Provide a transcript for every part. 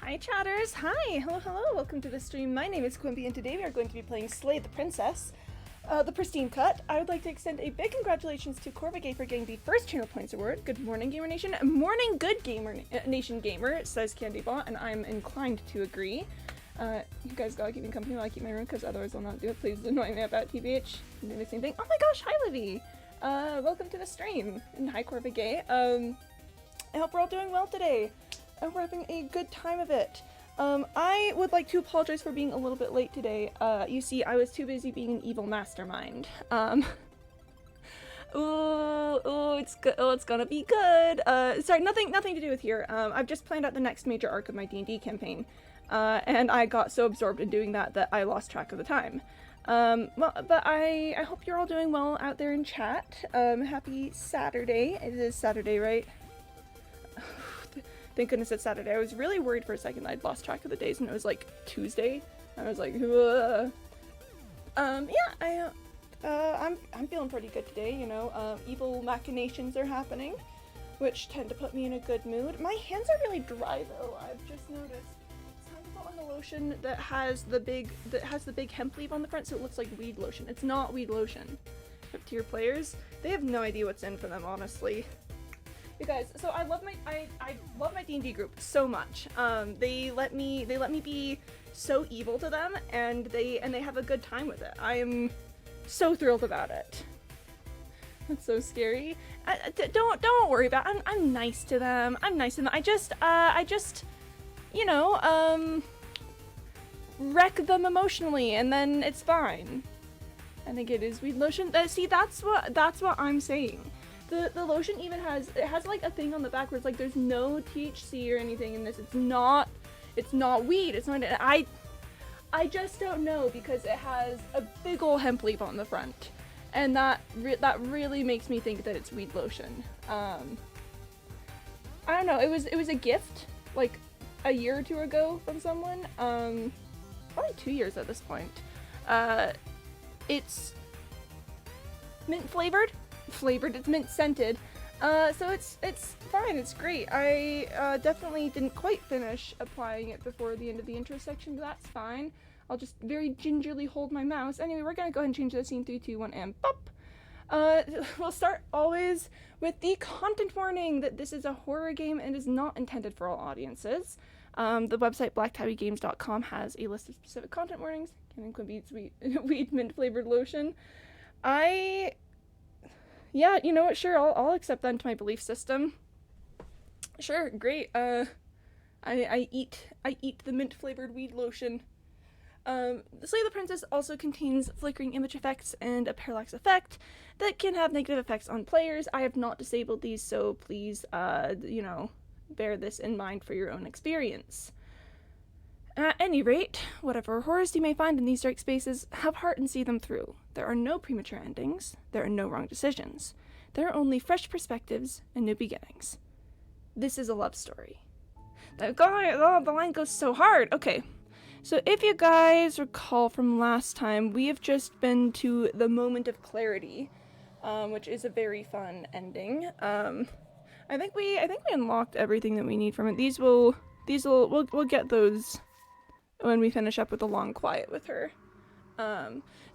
Hi chatters, hi, hello, welcome to the stream. My name is Quimpy and today we are going to be playing Slay the Princess, the Pristine Cut. I would like to extend a big congratulations to Corvigay for getting the first Channel Points Award. Good morning, Gamer Nation. Morning, good Gamer Nation Gamer, says Candybot, and I'm inclined to agree. You guys gotta keep me company while I keep my room because otherwise I'll not do it. Please annoy me about TBH. I'm doing the same thing. Oh my gosh, hi Livy! Welcome to the stream, and hi Corvigay. I hope we're all doing well today. I hope we're having a good time of it. I would like to apologize for being a little bit late today. You see, I was too busy being an evil mastermind. It's good. Oh, it's gonna be good. Sorry, nothing to do with here. I've just planned out the next major arc of my D&D campaign, and I got so absorbed in doing that I lost track of the time. But I hope you're all doing well out there in chat. Happy Saturday. It is Saturday, right? Thank goodness it's Saturday. I was really worried for a second that I'd lost track of the days and it was like Tuesday. I was like, ugh. Yeah, I'm feeling pretty good today, you know. Evil machinations are happening, which tend to put me in a good mood. My hands are really dry though, I've just noticed. It's time to put on the lotion that has the big hemp leaf on the front so it looks like weed lotion. It's not weed lotion. Up to your players, they have no idea what's in for them, honestly. You guys, so I love my D&D group so much. They let me be so evil to them, and they have a good time with it. I am so thrilled about it. That's so scary. Don't worry about it. I'm nice to them. I'm nice to them. I just you know, wreck them emotionally, and then it's fine. I think it is weed lotion. See, that's what I'm saying. The lotion even has like a thing on the back where it's like there's no THC or anything in this. It's not weed. It's not. I just don't know because it has a big ol' hemp leaf on the front, and that really makes me think that it's weed lotion. I don't know. It was a gift like a year or two ago from someone. Probably 2 years at this point. It's mint flavored. It's mint scented, so it's fine. It's great. I definitely didn't quite finish applying it before the end of the intro section, but that's fine. I'll just very gingerly hold my mouse. Anyway, we're gonna go ahead and change the scene. 3, 2, 1, and pop. We'll start always with the content warning that this is a horror game and is not intended for all audiences. The website blacktabbygames.com has a list of specific content warnings. Cannon Quimby's weed mint flavored lotion. Yeah, you know what, sure, I'll accept that into my belief system. Sure, great. I eat the mint flavored weed lotion. Slay the Princess also contains flickering image effects and a parallax effect that can have negative effects on players. I have not disabled these, so please, you know, bear this in mind for your own experience. At any rate, whatever horrors you may find in these dark spaces, have heart and see them through. There are no premature endings. There are no wrong decisions. There are only fresh perspectives and new beginnings. This is a love story. The line goes so hard. Okay, so if you guys recall from last time, we have just been to the moment of clarity, which is a very fun ending. I think we unlocked everything that we need from it. We'll get those when we finish up with the long quiet with her.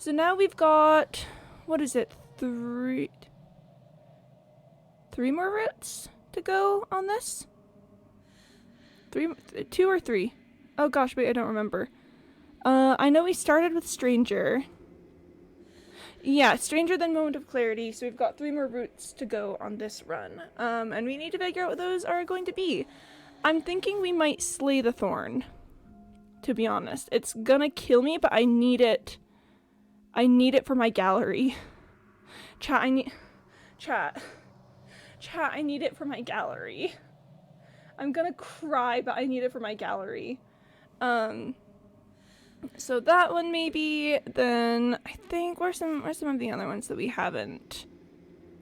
So now we've got, what is it, three more routes to go on this? 2 or 3? Oh gosh, wait, I don't remember. I know we started with Stranger. Yeah, Stranger then Moment of Clarity, so we've got 3 more routes to go on this run. And we need to figure out what those are going to be. I'm thinking we might slay the Thorn. To be honest, it's gonna kill me, but I need it for my gallery. Chat, I need it for my gallery. I'm gonna cry, but I need it for my gallery. So that one maybe. Then I think where's some of the other ones that we haven't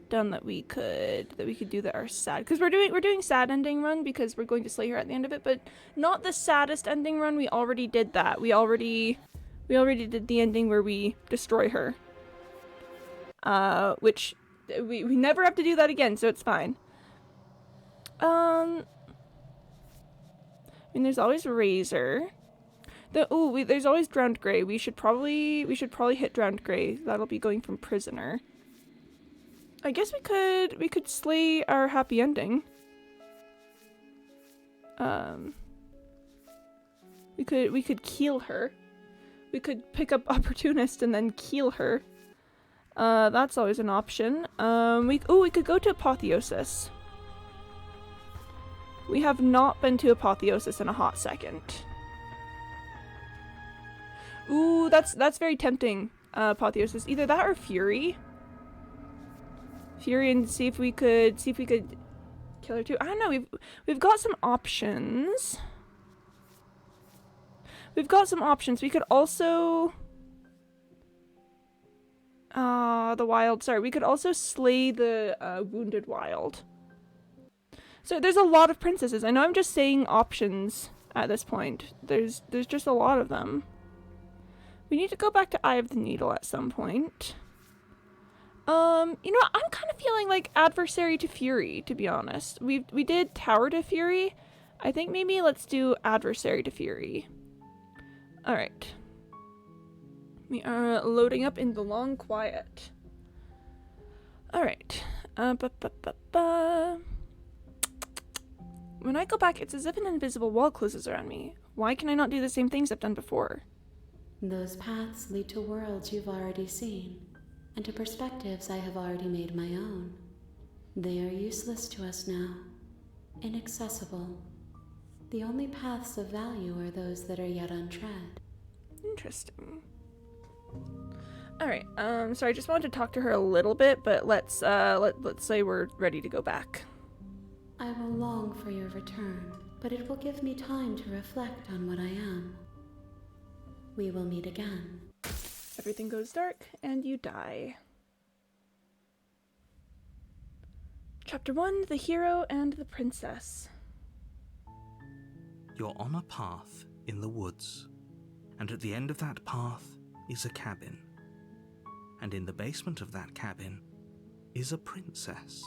done that we could do that are sad, because we're doing sad ending run because we're going to slay her at the end of it, but not the saddest ending run. We already did that. We already did the ending where we destroy her, which we never have to do that again, so it's fine. mean, there's always Razor. There's always Drowned Grey. We should probably hit Drowned Grey. That'll be going from Prisoner. I guess we could slay our happy ending. We could keel her. We could pick up Opportunist and then keel her. That's always an option. We could go to Apotheosis. We have not been to Apotheosis in a hot second. Ooh, that's very tempting. Apotheosis, either that or Fury. Fury, and see if we could kill her too. I don't know. We've got some options. We could also the wild. Sorry, we could also slay the wounded wild. So there's a lot of princesses. I know I'm just saying options at this point. There's just a lot of them. We need to go back to Eye of the Needle at some point. You know what? I'm kind of feeling like Adversary to Fury, to be honest. We did Tower to Fury. I think maybe let's do Adversary to Fury. Alright. We are loading up in the long quiet. Alright. When I go back, it's as if an invisible wall closes around me. Why can I not do the same things I've done before? Those paths lead to worlds you've already seen, and to perspectives I have already made my own. They are useless to us now, inaccessible. The only paths of value are those that are yet untread. Interesting. Alright, so I just wanted to talk to her a little bit, but let's say we're ready to go back. I will long for your return, but it will give me time to reflect on what I am. We will meet again. Everything goes dark, and you die. Chapter 1, The Hero and the Princess. You're on a path in the woods, and at the end of that path is a cabin. And in the basement of that cabin is a princess.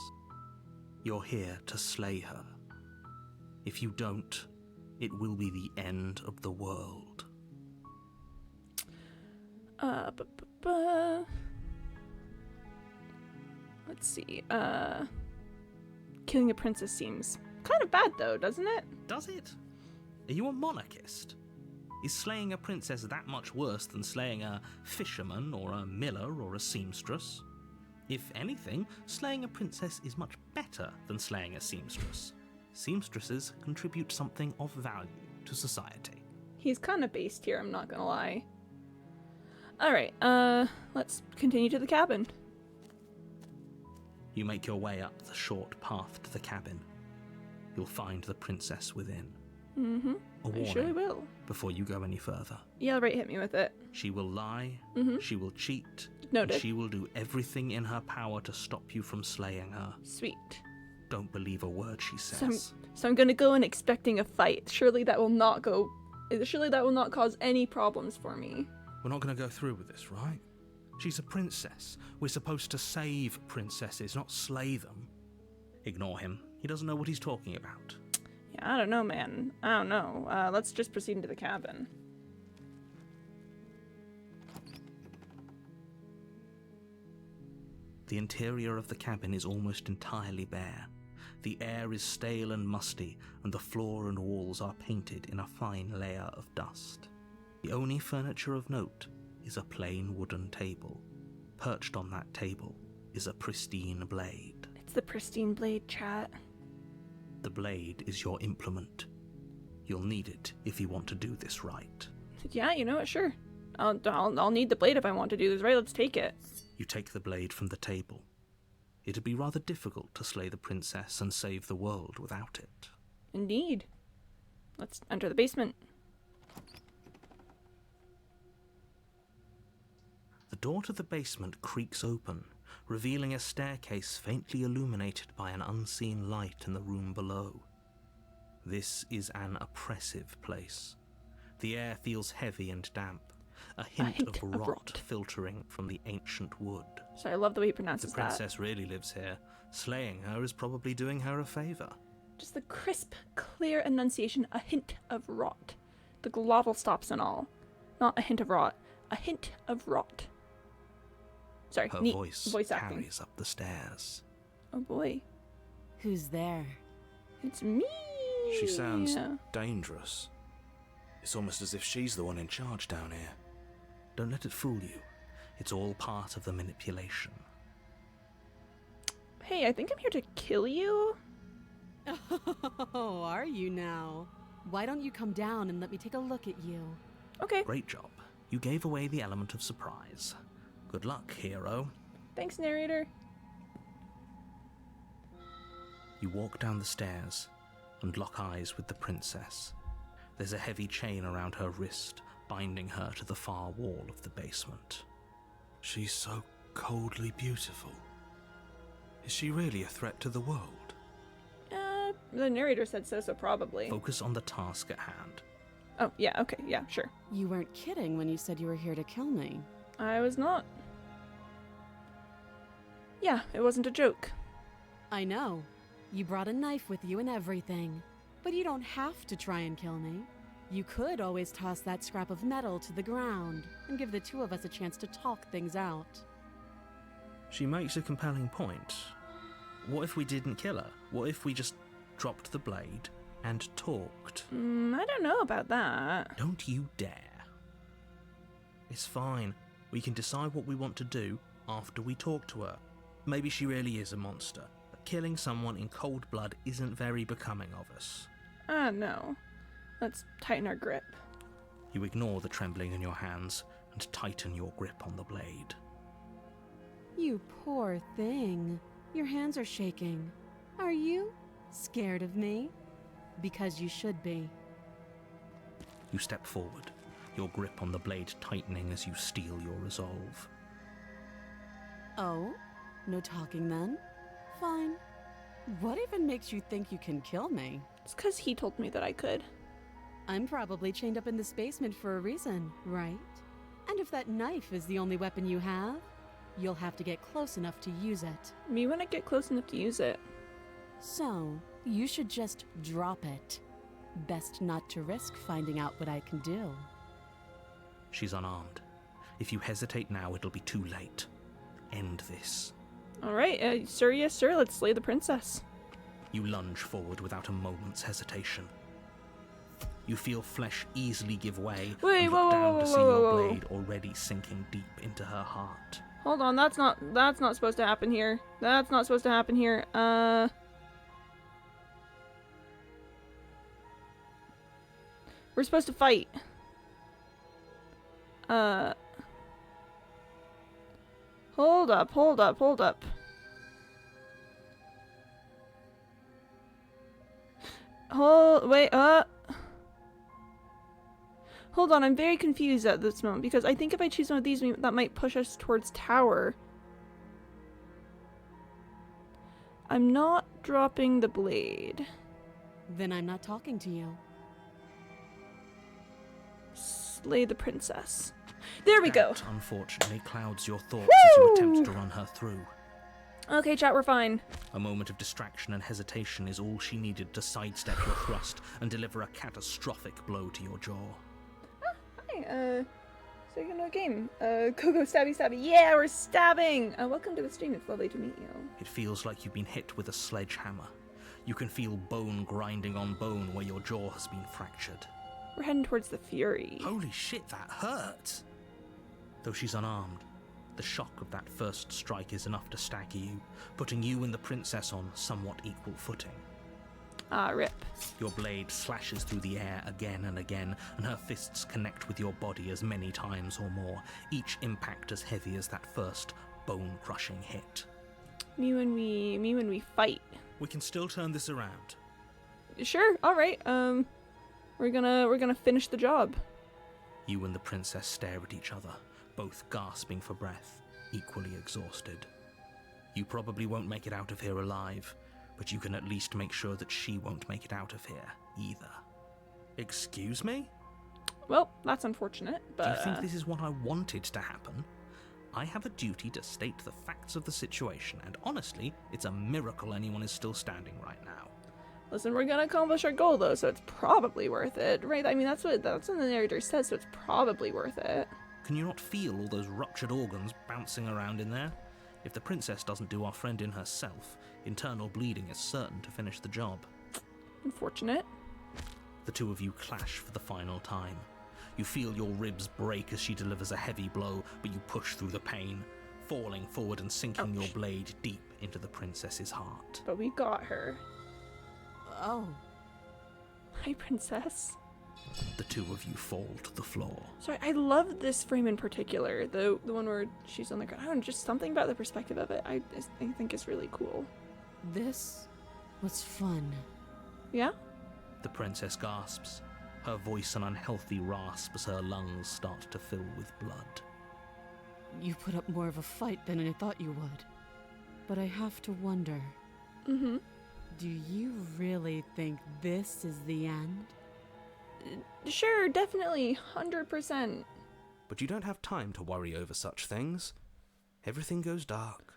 You're here to slay her. If you don't, it will be the end of the world. Let's see, killing a princess seems kind of bad though, doesn't it? Does it? Are you a monarchist? Is slaying a princess that much worse than slaying a fisherman or a miller or a seamstress? If anything, slaying a princess is much better than slaying a seamstress. Seamstresses contribute something of value to society. He's kind of based here, I'm not gonna lie. Alright, let's continue to the cabin. You make your way up the short path to the cabin. You'll find the princess within. Mm-hmm. I surely will. Before you go any further. Yeah, right, hit me with it. She will lie, she will cheat, Noted. and she will do everything in her power to stop you from slaying her. Sweet. Don't believe a word she says. So I'm gonna go in expecting a fight. Surely that will not cause any problems for me. We're not going to go through with this, right? She's a princess. We're supposed to save princesses, not slay them. Ignore him. He doesn't know what he's talking about. Yeah, I don't know, man. I don't know. Let's just proceed into the cabin. The interior of the cabin is almost entirely bare. The air is stale and musty, and the floor and walls are painted in a fine layer of dust. The only furniture of note is a plain wooden table. Perched on that table is a pristine blade. It's the pristine blade, chat. The blade is your implement. You'll need it if you want to do this right. Yeah, you know what? Sure. I'll need the blade if I want to do this right. Let's take it. You take the blade from the table. It'd be rather difficult to slay the princess and save the world without it. Indeed. Let's enter the basement. The door to the basement creaks open, revealing a staircase faintly illuminated by an unseen light in the room below. This is an oppressive place. The air feels heavy and damp, a hint of rot filtering from the ancient wood. So I love the way he pronounces that. The princess really lives here. Slaying her is probably doing her a favor. Just the crisp, clear enunciation, a hint of rot. The glottal stops and all. Not a hint of rot, a hint of rot. Sorry, Her neat voice acting. carries up the stairs. Oh boy, Who's there? it's me. She sounds dangerous. It's almost as if she's the one in charge down here. Don't let it fool you. It's all part of the manipulation. Hey, I think I'm here to kill you. Oh, are you now? Why don't you come down and let me take a look at you? Okay, Great job. You gave away the element of surprise. Good luck, hero. thanks, narrator. You walk down the stairs and lock eyes with the princess. There's a heavy chain around her wrist, binding her to the far wall of the basement. She's so coldly beautiful. Is she really a threat to the world? The narrator said so, so probably. Focus on the task at hand. Oh, yeah, okay, yeah, sure. You weren't kidding when you said you were here to kill me. I was not. Yeah, it wasn't a joke. I know. You brought a knife with you and everything. But you don't have to try and kill me. You could always toss that scrap of metal to the ground and give the two of us a chance to talk things out. She makes a compelling point. What if we didn't kill her? What if we just dropped the blade and talked? I don't know about that. Don't you dare. It's fine. We can decide what we want to do after we talk to her. Maybe she really is a monster, but killing someone in cold blood isn't very becoming of us. No. Let's tighten our grip. You ignore the trembling in your hands and tighten your grip on the blade. You poor thing. Your hands are shaking. Are you scared of me? Because you should be. You step forward, your grip on the blade tightening as you steel your resolve. Oh? No talking then? Fine. What even makes you think you can kill me? It's 'cause he told me that I could. I'm probably chained up in this basement for a reason, right? And if that knife is the only weapon you have, you'll have to get close enough to use it. Me when I get close enough to use it. So, you should just drop it. Best not to risk finding out what I can do. She's unarmed. If you hesitate now, it'll be too late. End this. Alright, sir, yes, sir, let's slay the princess. You lunge forward without a moment's hesitation. You feel flesh easily give way Wait, and whoa, look whoa, down whoa, to see whoa, your whoa. blade already sinking deep into her heart. Hold on, that's not supposed to happen here. That's not supposed to happen here. We're supposed to fight. Hold up, hold up, hold up. Wait, hold on, I'm very confused at this moment because I think if I choose one of these, that might push us towards tower. I'm not dropping the blade. Then I'm not talking to you. Slay the princess. There we go. That, unfortunately, clouds your thoughts as you attempt to run her through. Okay, chat, we're fine. A moment of distraction and hesitation is all she needed to sidestep your thrust and deliver a catastrophic blow to your jaw. Hi, second game. Go stabby stabby. Yeah, we're stabbing! Welcome to the stream, it's lovely to meet you. It feels like you've been hit with a sledgehammer. You can feel bone grinding on bone where your jaw has been fractured. We're heading towards the Fury. Holy shit, that hurt! Though she's unarmed, the shock of that first strike is enough to stagger you, putting you and the princess on somewhat equal footing. Ah, rip. Your blade slashes through the air again and again, and her fists connect with your body as many times or more, each impact as heavy as that first bone-crushing hit. Me when we fight. We can still turn this around. Sure, alright, we're gonna finish the job. You and the princess stare at each other, both gasping for breath, equally exhausted. You probably won't make it out of here alive, but you can at least make sure that she won't make it out of here, either. Excuse me? Well, that's unfortunate, but... Do you think this is what I wanted to happen? I have a duty to state the facts of the situation, and honestly, it's a miracle anyone is still standing right now. Listen, we're gonna accomplish our goal though, so it's probably worth it, right? I mean, that's what the narrator says, so it's probably worth it. Can you not feel all those ruptured organs bouncing around in there? If the princess doesn't do our friend in herself, internal bleeding is certain to finish the job. Unfortunate. The two of you clash for the final time. You feel your ribs break as she delivers a heavy blow, but you push through the pain, falling forward and sinking your blade deep into the princess's heart. But we got her. Oh. Hi, princess. The two of you fall to the floor. Sorry, I love this frame in particular, the one where she's on the ground. I don't know, just something about the perspective of it I think is really cool. This was fun. Yeah? The princess gasps, her voice an unhealthy rasp as her lungs start to fill with blood. You put up more of a fight than I thought you would. But I have to wonder. Mm-hmm. Do you really think this is the end? Sure, definitely, 100%. But you don't have time to worry over such things. Everything goes dark,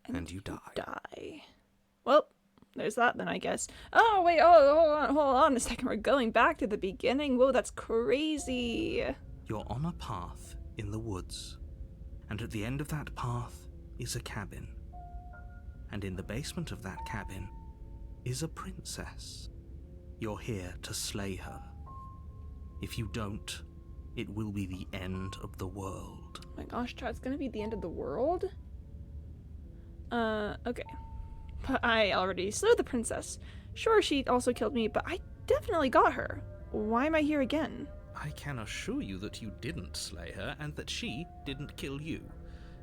and you die. Well, there's that then, I guess. Oh, wait, hold on a second. We're going back to the beginning. Whoa, that's crazy. You're on a path in the woods, and at the end of that path is a cabin. And in the basement of that cabin is a princess. You're here to slay her. If you don't, it will be the end of the world. Oh my gosh, Chad, it's gonna be the end of the world? Okay. But I already slew the princess. Sure, she also killed me, but I definitely got her. Why am I here again? I can assure you that you didn't slay her, and that she didn't kill you.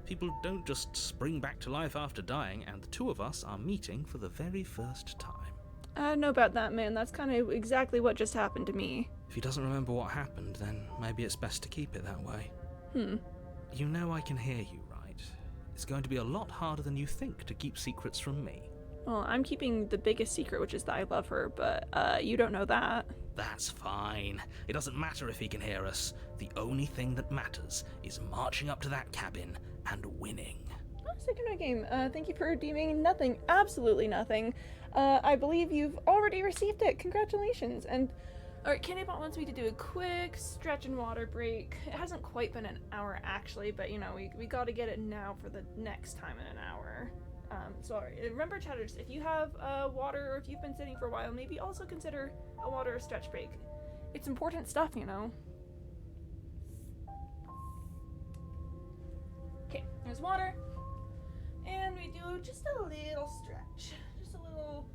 People don't just spring back to life after dying, and the two of us are meeting for the very first time. I don't know about that, man. That's kind of exactly what just happened to me. If he doesn't remember what happened, then maybe it's best to keep it that way. You know I can hear you, right? It's going to be a lot harder than you think to keep secrets from me. Well, I'm keeping the biggest secret, which is that I love her, but you don't know that. That's fine. It doesn't matter if he can hear us. The only thing that matters is marching up to that cabin and winning. Oh, second round game. Thank you for redeeming nothing. Absolutely nothing. I believe you've already received it. Congratulations. And alright, Candybot wants me to do a quick stretch and water break. It hasn't quite been an hour actually, but you know, we gotta get it now for the next time in an hour. Sorry. Remember, chatters, if you have water or if you've been sitting for a while, maybe also consider a water or stretch break. It's important stuff, you know. Okay, there's water. And we do just a little stretch. Just a little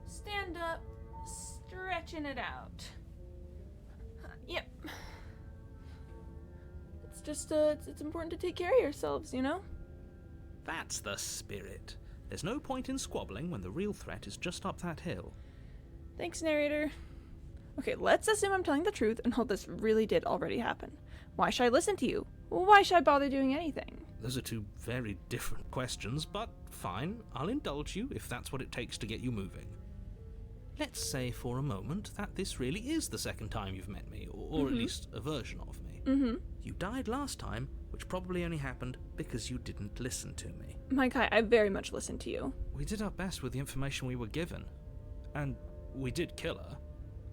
stand up, stretching it out. Yep. It's just, it's important to take care of yourselves, you know? That's the spirit. There's no point in squabbling when the real threat is just up that hill. Thanks, narrator. Okay, let's assume I'm telling the truth and hold this really did already happen. Why should I listen to you? Why should I bother doing anything? Those are two very different questions, but fine, I'll indulge you if that's what it takes to get you moving. Let's say for a moment that this really is the second time you've met me, or at least a version of me. You died last time, which probably only happened because you didn't listen to me. My guy, I very much listened to you. We did our best with the information we were given. And we did kill her.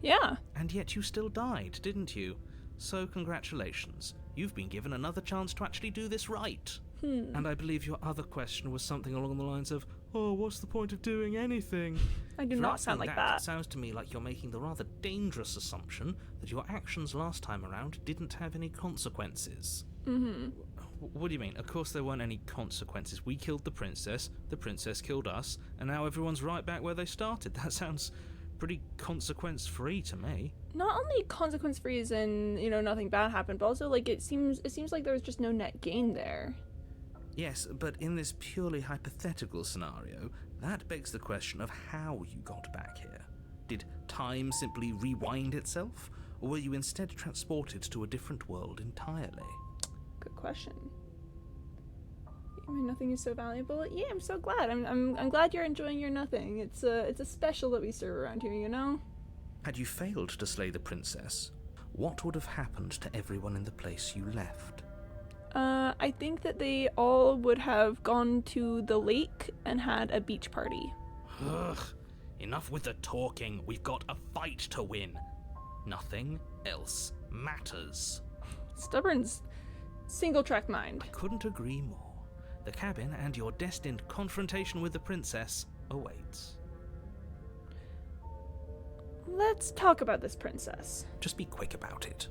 Yeah. And yet you still died, didn't you? So congratulations. You've been given another chance to actually do this right. And I believe your other question was something along the lines of, oh, what's the point of doing anything? I do For not sound asking like that. It sounds to me like you're making the rather dangerous assumption that your actions last time around didn't have any consequences. What do you mean? Of course there weren't any consequences. We killed the princess killed us, and now everyone's right back where they started. That sounds pretty consequence-free to me. Not only consequence-free as in, you know, nothing bad happened, but also, like, it seems like there was just no net gain there. Yes, but in this purely hypothetical scenario, that begs the question of how you got back here. Did time simply rewind itself, or were you instead transported to a different world entirely? Good question. I mean, nothing is so valuable. Yeah, I'm so glad. I'm glad you're enjoying your nothing. It's a special that we serve around here, you know? Had you failed to slay the princess, what would have happened to everyone in the place you left? I think that they all would have gone to the lake and had a beach party. Ugh, Enough with the talking. We've got a fight to win. Nothing else matters. Stubborn's single-track mind. I couldn't agree more. The cabin and your destined confrontation with the princess awaits. Let's talk about this princess. Just be quick about it.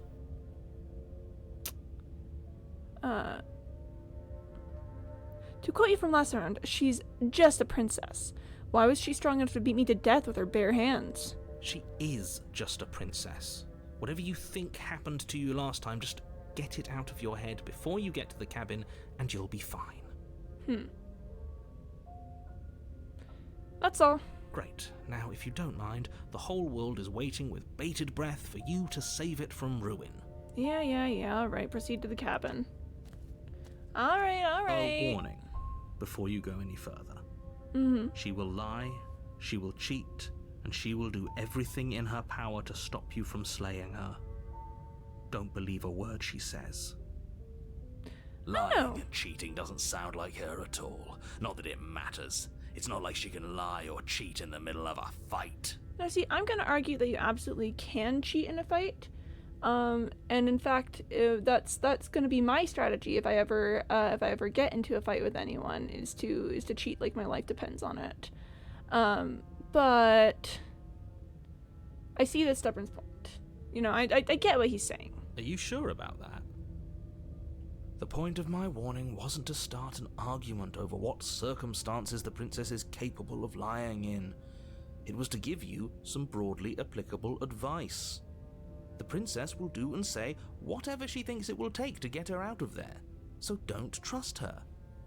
To quote you from last round, she's just a princess. Why was she strong enough to beat me to death with her bare hands? She is just a princess. Whatever you think happened to you last time, just get it out of your head before you get to the cabin and you'll be fine. That's all. Great. Now, if you don't mind, the whole world is waiting with bated breath for you to save it from ruin. Yeah, alright, proceed to the cabin. Alright. A warning, before you go any further. She will lie, she will cheat, and she will do everything in her power to stop you from slaying her. Don't believe a word she says. Lying and cheating doesn't sound like her at all. Not that it matters. It's not like she can lie or cheat in the middle of a fight. Now see, I'm gonna argue that you absolutely can cheat in a fight. And in fact, that's gonna be my strategy if I ever get into a fight with anyone, is to cheat like my life depends on it. But I see the Stubborn's point. You know, I get what he's saying. Are you sure about that? The point of my warning wasn't to start an argument over what circumstances the princess is capable of lying in. It was to give you some broadly applicable advice. The princess will do and say whatever she thinks it will take to get her out of there. So don't trust her.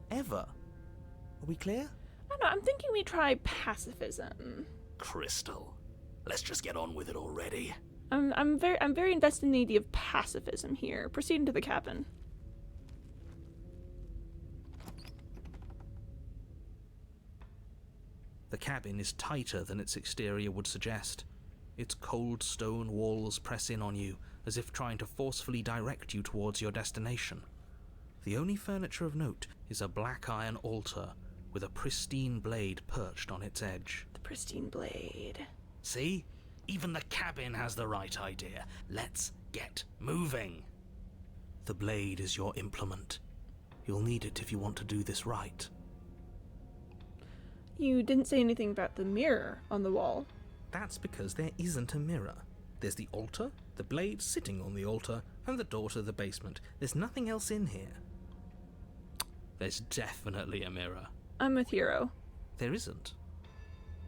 Ever. Are we clear? I don't know, I'm thinking we try pacifism. Crystal, let's just get on with it already. I'm very invested in the idea of pacifism here. Proceed into the cabin. The cabin is tighter than its exterior would suggest. Its cold stone walls press in on you, as if trying to forcefully direct you towards your destination. The only furniture of note is a black iron altar with a pristine blade perched on its edge. The pristine blade. See? Even the cabin has the right idea. Let's get moving. The blade is your implement. You'll need it if you want to do this right. You didn't say anything about the mirror on the wall. That's because there isn't a mirror. There's the altar, the blade sitting on the altar, and the door to the basement. There's nothing else in here. There's definitely a mirror. I'm with Hero. There isn't.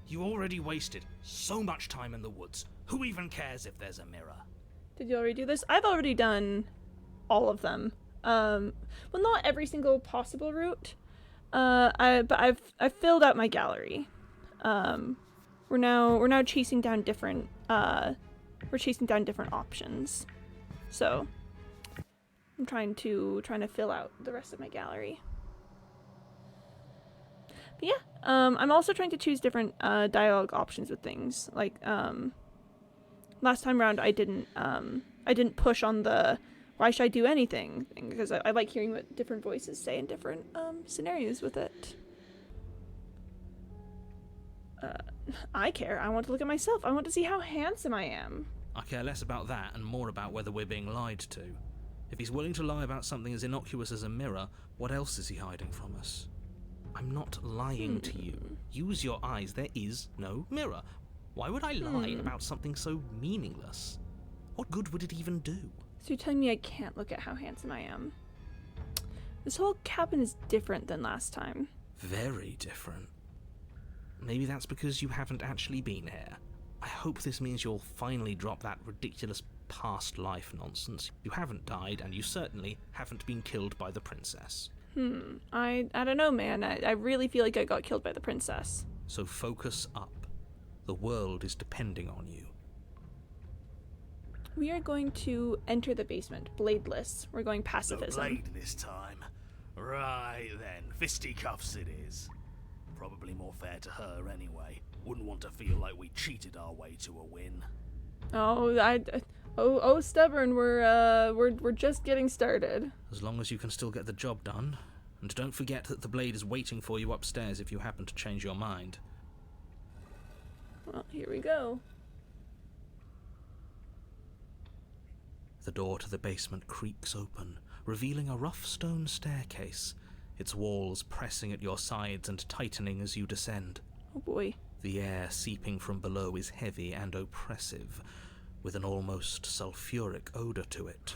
You already wasted so much time in the woods. Who even cares if there's a mirror? Did you already do this? I've already done all of them. Well, not every single possible route. But I've filled out my gallery. We're now chasing down different options. So I'm trying to fill out the rest of my gallery. But yeah, I'm also trying to choose different dialogue options with things. Like last time around, I didn't push on the why should I do anything thing, because I like hearing what different voices say in different scenarios with it. I care. I want to look at myself. I want to see how handsome I am. I care less about that and more about whether we're being lied to. If he's willing to lie about something as innocuous as a mirror, what else is he hiding from us? I'm not lying to you. Use your eyes. There is no mirror. Why would I lie about something so meaningless? What good would it even do? So you're telling me I can't look at how handsome I am? This whole cabin is different than last time. Very different. Maybe that's because you haven't actually been here. I hope this means you'll finally drop that ridiculous past life nonsense. You haven't died, and you certainly haven't been killed by the princess. I don't know, man. I really feel like I got killed by the princess. So focus up. The world is depending on you. We are going to enter the basement, bladeless. We're going No pacifism. blade this time. Right then, fisticuffs it is. Probably more fair to her anyway. Wouldn't want to feel like we cheated our way to a win. Oh, Stubborn. We're just getting started. As long as you can still get the job done. And don't forget that the blade is waiting for you upstairs if you happen to change your mind. Well, here we go. The door to the basement creaks open, revealing a rough stone staircase, its walls pressing at your sides and tightening as you descend. Oh boy. The air seeping from below is heavy and oppressive, with an almost sulphuric odor to it.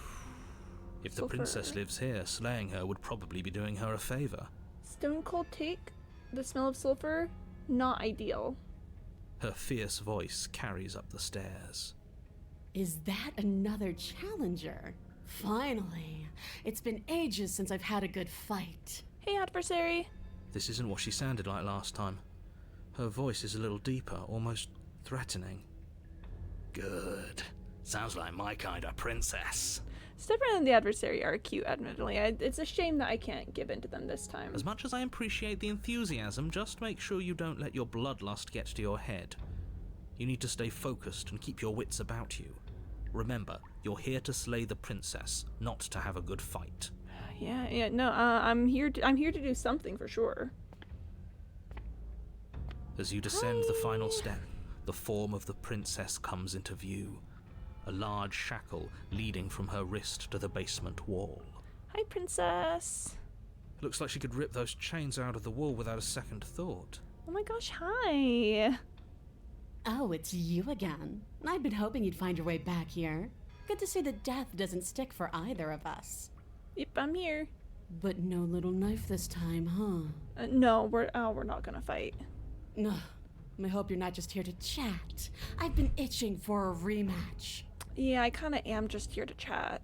If the Sulfur. princess lives here, slaying her would probably be doing her a favor. Stone cold take. The smell of sulfur. Not ideal. Her fierce voice carries up the stairs. Is that another challenger? Finally. It's been ages since I've had a good fight. Hey, adversary. This isn't what she sounded like last time. Her voice is a little deeper, almost threatening. Good. Sounds like my kind of princess. Stefan and the adversary are cute, admittedly. It's a shame that I can't give in to them this time. As much as I appreciate the enthusiasm, just make sure you don't let your bloodlust get to your head. You need to stay focused and keep your wits about you. Remember, you're here to slay the princess, not to have a good fight. Yeah, no, I'm here to do something for sure. As you descend the final step, the form of the princess comes into view. A large shackle leading from her wrist to the basement wall. Hi, princess. Looks like she could rip those chains out of the wall without a second thought. Oh my gosh, hi. Oh, it's you again. I'd been hoping you'd find your way back here. Good to see that death doesn't stick for either of us. Yep, I'm here. But no little knife this time, huh? No, we're not gonna fight. No. I hope you're not just here to chat. I've been itching for a rematch. Yeah, I kind of am just here to chat.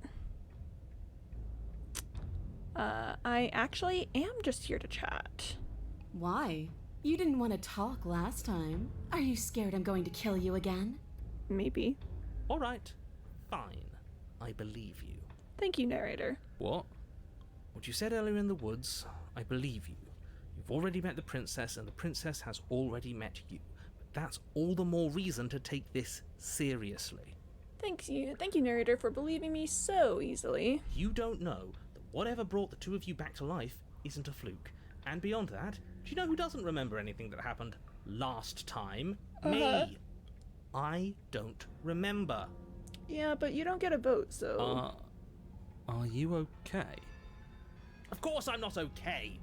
I actually am just here to chat. Why? You didn't want to talk last time. Are you scared I'm going to kill you again? Maybe. All right, fine. I believe you. Thank you, narrator. What? What you said earlier in the woods, I believe you. You've already met the princess, and the princess has already met you. But that's all the more reason to take this seriously. Thank you, narrator, for believing me so easily. You don't know that whatever brought the two of you back to life isn't a fluke. And beyond that, do you know who doesn't remember anything that happened last time? Me. I don't remember. Yeah, but you don't get a vote, so... Are you okay? Of course I'm not okay.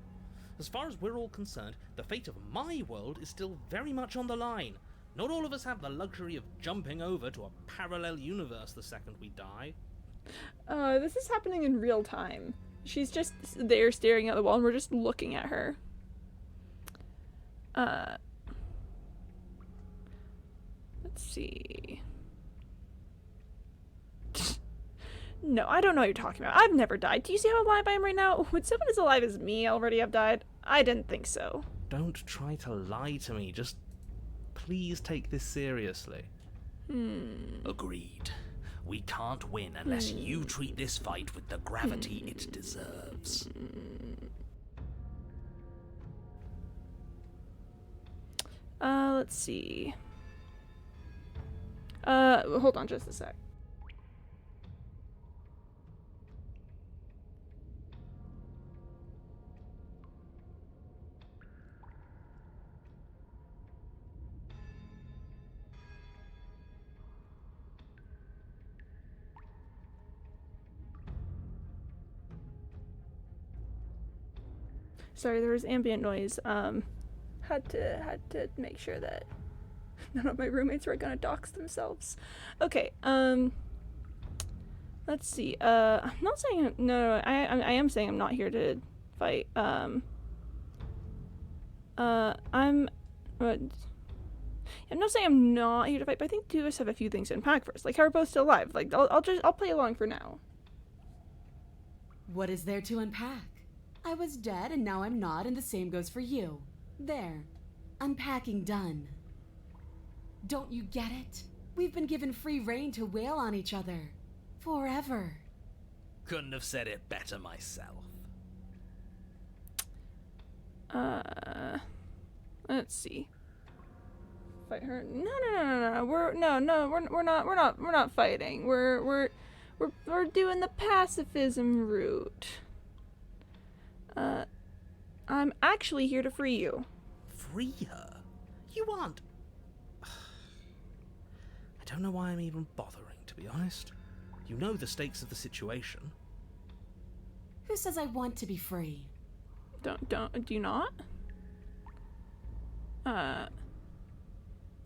As far as we're all concerned, the fate of my world is still very much on the line. Not all of us have the luxury of jumping over to a parallel universe the second we die. This is happening in real time. She's just there staring at the wall and we're just looking at her. Let's see. No, I don't know what you're talking about. I've never died. Do you see how alive I am right now? Would someone as alive as me already have died? I didn't think so. Don't try to lie to me. Just please take this seriously. Agreed. We can't win unless you treat this fight with the gravity it deserves. Let's see. Hold on just a sec. Sorry, there was ambient noise. Had to make sure that none of my roommates were gonna dox themselves. Okay, let's see. I'm not saying I am saying I'm not here to fight. I'm not saying I'm not here to fight, but I think two of us have a few things to unpack first. Like, how we're both still alive. Like, I'll play along for now. What is there to unpack? I was dead and now I'm not, and the same goes for you. There. Unpacking done. Don't you get it? We've been given free rein to wail on each other. Forever. Couldn't have said it better myself. Let's see. Fight her? No. We're not fighting. We're doing the pacifism route. I'm actually here to free you. Free her? You aren't. don't know why I'm even bothering, to be honest. You know the stakes of the situation. Who says I want to be free? Do you not?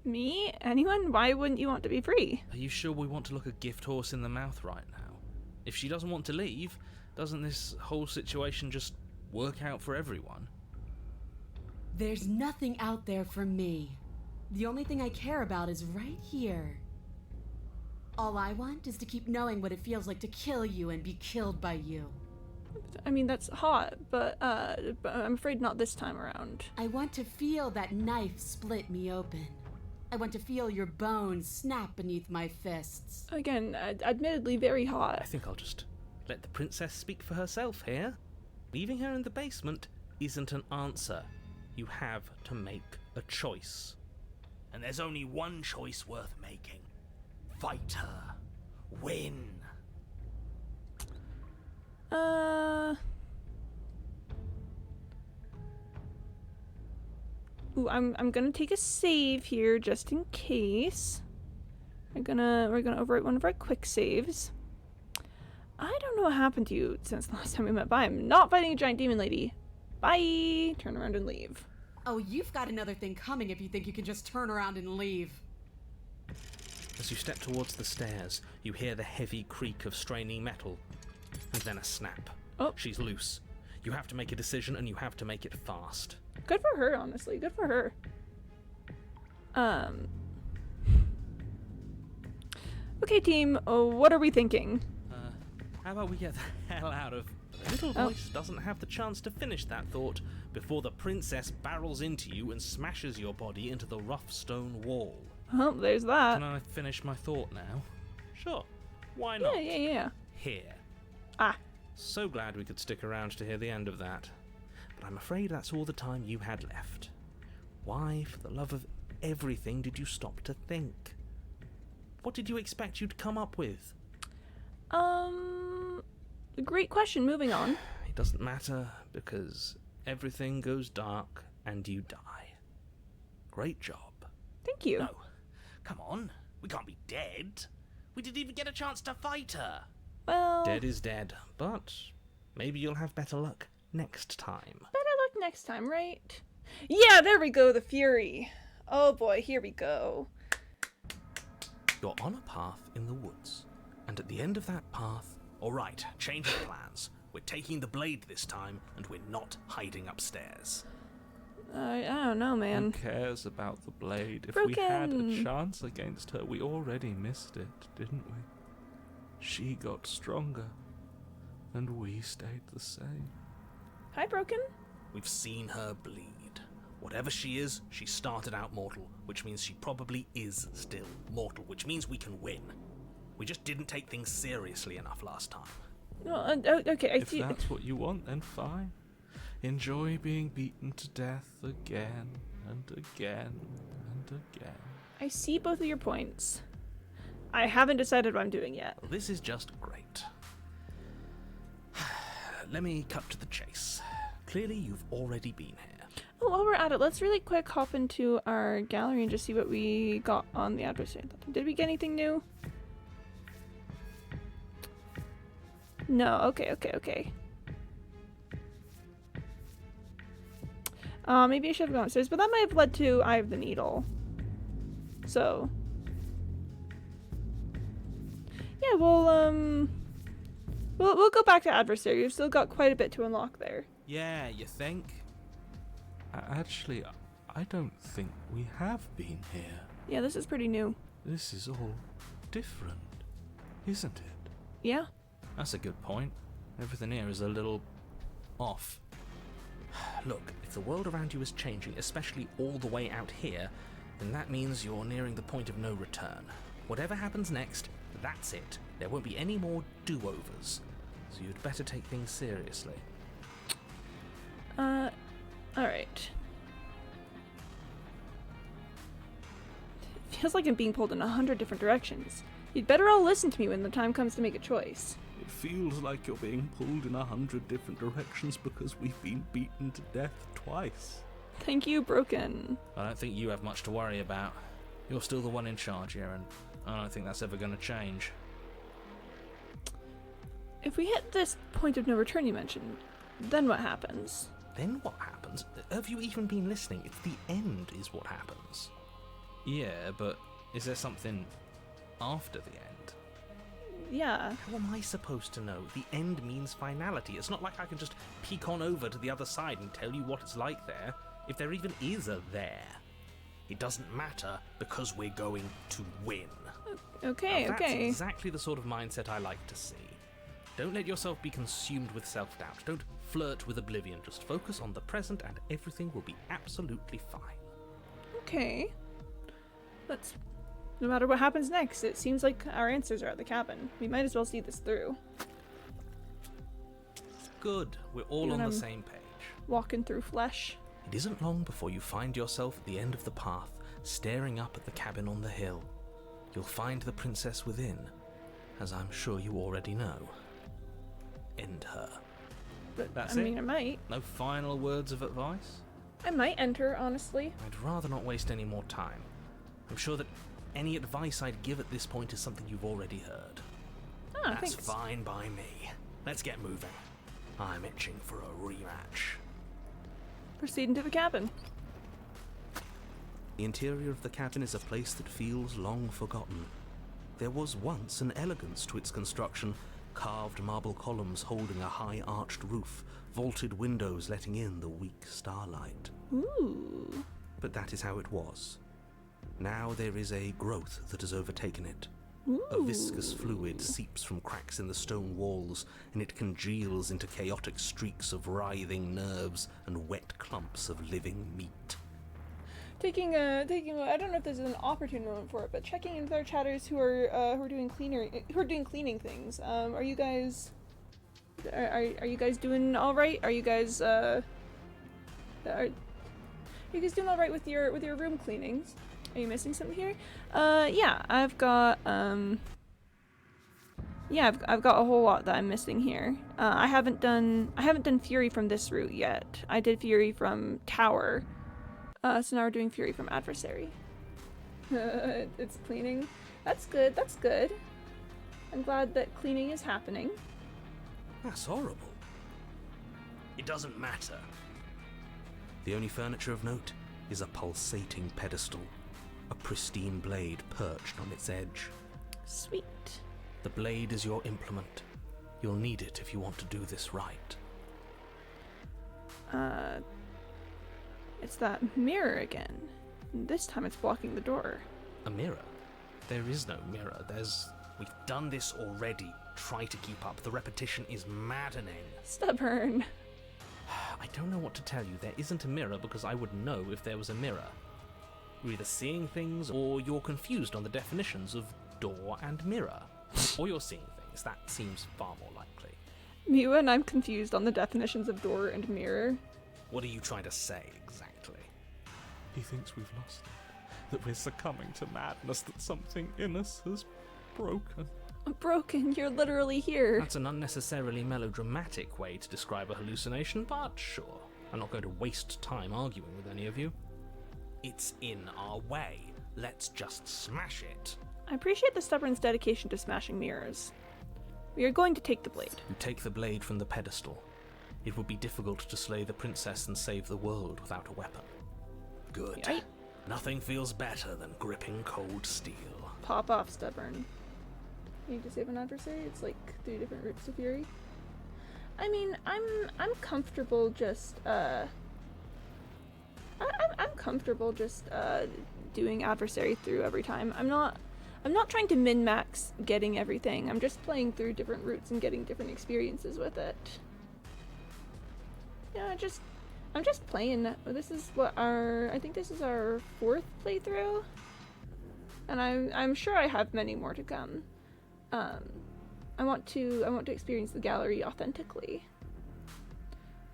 Me? Anyone? Why wouldn't you want to be free? Are you sure we want to look a gift horse in the mouth right now? If she doesn't want to leave, doesn't this whole situation just work out for everyone? There's nothing out there for me. The only thing I care about is right here. All I want is to keep knowing what it feels like to kill you and be killed by you. I mean, that's hot, but I'm afraid not this time around. I want to feel that knife split me open. I want to feel your bones snap beneath my fists. Again, admittedly very I hot. think I'll just let the princess speak for herself here. Leaving her in the basement isn't an answer. You have to make a choice. And there's only one choice worth making. Fight her. Win. Ooh, I'm gonna take a save here just in case. We're gonna overwrite one of our quick saves. I don't know what happened to you since the last time we met, but I'm not fighting a giant demon lady. Bye! Turn around and leave. Oh, you've got another thing coming if you think you can just turn around and leave. As you step towards the stairs, you hear the heavy creak of straining metal, and then a snap. Oh. She's loose. You have to make a decision, and you have to make it fast. Good for her, honestly. Good for her. Okay, team. What are we thinking? How about we get the hell out of... The little voice doesn't have the chance to finish that thought before the princess barrels into you and smashes your body into the rough stone wall. Oh, there's that. Can I finish my thought now? Sure. Why not? Yeah. Here. Ah. So glad we could stick around to hear the end of that. But I'm afraid that's all the time you had left. Why, for the love of everything, did you stop to think? What did you expect you'd come up with? Great question. Moving on. It doesn't matter, because everything goes dark and you die. Great job. Thank you. No. Come on. We can't be dead. We didn't even get a chance to fight her. Well, Dead is dead, but maybe you'll have better luck next time. better luck next time, right? Yeah, there we go. The Fury. Oh boy, here we go. You're on a path in the woods, and at the end of that path... Alright, change of plans. We're taking the blade this time, and we're not hiding upstairs. I don't know, Who man. cares about the blade? If we had a Broken. chance against her, we already missed it, didn't we? She got stronger, and we stayed the same. Hi, Broken. We've seen her bleed. Whatever she is, she started out mortal, which means she probably is still mortal, which means we can win. We just didn't take things seriously enough last time. Well, okay, I If see. that's what you want, then fine. Enjoy being beaten to death again and again and again. I see both of your points. I haven't decided what I'm doing yet. Well, this is just great. Let me cut to the chase. Clearly, you've already been here. Oh, while we're at it, let's really quick hop into our gallery and just see what we got on the adversary. Did we get anything new? No, okay. Maybe I should have gone upstairs, but that might have led to Eye of the Needle. So. Yeah, we'll go back to adversary. We've still got quite a bit to unlock there. Yeah, you think? Actually, I don't think we have been here. Yeah, this is pretty new. This is all different, isn't it? Yeah. That's a good point. Everything here is a little off. Look, if the world around you is changing, especially all the way out here, then that means you're nearing the point of no return. Whatever happens next, that's it. There won't be any more do-overs. So you'd better take things seriously. Alright. Feels like I'm being pulled in 100 different directions. You'd better all listen to me when the time comes to make a choice. It feels like you're being pulled in 100 different directions because we've been beaten to death twice. Thank you, Broken. I don't think you have much to worry about. You're still the one in charge here, and I don't think that's ever going to change. If we hit this point of no return you mentioned, then what happens? Then what happens? Have you even been listening? It's the end is what happens. Yeah, but is there something after the end? Yeah. How am I supposed to know? The end means finality. It's not like I can just peek on over to the other side and tell you what it's like there, if there even is a there. It doesn't matter because we're going to win. Okay, Now, that's okay. exactly the sort of mindset I like to see. Don't let yourself be consumed with self-doubt. Don't flirt with oblivion. Just focus on the present and everything will be absolutely fine. Okay. Let's... No matter what happens next, it seems like our answers are at the cabin. We might as well see this through. Good. We're all Even on the I'm- same page. Walking through flesh. It isn't long before you find yourself at the end of the path, staring up at the cabin on the hill. You'll find the princess within, as I'm sure you already know. End her. But That's I it? mean, I might. No final words of advice? I might enter, honestly. I'd rather not waste any more time. I'm sure that any advice I'd give at this point is something you've already heard. Oh, That's thanks. fine by me. Let's get moving. I'm itching for a rematch. Proceed into the cabin. The interior of the cabin is a place that feels long forgotten. There was once an elegance to its construction, carved marble columns holding a high arched roof, vaulted windows letting in the weak starlight. Ooh. But that is how it was. Now there is a growth that has overtaken it. Ooh. A viscous fluid seeps from cracks in the stone walls, and it congeals into chaotic streaks of writhing nerves and wet clumps of living meat. Taking a, I don't know if this is an opportune moment for it, but checking in with our chatters who are doing cleaning things. Are you guys, are you guys doing all right? Are you guys are you guys doing all right with your room cleanings? Are you missing something here? Yeah, I've got I've got a whole lot that I'm missing here. I haven't done Fury from this route yet. I did Fury from Tower. So now we're doing Fury from Adversary. It's cleaning. That's good, that's good. I'm glad that cleaning is happening. That's horrible. It doesn't matter. The only furniture of note is a pulsating pedestal, a pristine blade perched on its edge. Sweet. The blade is your implement. You'll need it if you want to do this right. It's that mirror again. This time it's blocking the door. A mirror? There is no mirror. We've done this already. Try to keep up. The repetition is maddening. Stubborn. I don't know what to tell you. There isn't a mirror because I would know if there was a mirror. You're either seeing things or you're confused on the definitions of door and mirror. Or you're seeing things. That seems far more likely. Miwa and I'm confused on the definitions of door and mirror. What are you trying to say exactly? He thinks we've lost it, that we're succumbing to madness, that something in us has broken. Broken, you're literally here. That's an unnecessarily melodramatic way to describe a hallucination, but sure. I'm not going to waste time arguing with any of you. It's in our way. Let's just smash it. I appreciate the stubborn's dedication to smashing mirrors. We are going to take the blade. You take the blade from the pedestal. It would be difficult to slay the princess and save the world without a weapon. Good. Right? Nothing feels better than gripping cold steel. Pop off, stubborn. You need to save an adversary? It's like 3 different routes to Fury. I mean, I'm comfortable just I'm comfortable just doing adversary through every time. I'm not trying to min-max getting everything. I'm just playing through different routes and getting different experiences with it. Yeah, I'm just playing. This is I think this is our 4th playthrough. And I'm sure I have many more to come. I want to experience the gallery authentically.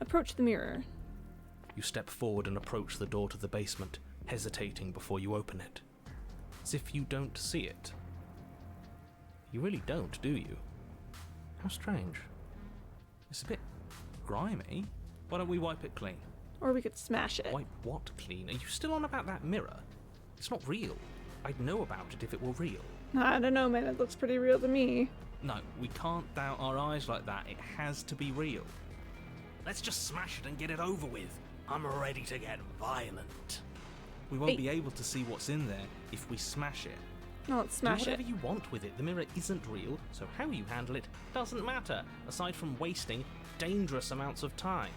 Approach the mirror. You step forward and approach the door to the basement, hesitating before you open it. As if you don't see it. You really don't, do you? How strange. It's a bit grimy. Why don't we wipe it clean? Or we could smash it. Wipe what clean? Are you still on about that mirror? It's not real. I'd know about it if it were real. I don't know, man. It looks pretty real to me. No, we can't doubt our eyes like that. It has to be real. Let's just smash it and get it over with. I'm ready to get violent. We won't Hey. be able to see what's in there if we smash it. No, let's smash Do it. whatever you want with it. The mirror isn't real, so how you handle it doesn't matter, aside from wasting dangerous amounts of time.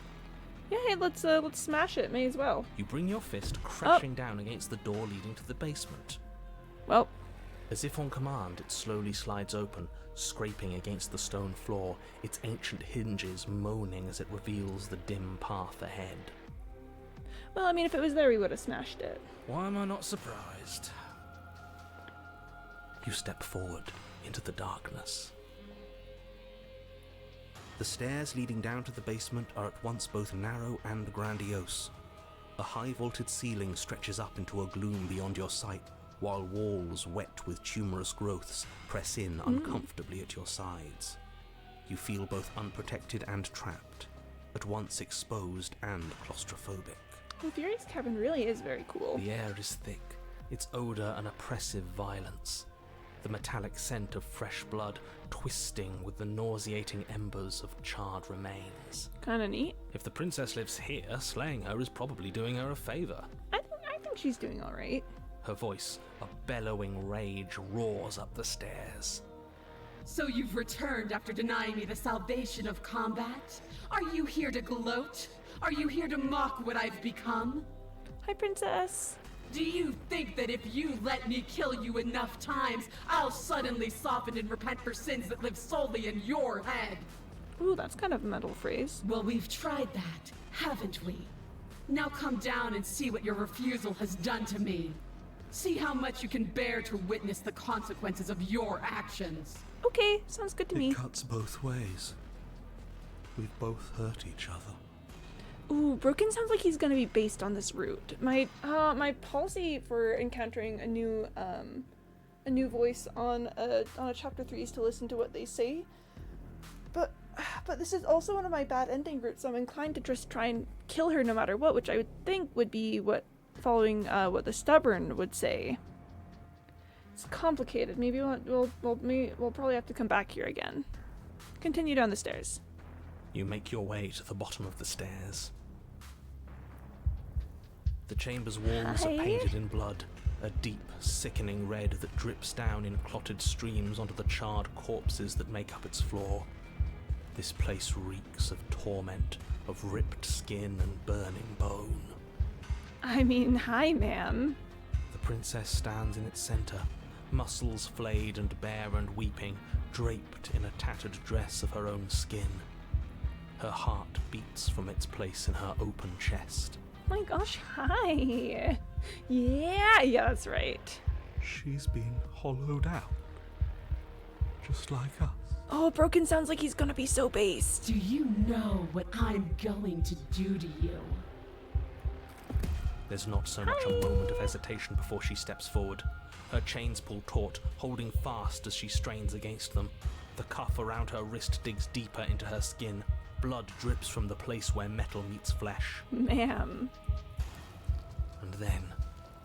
Yeah, hey, let's smash it. May as well. You bring your fist crashing down against the door leading to the basement. Well, As if on command, it slowly slides open, scraping against the stone floor, its ancient hinges moaning as it reveals the dim path ahead. I mean, if it was there, we would have smashed it. Why am I not surprised? You step forward into the darkness. The stairs leading down to the basement are at once both narrow and grandiose. A high-vaulted ceiling stretches up into a gloom beyond your sight, while walls wet with tumorous growths press in uncomfortably at your sides. You feel both unprotected and trapped, at once exposed and claustrophobic. Well, Fury's cabin really is very cool. The air is thick, its odour an oppressive violence, the metallic scent of fresh blood twisting with the nauseating embers of charred remains. Kinda neat. If the princess lives here, slaying her is probably doing her a favour. I think she's doing alright. Her voice, a bellowing rage, roars up the stairs. So you've returned after denying me the salvation of combat? Are you here to gloat? Are you here to mock what I've become? Hi, princess. Do you think that if you let me kill you enough times, I'll suddenly soften and repent for sins that live solely in your head? Ooh, that's kind of a metal phrase. Well, we've tried that, haven't we? Now come down and see what your refusal has done to me. See how much you can bear to witness the consequences of your actions. Okay, sounds good to me. It cuts both ways. We've both hurt each other. Ooh, Broken sounds like he's gonna be based on this route. My policy for encountering a new voice on a chapter 3 is to listen to what they say. But this is also one of my bad ending routes, so I'm inclined to just try and kill her no matter what, which I would think would be what following what the stubborn would say. It's complicated. Maybe we'll probably have to come back here again. Continue down the stairs. You make your way to the bottom of the stairs. The chamber's walls Hi. are painted in blood, a deep, sickening red that drips down in clotted streams onto the charred corpses that make up its floor. This place reeks of torment, of ripped skin and burning bone. I mean, hi, ma'am. The princess stands in its center, muscles flayed and bare and weeping, draped in a tattered dress of her own skin. Her heart beats from its place in her open chest. My gosh, hi. Yeah, that's right. She's been hollowed out. Just like us. Oh, Broken sounds like he's gonna be so based. Do you know what I'm going to do to you? There's not so much a moment of hesitation before she steps forward. Her chains pull taut, holding fast as she strains against them. The cuff around her wrist digs deeper into her skin. Blood drips from the place where metal meets flesh. Ma'am. And then,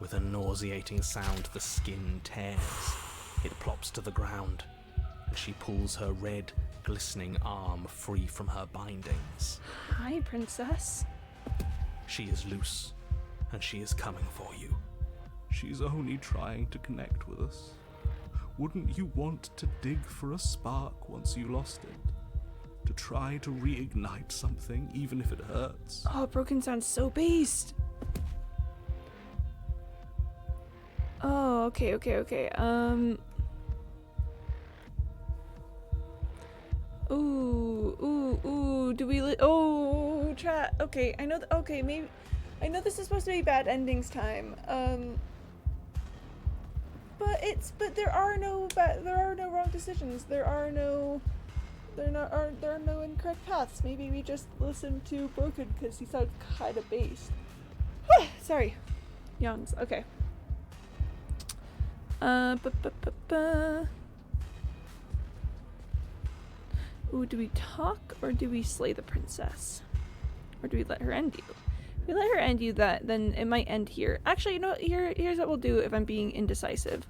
with a nauseating sound, the skin tears. It plops to the ground, and she pulls her red, glistening arm free from her bindings. Hi, princess. She is loose, and she is coming for you. She's only trying to connect with us. Wouldn't you want to dig for a spark once you lost it? To try to reignite something, even if it hurts? Oh, Broken sounds so based. Oh, okay. Ooh, do we chat. Okay, I know okay, maybe I know this is supposed to be bad endings time. But there are no wrong decisions. There are no incorrect paths. Maybe we just listened to Broken because he sounds kind of based. Sorry. Yawns. Okay. Ooh, do we talk or do we slay the princess? Or do we let her end you? If we let her end you, then it might end here. Actually, you know what? Here's what we'll do if I'm being indecisive.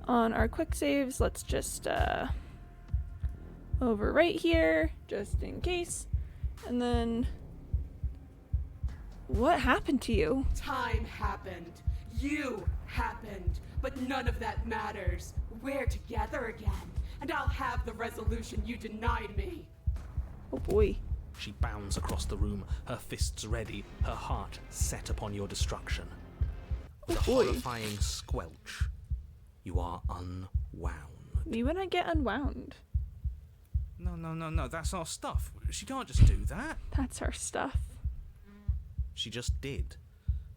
on our quick saves, let's just over right here, just in case. And then, what happened to you? Time happened. You happened. But none of that matters. We're together again, and I'll have the resolution you denied me. Oh boy. She bounds across the room, her fists ready, her heart set upon your destruction. With a boy. horrifying squelch, you are unwound. Me when I get unwound. No, that's our stuff. She can't just do that. That's our stuff. She just did.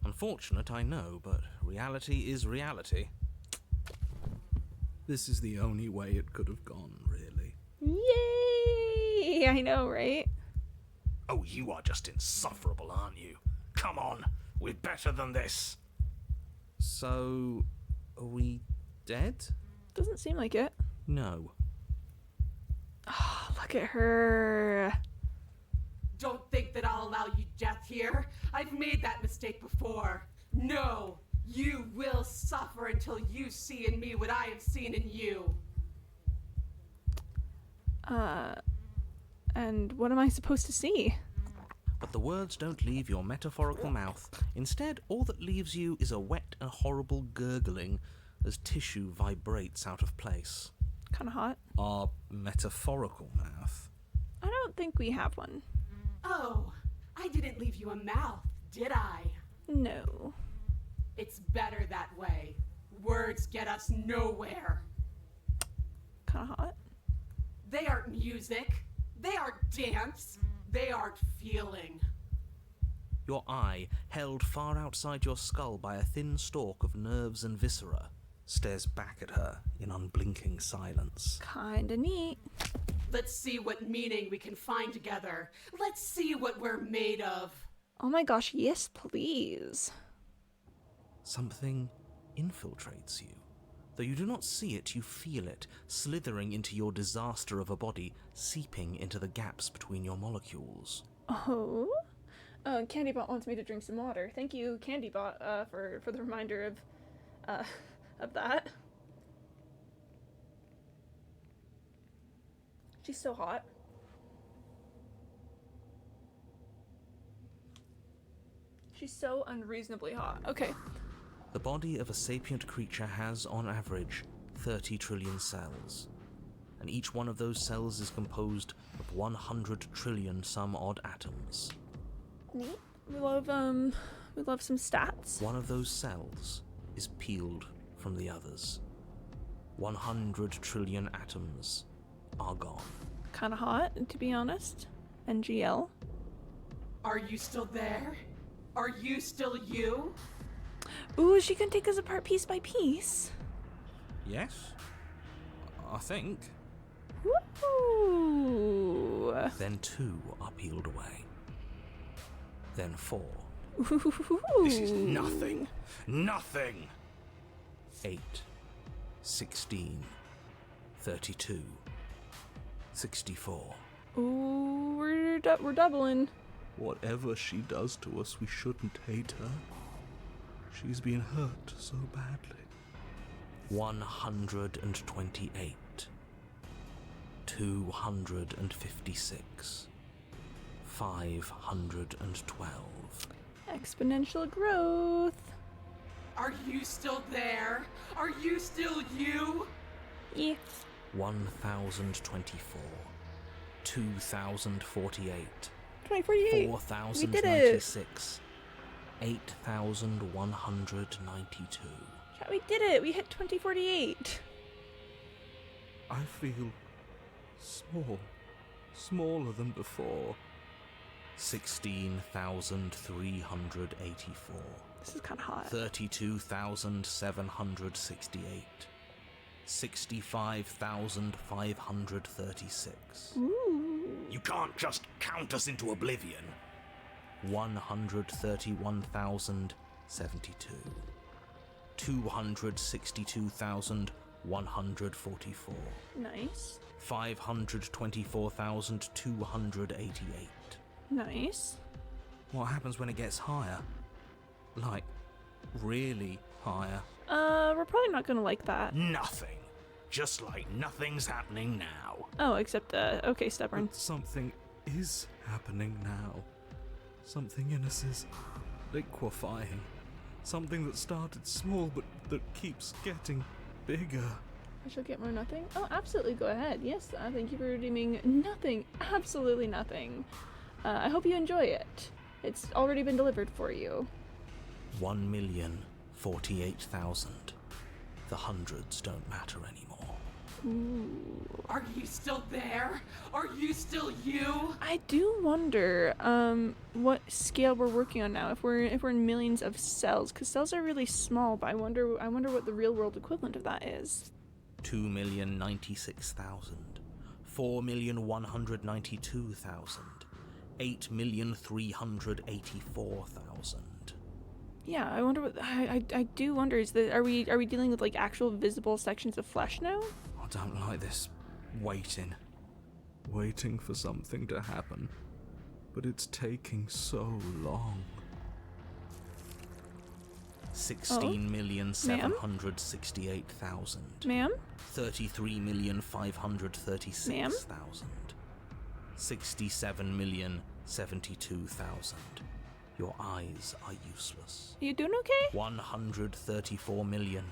Unfortunate, I know, but reality is reality. This is the only way it could have gone, really. Yay! I know, right? Oh, you are just insufferable, aren't you? Come on, we're better than this. So, are we dead? Doesn't seem like it. No. Oh, look at her. Don't think that I'll allow you death here. I've made that mistake before. No, you will suffer until you see in me what I have seen in you. And what am I supposed to see? But the words don't leave your metaphorical mouth. Instead, all that leaves you is a wet and horrible gurgling as tissue vibrates out of place. Kinda hot. Our metaphorical mouth? I don't think we have one. Oh, I didn't leave you a mouth, did I? No. It's better that way. Words get us nowhere. Kinda hot. They aren't music. They aren't dance. They aren't feeling. Your eye, held far outside your skull by a thin stalk of nerves and viscera, stares back at her in unblinking silence. Kinda neat. Let's see what meaning we can find together. Let's see what we're made of. Oh my gosh, yes please. Something infiltrates you. Though you do not see it, you feel it, slithering into your disaster of a body, seeping into the gaps between your molecules. Oh? Candybot wants me to drink some water. Thank you, Candybot, for the reminder of that. She's so hot. She's so unreasonably hot. Okay. The body of a sapient creature has, on average, 30 trillion cells. And each one of those cells is composed of 100 trillion some odd atoms. Neat. We love some stats. One of those cells is peeled from the others. 100 trillion atoms are gone. Kinda hot, to be honest. NGL. Are you still there? Are you still you? Ooh, she can take us apart piece by piece. Yes? I think. Woo! Then 2 are peeled away. Then 4. This is nothing. Nothing. 8. 16. 32. 64. Ooh, we're doubling. Whatever she does to us, we shouldn't hate her. She's been hurt so badly. 128. 256. 512. Exponential growth. Are you still there? Are you still you? Yeah. 1024. 2048. 2048. 4096. 8192. Chat, we did it. We hit 2048. I feel small. Smaller than before. 16,384. This is kind of hot. 32,768. 65,536. Ooh. You can't just count us into oblivion. 131,072. 262,144. Nice. 524,288. Nice. What happens when it gets higher? Like, really higher? We're probably not gonna like that. Nothing. Just like nothing's happening now. Oh, except, okay, stubborn. But something is happening now. Something in us is liquefying. Something that started small but that keeps getting bigger. I shall get more nothing? Oh, absolutely, go ahead. Yes, thank you for redeeming nothing. Absolutely nothing. I hope you enjoy it. It's already been delivered for you. 1,048,000. The hundreds don't matter anymore. Are you still there? Are you still you? I do wonder, what scale we're working on now. If we're in millions of cells, because cells are really small. But I wonder what the real world equivalent of that is. 2,096,000. 4,192,000. 8,384,000. Yeah, I wonder what I do wonder is that are we dealing with like actual visible sections of flesh now? I don't like this waiting. Waiting for something to happen. But it's taking so long. 16,768,000. Ma'am? 33,536,000. 67,072,000. Your eyes are useless. You doing okay? 134 million.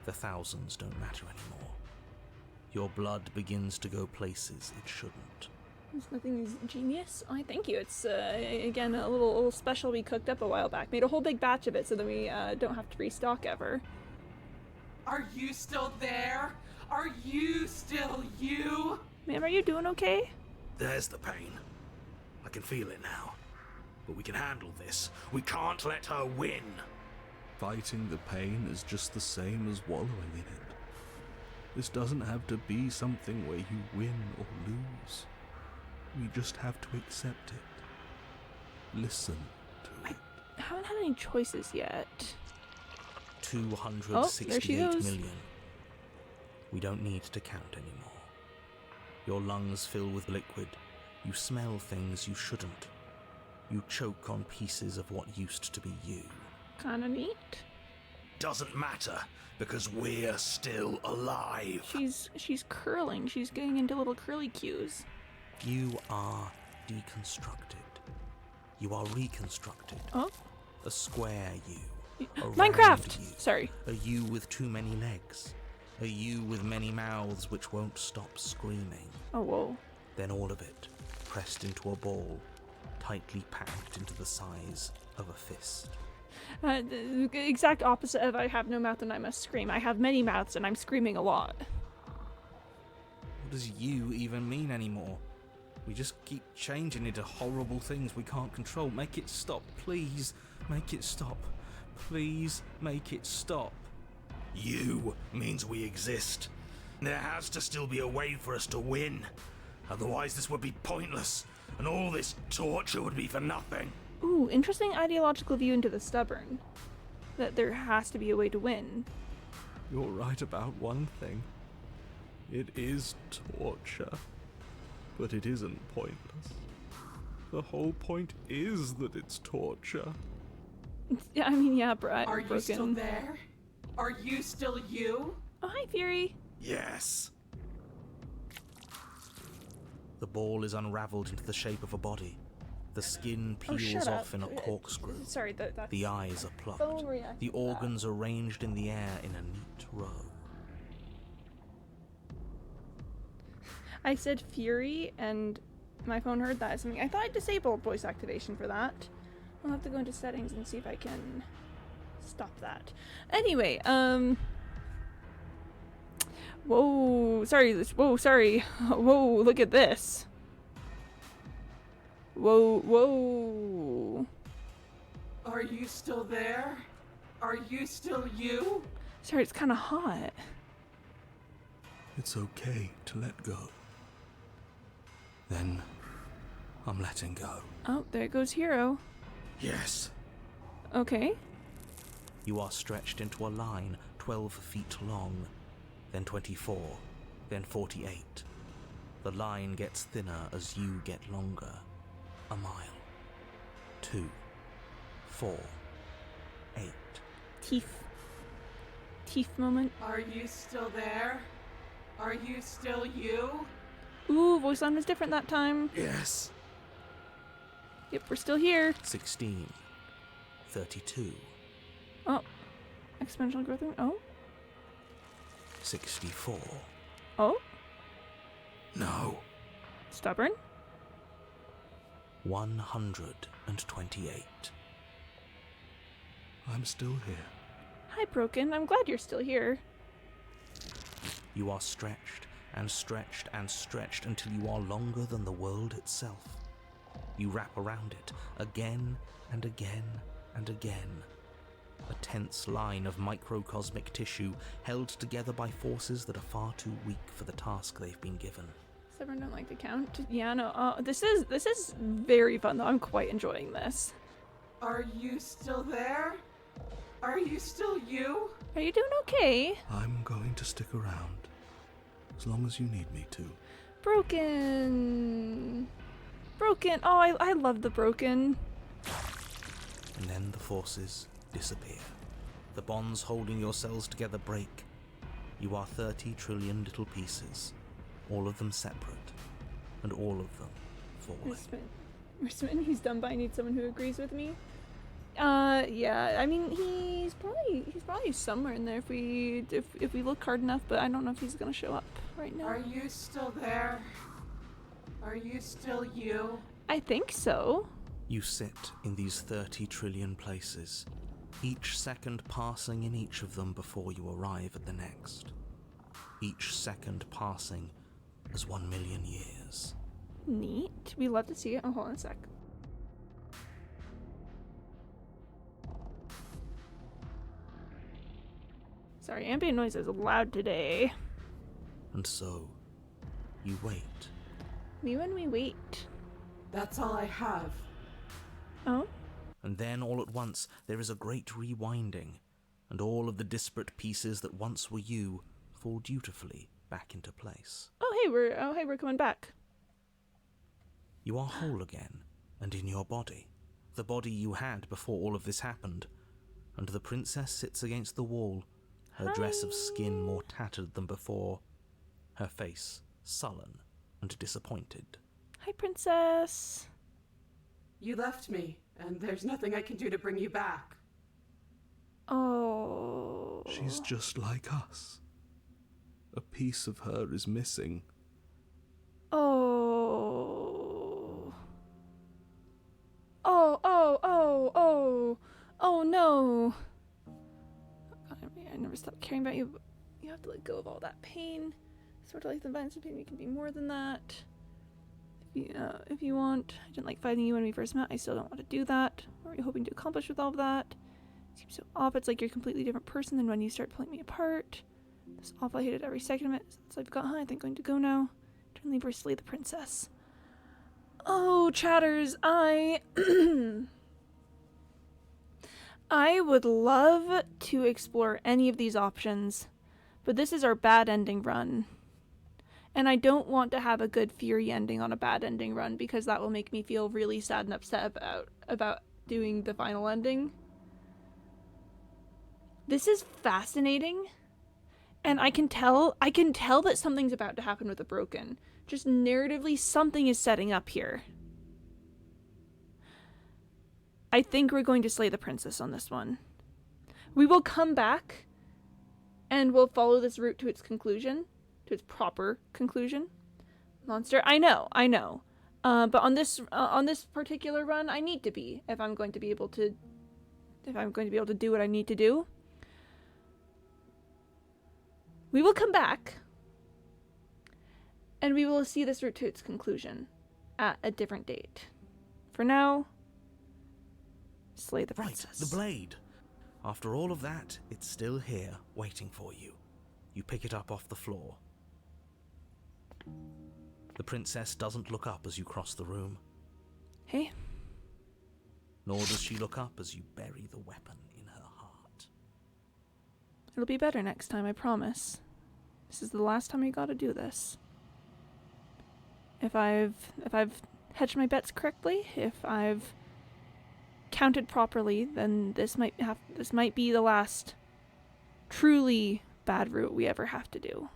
The thousands don't matter anymore. Your blood begins to go places it shouldn't. There's nothing genius. Oh, thank you. It's again a little special we cooked up a while back. Made a whole big batch of it so that we don't have to restock ever. Are you still there? Are you still you? Ma'am, are you doing okay? There's the pain. I can feel it now. But we can handle this. We can't let her win. Fighting the pain is just the same as wallowing in it. This doesn't have to be something where you win or lose. We just have to accept it. Listen to it. I haven't had any choices yet. 268 goes. million. We don't need to count anymore. Your lungs fill with liquid. You smell things you shouldn't. You choke on pieces of what used to be you. Kinda neat. Doesn't matter, because we're still alive. She's curling. She's getting into little curly cues. You are deconstructed. You are reconstructed. Oh, A square you. A round Minecraft! you. Sorry. A you with too many legs. A you with many mouths which won't stop screaming. Oh, whoa. Then all of it, pressed into a ball, tightly packed into the size of a fist. The exact opposite of I have no mouth and I must scream. I have many mouths and I'm screaming a lot. What does you even mean anymore? We just keep changing into horrible things we can't control. Make it stop, please. Make it stop. Please make it stop. You means we exist. There has to still be a way for us to win. Otherwise this would be pointless, and all this torture would be for nothing. Ooh, interesting ideological view into the stubborn. That there has to be a way to win. You're right about one thing. It is torture. But it isn't pointless. The whole point is that it's torture. Yeah, I mean, yeah, Brett. Are you still there? Are you still you? Oh, hi, Fury. Yes. The ball is unraveled into the shape of a body. The skin Oh, peels shut off up. in a corkscrew. Sorry, that's... The eyes are plucked. phone reacted The to that. organs arranged in the air in a neat row. I said Fury, and my phone heard that as something. I thought I disabled voice activation for that. I'll have to go into settings and see if I can stop that. Anyway, whoa, sorry, whoa, look at this. Whoa. Are you still there? Are you still you? Sorry, it's kind of hot. It's okay to let go. Then I'm letting go. Oh, there goes Hero. Yes. Okay. You are stretched into a line 12 feet long, then 24, then 48. The line gets thinner as you get longer. A mile. 2. 4. 8. Teeth. teeth moment. Are you still there? Are you still you? Ooh, voice line was different that time. Yes. Yep, we're still here. 16. 32. Oh, exponential growth rate. Oh, 64. oh, No. stubborn. 128. I'm still here. Hi, Broken. I'm glad you're still here. You are stretched and stretched and stretched until you are longer than the world itself. You wrap around it again and again and again. A tense line of microcosmic tissue held together by forces that are far too weak for the task they've been given. Stubborn don't like to count. Yeah, no. This is very fun though. I'm quite enjoying this. Are you still there? Are you still you? Are you doing okay? I'm going to stick around. As long as you need me to. Broken. Broken. Oh, I love the Broken. And then the forces disappear. The bonds holding your cells together break. You are 30 trillion little pieces, all of them separate, and all of them falling. Risman, he's done by. I need someone who agrees with me. Yeah. I mean, he's probably somewhere in there if we look hard enough. But I don't know if he's gonna show up right now. Are you still there? Are you still you? I think so. You sit in these 30 trillion places, each second passing in each of them before you arrive at the next. Each second passing as 1 million years. Neat. We love to see it. Oh, hold on a sec. Sorry, ambient noise is loud today. And so, you wait. Me when we wait. That's all I have. Oh? And then all at once there is a great rewinding, and all of the disparate pieces that once were you fall dutifully back into place. Oh, hey, we're coming back. You are whole again, and in your body, the body you had before all of this happened, and the princess sits against the wall, her dress of skin more tattered than before, her face sullen and disappointed. Hi, princess. You left me, and there's nothing I can do to bring you back. Oh. She's just like us. A piece of her is missing. Oh. Oh no. I never stopped caring about you. But you have to let go of all that pain. Sort of like the violence and pain. We can be more than that. If you want. I didn't like fighting you when we first met. I still don't want to do that. What are you hoping to accomplish with all of that? It seems so off. It's like you're a completely different person than when you start pulling me apart. This awful. I hated every second of it. Since I've got high, I think I'm going to go now. Turn leave or slay the princess. Oh, chatters, I would love to explore any of these options, but this is our bad ending run. And I don't want to have a good Fury ending on a bad ending run because that will make me feel really sad and upset about doing the final ending. This is fascinating. And I can tell that something's about to happen with the Broken. Just narratively, something is setting up here. I think we're going to slay the princess on this one. We will come back and we'll follow this route to its conclusion, to its proper conclusion. Monster, I know. But on this particular run, I need to be if I'm going to be able to do what I need to do. We will come back, and we will see this route to its conclusion at a different date. For now, slay the princess. Right, the blade. After all of that, it's still here, waiting for you. You pick it up off the floor. The princess doesn't look up as you cross the room. Hey. Nor does she look up as you bury the weapon in her heart. It'll be better next time, I promise. This is the last time you gotta do this. If I've hedged my bets correctly, if I've counted properly, then this might be the last truly bad route we ever have to do.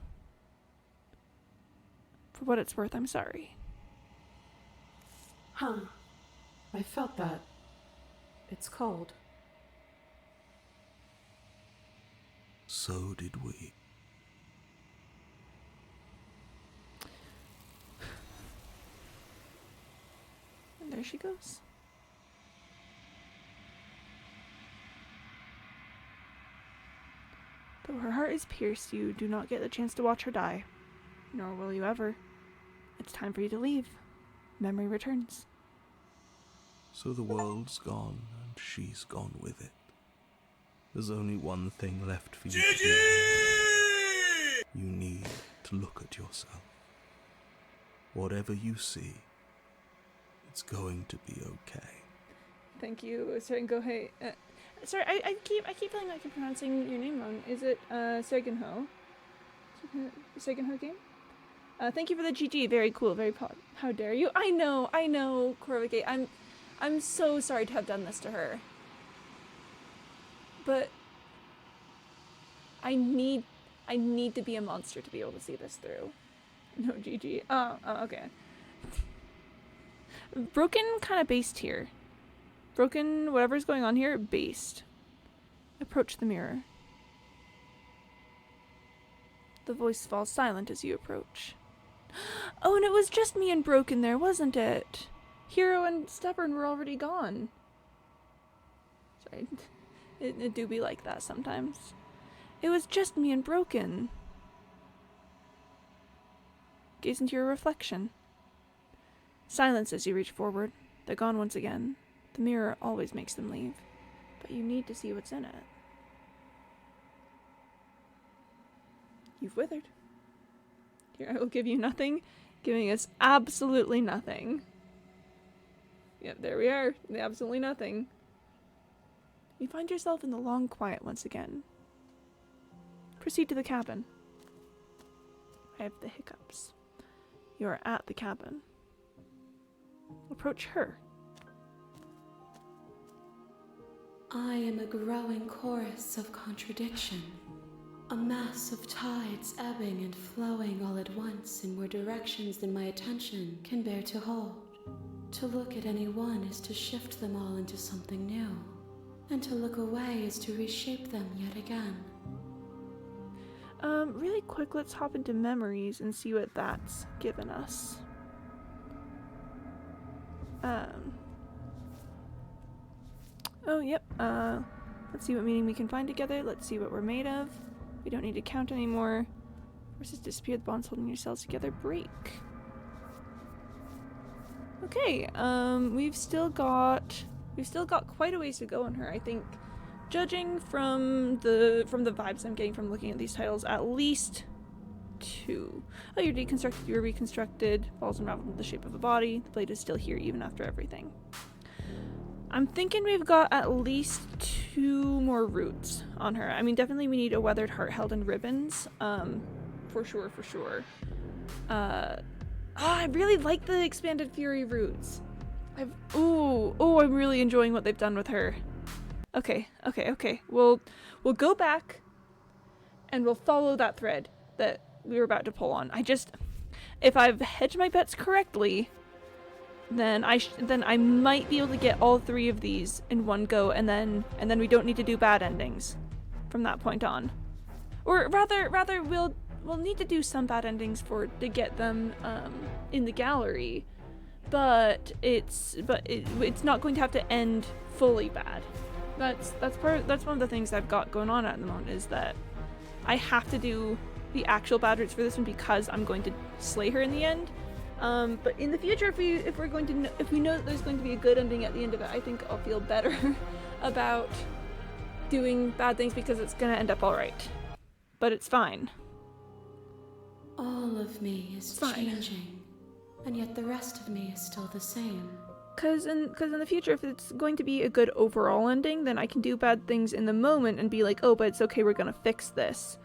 For what it's worth, I'm sorry. Huh. I felt that. It's cold. So did we. And there she goes. Though her heart is pierced, you do not get the chance to watch her die. Nor will you ever. It's time for you to leave. Memory returns. So the world's gone, and she's gone with it. There's only one thing left for you to do. You need to look at yourself. Whatever you see, it's going to be okay. Thank you, Sergenho. Sorry, I keep feeling like I'm pronouncing your name wrong. Is it Sergenho? Sergenho game? Thank you for the GG. Very cool. Very pod. How dare you? I know, Corvigate. I'm so sorry to have done this to her. But I need to be a monster to be able to see this through. No, GG. Oh, okay. Broken kind of based here. Broken, whatever's going on here, based. Approach the mirror. The voice falls silent as you approach. Oh, and it was just me and Broken there, wasn't it? Hero and Stubborn were already gone. Sorry. It do be like that sometimes. It was just me and Broken. Gaze into your reflection. Silence as you reach forward. They're gone once again. The mirror always makes them leave. But you need to see what's in it. You've withered. Here, I will give you nothing, giving us absolutely nothing. Yep, there we are. Absolutely nothing. You find yourself in the long quiet once again. Proceed to the cabin. I have the hiccups. You are at the cabin. Approach her. I am a growing chorus of contradiction. A mass of tides ebbing and flowing all at once in more directions than my attention can bear to hold. To look at any one is to shift them all into something new, and to look away is to reshape them yet again. Really quick, let's hop into memories and see what that's given us. Oh, yep, let's see what meaning we can find together. Let's see what we're made of. We don't need to count anymore. Forces disappear, the bonds holding your cells together break. Okay, we've still got quite a ways to go on her. I think, judging from the vibes I'm getting from looking at these titles, at least 2. Oh, you're deconstructed, you're reconstructed, balls unraveled into the shape of a body. The blade is still here even after everything. I'm thinking we've got at least 2 more roots on her. I mean, definitely we need a weathered heart held in ribbons. For sure. I really like the expanded fury roots. I'm really enjoying what they've done with her. Okay. We'll go back and we'll follow that thread that we were about to pull on. If I've hedged my bets correctly, then I might be able to get all 3 of these in one go, and then we don't need to do bad endings from that point on. Or rather we'll need to do some bad endings to get them in the gallery, but it's not going to have to end fully bad. That's one of the things I've got going on at the moment, is that I have to do the actual bad routes for this one because I'm going to slay her in the end. But in the future, if we know that there's going to be a good ending at the end of it, I think I'll feel better about doing bad things because it's gonna end up all right. But it's fine. All of me is changing, and yet the rest of me is still the same. Cause in the future, if it's going to be a good overall ending, then I can do bad things in the moment and be like, oh, but it's okay, we're gonna fix this.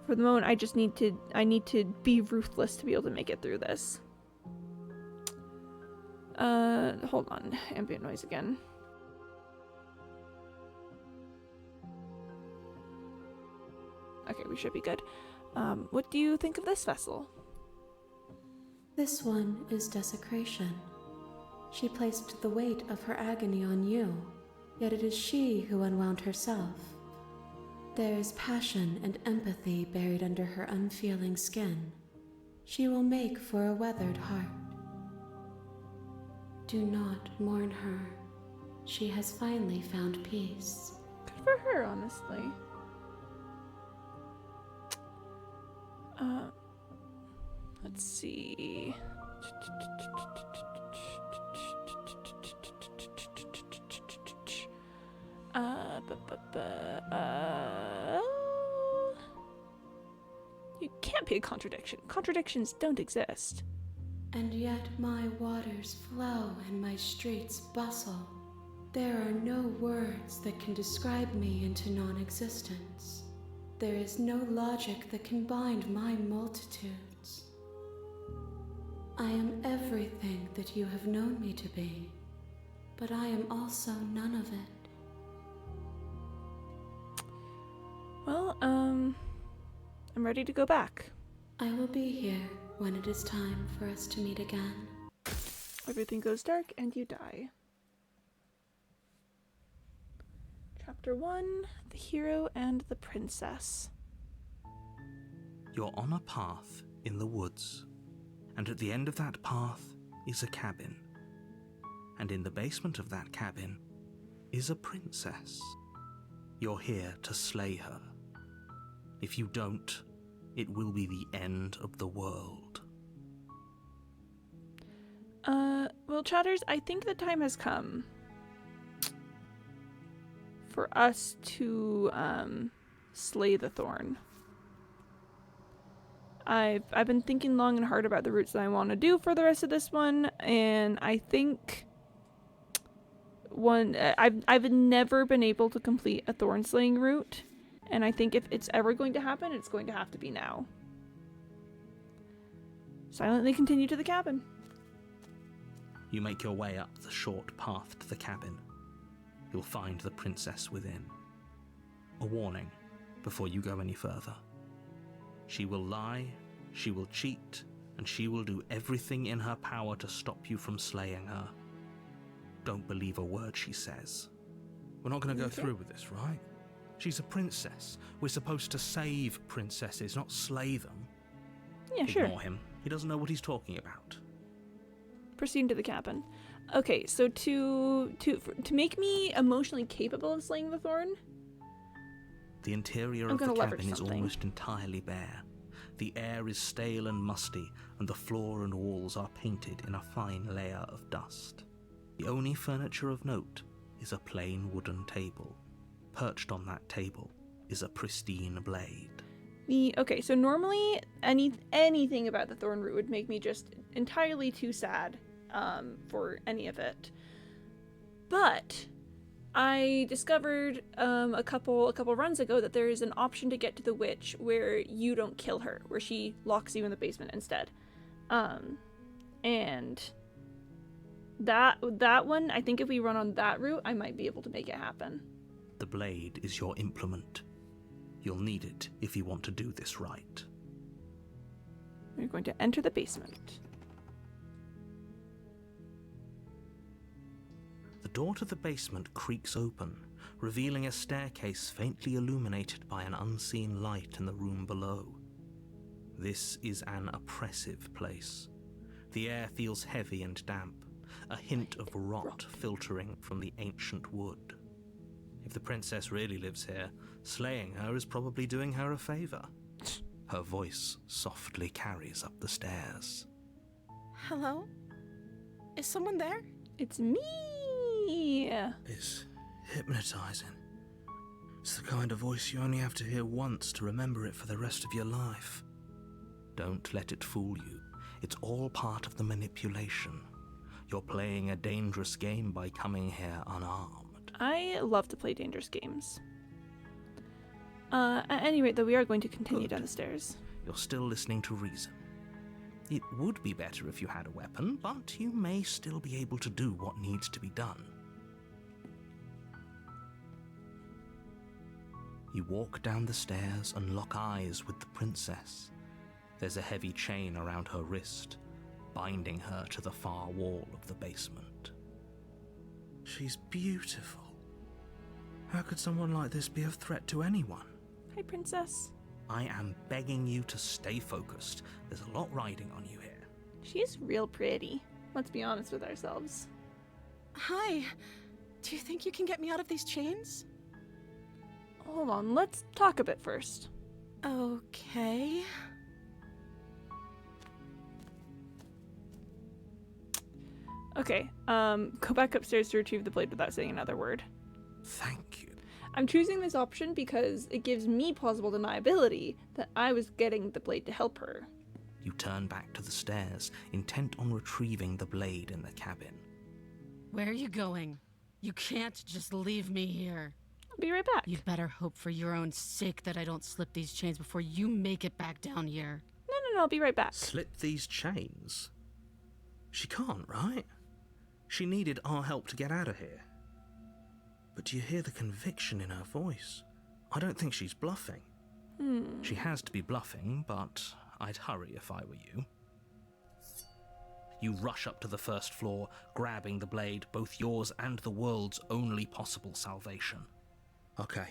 For the moment, I need to be ruthless to be able to make it through this. Hold on. Ambient noise again. we should be good. What do you think of this vessel? This one is desecration. She placed the weight of her agony on you, yet it is she who unwound herself. There is passion and empathy buried under her unfeeling skin. She will make for a weathered heart. Do not mourn her. She has finally found peace. Good for her, honestly. Let's see. You can't be a contradiction. Contradictions don't exist. And yet my waters flow and my streets bustle. There are no words that can describe me into non-existence. There is no logic that can bind my multitudes. I am everything that you have known me to be, but I am also none of it. Well, I'm ready to go back. I will be here when it is time for us to meet again. Everything goes dark and you die. Chapter 1, The Hero and the Princess. You're on a path in the woods, and at the end of that path is a cabin. And in the basement of that cabin is a princess. You're here to slay her. If you don't, it will be the end of the world. Well, Chatters, I think the time has come for us to, slay the Thorn. I've been thinking long and hard about the routes that I want to do for the rest of this one, and I think I've never been able to complete a Thorn slaying route, and I think if it's ever going to happen, it's going to have to be now. Silently continue to the cabin. You make your way up the short path to the cabin. You'll find the princess within. A warning before you go any further. She will lie, she will cheat, and she will do everything in her power to stop you from slaying her. Don't believe a word she says. We're not going to go through with this, right? She's a princess. We're supposed to save princesses, not slay them. Yeah, sure. Ignore him. He doesn't know what he's talking about. Proceed to the cabin. Okay, so to make me emotionally capable of slaying the Thorn, The interior I'm of the gonna leverage cabin is something. almost entirely bare. The air is stale and musty, and the floor and walls are painted in a fine layer of dust. The only furniture of note is a plain wooden table. Perched on that table is a pristine blade. okay, so normally anything about the Thorn route would make me just entirely too sad for any of it. But I discovered a couple runs ago that there is an option to get to the witch where you don't kill her, where she locks you in the basement instead. And that one, I think if we run on that route, I might be able to make it happen. The blade is your implement. You'll need it if you want to do this right. We're going to enter the basement. The door to the basement creaks open, revealing a staircase faintly illuminated by an unseen light in the room below. This is an oppressive place. The air feels heavy and damp, a hint of rot filtering from the ancient wood. If the princess really lives here, slaying her is probably doing her a favor. Her voice softly carries up the stairs. Hello? Is someone there? It's me! It's hypnotizing. It's the kind of voice you only have to hear once to remember it for the rest of your life. Don't let it fool you. It's all part of the manipulation. You're playing a dangerous game by coming here unarmed. I love to play dangerous games. At any rate, though, we are going to continue Good. down the stairs. You're still listening to reason. It would be better if you had a weapon, but you may still be able to do what needs to be done. You walk down the stairs and lock eyes with the princess. There's a heavy chain around her wrist, binding her to the far wall of the basement. She's beautiful. How could someone like this be a threat to anyone? Hi, princess. I am begging you to stay focused. There's a lot riding on you here. She's real pretty. Let's be honest with ourselves. Hi. Do you think you can get me out of these chains? Hold on, let's talk a bit first. Okay. Okay, go back upstairs to retrieve the blade without saying another word. Thank you. I'm choosing this option because it gives me plausible deniability that I was getting the blade to help her. You turn back to the stairs, intent on retrieving the blade in the cabin. Where are you going? You can't just leave me here. I'll be right back. You'd better hope for your own sake that I don't slip these chains before you make it back down here. No, I'll be right back. Slip these chains? She can't, right? She needed our help to get out of here. But do you hear the conviction in her voice? I don't think she's bluffing. She has to be bluffing, but I'd hurry if I were you. You rush up to the first floor, grabbing the blade, both yours and the world's only possible salvation. Okay,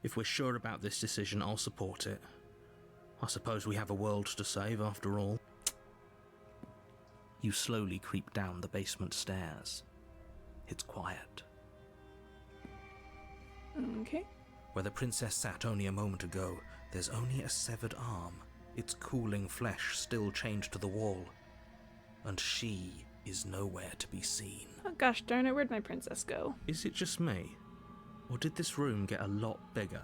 if we're sure about this decision, I'll support it. I suppose we have a world to save after all. You slowly creep down the basement stairs. It's quiet. Okay. Where the princess sat only a moment ago, there's only a severed arm, its cooling flesh still chained to the wall. And she is nowhere to be seen. Oh gosh darn it, where'd my princess go? Is it just me? Or did this room get a lot bigger?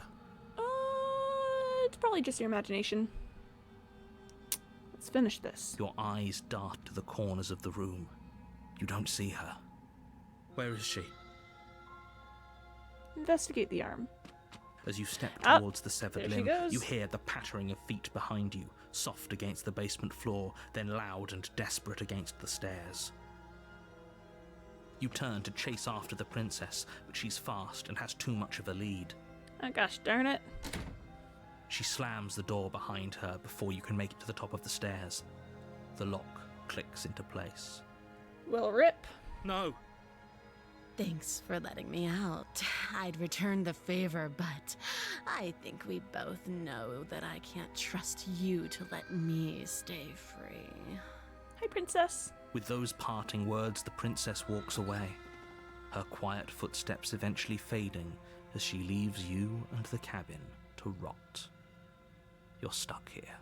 It's probably just your imagination. Let's finish this. Your eyes dart to the corners of the room. You don't see her. Where is she? Investigate the arm. As you step Ah, towards the severed there she limb, goes. you hear the pattering of feet behind you, soft against the basement floor, then loud and desperate against the stairs. You turn to chase after the princess, but she's fast and has too much of a lead. Oh gosh darn it. She slams the door behind her before you can make it to the top of the stairs. The lock clicks into place. Well, rip. No! Thanks for letting me out. I'd return the favor, but I think we both know that I can't trust you to let me stay free. Hi, princess. With those parting words, the princess walks away, her quiet footsteps eventually fading as she leaves you and the cabin to rot. You're stuck here,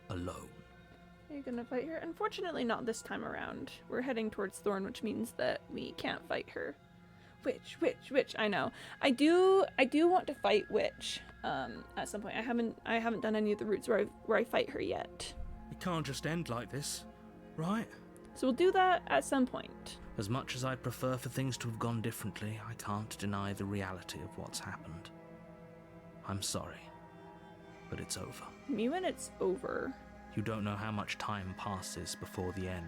alone. Are you gonna fight her? Unfortunately, not this time around. We're heading towards Thorn, which means that we can't fight her. Witch. I know. I do want to fight Witch. At some point. I haven't done any of the routes where I fight her yet. It can't just end like this, right? So we'll do that at some point. As much as I'd prefer for things to have gone differently, I can't deny the reality of what's happened. I'm sorry, but it's over. Me when it's over. You don't know how much time passes before the end,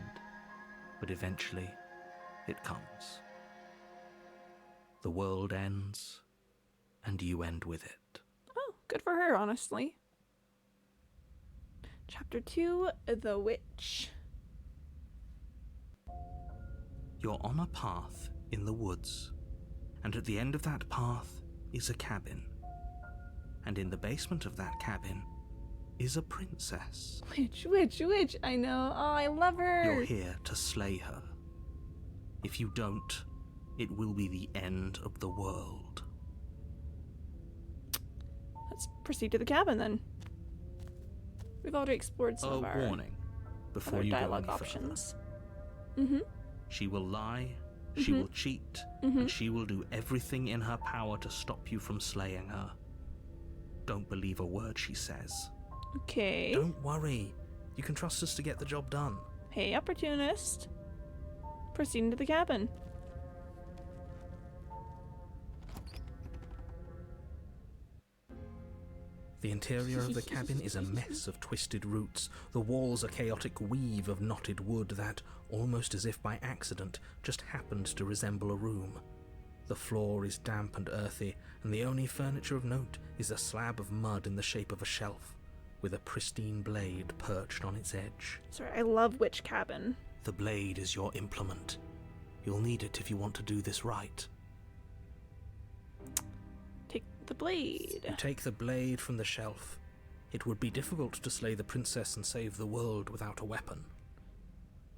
but eventually it comes. The world ends, and you end with it. Oh, good for her, honestly. Chapter 2, The Witch. You're on a path in the woods, and at the end of that path is a cabin. And in the basement of that cabin is a princess. Witch, I know. Oh, I love her. You're here to slay her. If you don't, it will be the end of the world. Let's proceed to the cabin then. We've already explored some of our warning before other you go dialogue any options. further. She will lie, she will cheat, and she will do everything in her power to stop you from slaying her. Don't believe a word she says. Okay. Don't worry. You can trust us to get the job done. Hey, opportunist. Proceeding to the cabin. The interior of the cabin is a mess of twisted roots. The walls a chaotic weave of knotted wood that, almost as if by accident, just happened to resemble a room. The floor is damp and earthy, and the only furniture of note is a slab of mud in the shape of a shelf, with a pristine blade perched on its edge. Sorry, I love Witch Cabin. The blade is your implement. You'll need it if you want to do this right. Take the blade. You take the blade from the shelf. It would be difficult to slay the princess and save the world without a weapon.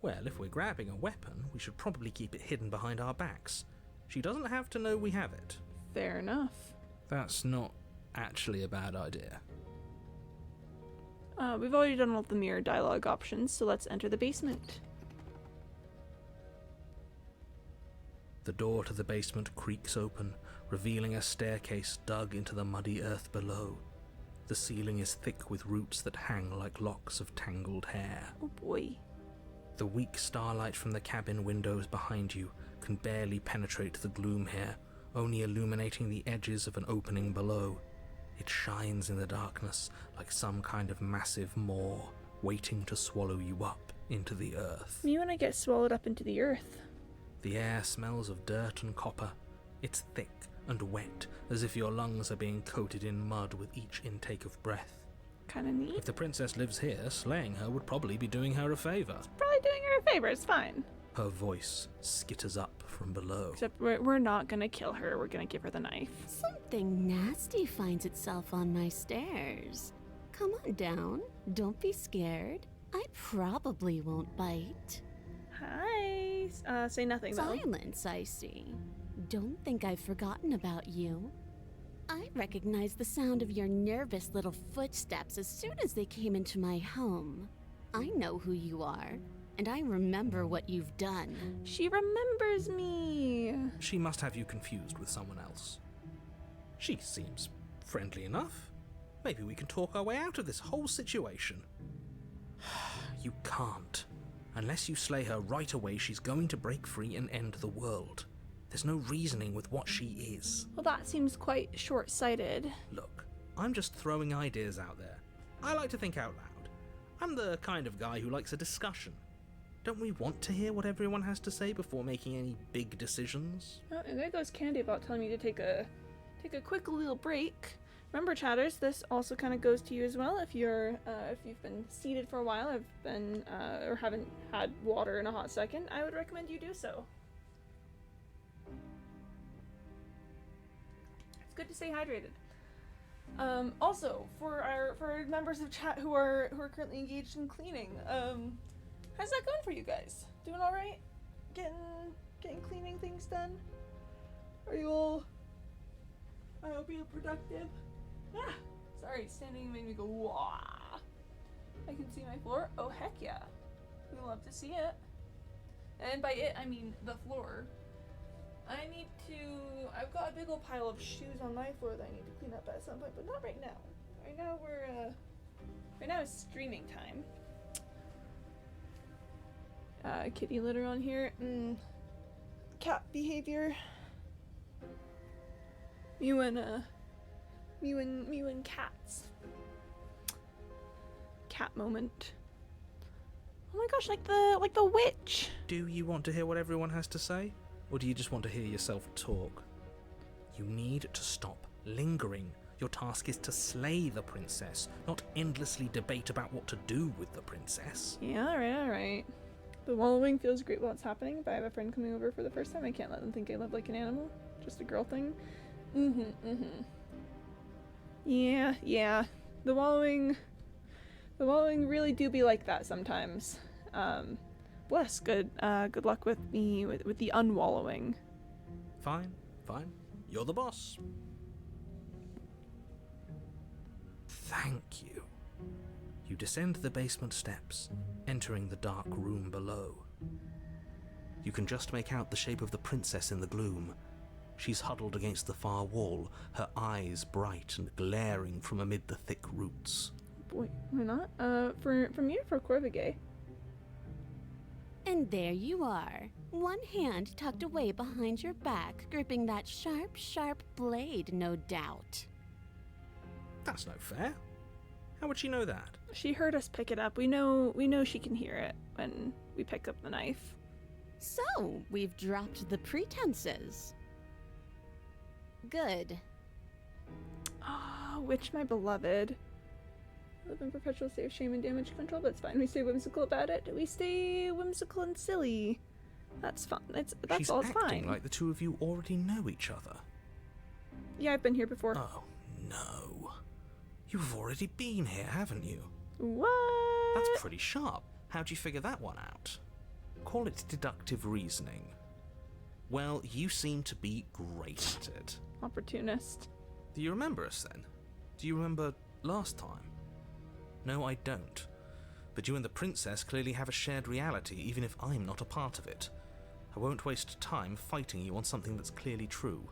Well, if we're grabbing a weapon, we should probably keep it hidden behind our backs. She doesn't have to know we have it. Fair enough. That's not actually a bad idea. We've already done all the mirror dialogue options, so let's enter the basement. The door to the basement creaks open, revealing a staircase dug into the muddy earth below. The ceiling is thick with roots that hang like locks of tangled hair. Oh boy. The weak starlight from the cabin windows behind you can barely penetrate the gloom here, only illuminating the edges of an opening below. It shines in the darkness like some kind of massive maw, waiting to swallow you up into the earth. Me when I get swallowed up into the earth. The air smells of dirt and copper. It's thick and wet, as if your lungs are being coated in mud with each intake of breath. Kinda neat. If the princess lives here, slaying her would probably be doing her a favor. Probably doing her a favor, it's fine. Her voice skitters up from below. Except we're not gonna kill her, we're gonna give her the knife. Something nasty finds itself on my stairs. Come on down. Don't be scared. I probably won't bite. Hi. Say nothing though. Silence, I see. Don't think I've forgotten about you. I recognized the sound of your nervous little footsteps as soon as they came into my home. I know who you are, and I remember what you've done. She remembers me. She must have you confused with someone else. She seems friendly enough. Maybe we can talk our way out of this whole situation. You can't. Unless you slay her right away, she's going to break free and end the world. There's no reasoning with what she is. Well, that seems quite short-sighted. Look, I'm just throwing ideas out there. I like to think out loud. I'm the kind of guy who likes a discussion. Don't we want to hear what everyone has to say before making any big decisions? Oh, and there goes Candy about telling me to take a quick little break. Remember, chatters, this also kind of goes to you as well. If you've been seated for a while, or haven't had water in a hot second, I would recommend you do so. It's good to stay hydrated. Also, for members of chat who are currently engaged in cleaning, how's that going for you guys? Doing all right? Getting cleaning things done? Are you all? I hope you're productive. Ah, sorry, standing made me go wah. I can see my floor. Oh heck yeah, we love to see it. And by it I mean the floor. I've got a big old pile of shoes on my floor that I need to clean up at some point, but not right now. Right now it's streaming time. Kitty litter on here. Cat behavior. You and cats. Cat moment. Oh my gosh, like the witch. Do you want to hear what everyone has to say? Or do you just want to hear yourself talk? You need to stop lingering. Your task is to slay the princess, not endlessly debate about what to do with the princess. Yeah, alright. The wallowing feels great while it's happening. If I have a friend coming over for the first time, I can't let them think I live like an animal. Just a girl thing. Yeah. The wallowing really do be like that sometimes. Bless. Good luck with the unwallowing. Fine. You're the boss. Thank you. You descend the basement steps, entering the dark room below. You can just make out the shape of the princess in the gloom. She's huddled against the far wall, her eyes bright and glaring from amid the thick roots. Boy, why not? From you for Corvigay. And there you are, one hand tucked away behind your back, gripping that sharp, sharp blade, no doubt. That's no fair. How would she know that? She heard us pick it up. We know she can hear it when we pick up the knife. So, we've dropped the pretenses. Good. Ah, Witch, my beloved. Live in perpetual state of shame and damage control, but it's fine. We stay whimsical about it. We stay whimsical and silly. That's fun. That's She's all. It's acting fine. like the two of you already know each other. Yeah, I've been here before. Oh, no. You've already been here, haven't you? What? That's pretty sharp. How'd you figure that one out? Call it deductive reasoning. Well, you seem to be great at it. Opportunist. Do you remember us then? Do you remember last time? No, I don't. But you and the princess clearly have a shared reality, even if I'm not a part of it. I won't waste time fighting you on something that's clearly true.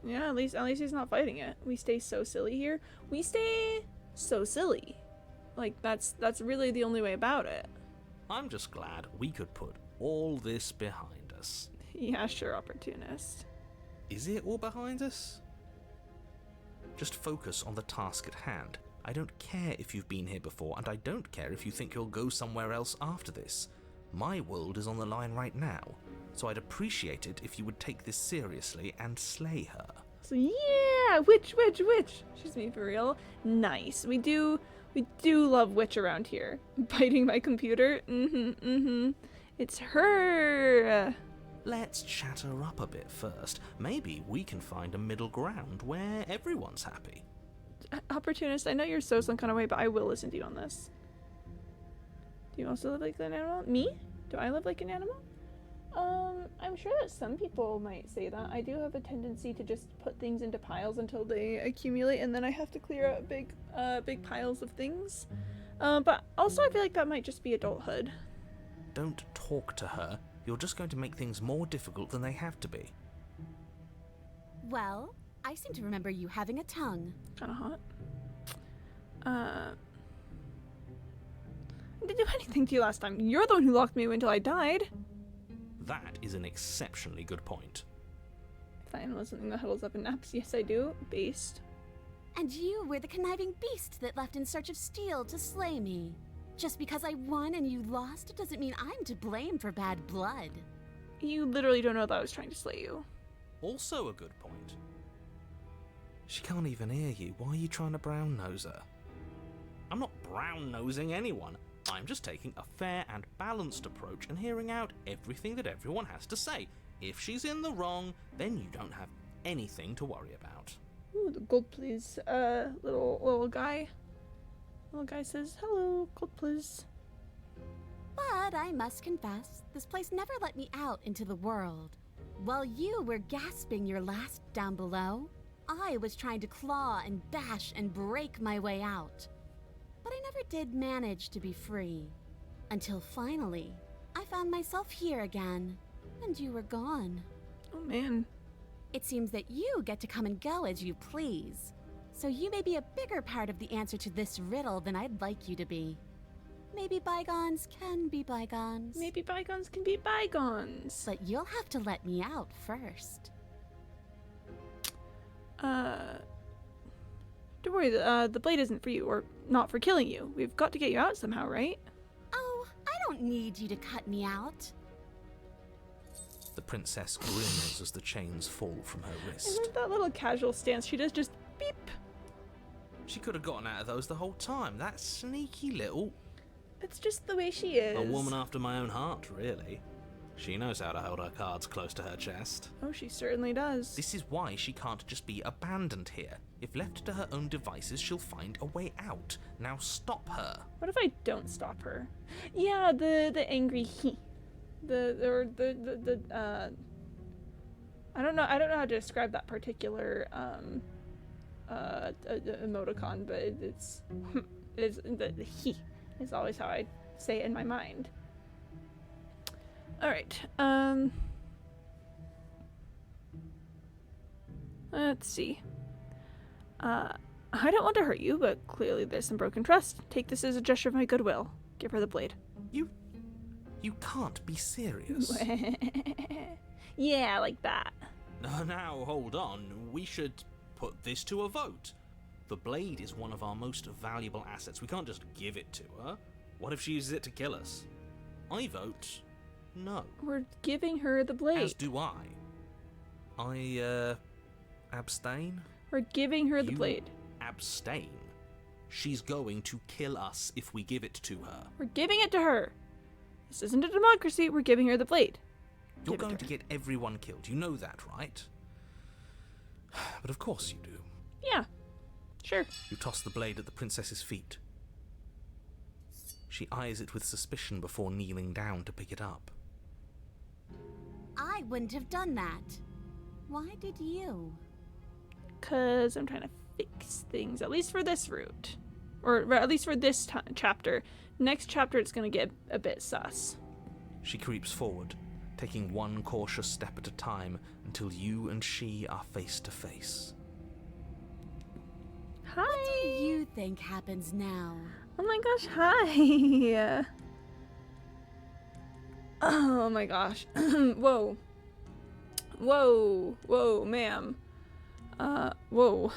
Yeah, at least he's not fighting it. We stay so silly here. We stay so silly. Like that's really the only way about it. I'm just glad we could put all this behind us. Yeah, sure, opportunist. Is it all behind us? Just focus on the task at hand. I don't care if you've been here before, and I don't care if you think you'll go somewhere else after this. My world is on the line right now, so I'd appreciate it if you would take this seriously and slay her. So yeah, witch. She's me for real. Nice. We do love witch around here. Biting my computer. It's her. Let's chat her up a bit first. Maybe we can find a middle ground where everyone's happy. Opportunist, I know you're so some kind of way, but I will listen to you on this. Do you also live like an animal? Me? Do I live like an animal? I'm sure that some people might say that. I do have a tendency to just put things into piles until they accumulate, and then I have to clear out big piles of things. But also I feel like that might just be adulthood. Don't talk to her. You're just going to make things more difficult than they have to be. Well, I seem to remember you having a tongue. Kinda hot. I didn't do anything to you last time. You're the one who locked me away until I died. That is an exceptionally good point. If I know something that huddles up in naps, yes I do. Based. And you were the conniving beast that left in search of steel to slay me. Just because I won and you lost doesn't mean I'm to blame for bad blood. You literally don't know that I was trying to slay you. Also a good point. She can't even hear you. Why are you trying to brown-nose her? I'm not brown-nosing anyone. I'm just taking a fair and balanced approach and hearing out everything that everyone has to say. If she's in the wrong, then you don't have anything to worry about. Ooh, the gold please, little guy. Little guy says, hello, gold please. But I must confess, this place never let me out into the world. While you were gasping your last down below, I was trying to claw and bash and break my way out. But I never did manage to be free. Until finally, I found myself here again, and you were gone. Oh man. It seems that you get to come and go as you please. So you may be a bigger part of the answer to this riddle than I'd like you to be. Maybe bygones can be bygones. Maybe bygones can be bygones. But you'll have to let me out first. Don't worry, the blade isn't for you, or not for killing you. We've got to get you out somehow, right? Oh, I don't need you to cut me out. The princess grins as the chains fall from her I wrist. like that little casual stance she does, just beep. She could have gotten out of those the whole time. That sneaky little... It's just the way she is. A woman after my own heart, really. She knows how to hold her cards close to her chest. Oh, she certainly does. This is why she can't just be abandoned here. If left to her own devices, she'll find a way out. Now stop her. What if I don't stop her? Yeah, the angry he. I don't know how to describe that particular emoticon, but it's the he is always how I say it in my mind. All right. Let's see. I don't want to hurt you, but clearly there's some broken trust. Take this as a gesture of my goodwill. Give her the blade. You can't be serious. Yeah, like that. Now, hold on. We should put this to a vote. The blade is one of our most valuable assets. We can't just give it to her. What if she uses it to kill us? I vote no. We're giving her the blade. As do I. Abstain? We're giving her the You blade. Abstain. She's going to kill us if we give it to her. We're giving it to her. This isn't a democracy. We're giving her the blade. You're Give it going to to her. get everyone killed. You know that, right? But of course you do. Yeah. Sure. You toss the blade at the princess's feet. She eyes it with suspicion before kneeling down to pick it up. I wouldn't have done that. Why did you? Because I'm trying to fix things, at least for this route. Or at least for this chapter. Next chapter, it's going to get a bit sus. She creeps forward, taking one cautious step at a time until you and she are face to face. Hi! What do you think happens now? Oh my gosh, hi! Oh my gosh. Whoa. Whoa. Whoa, ma'am. Whoa.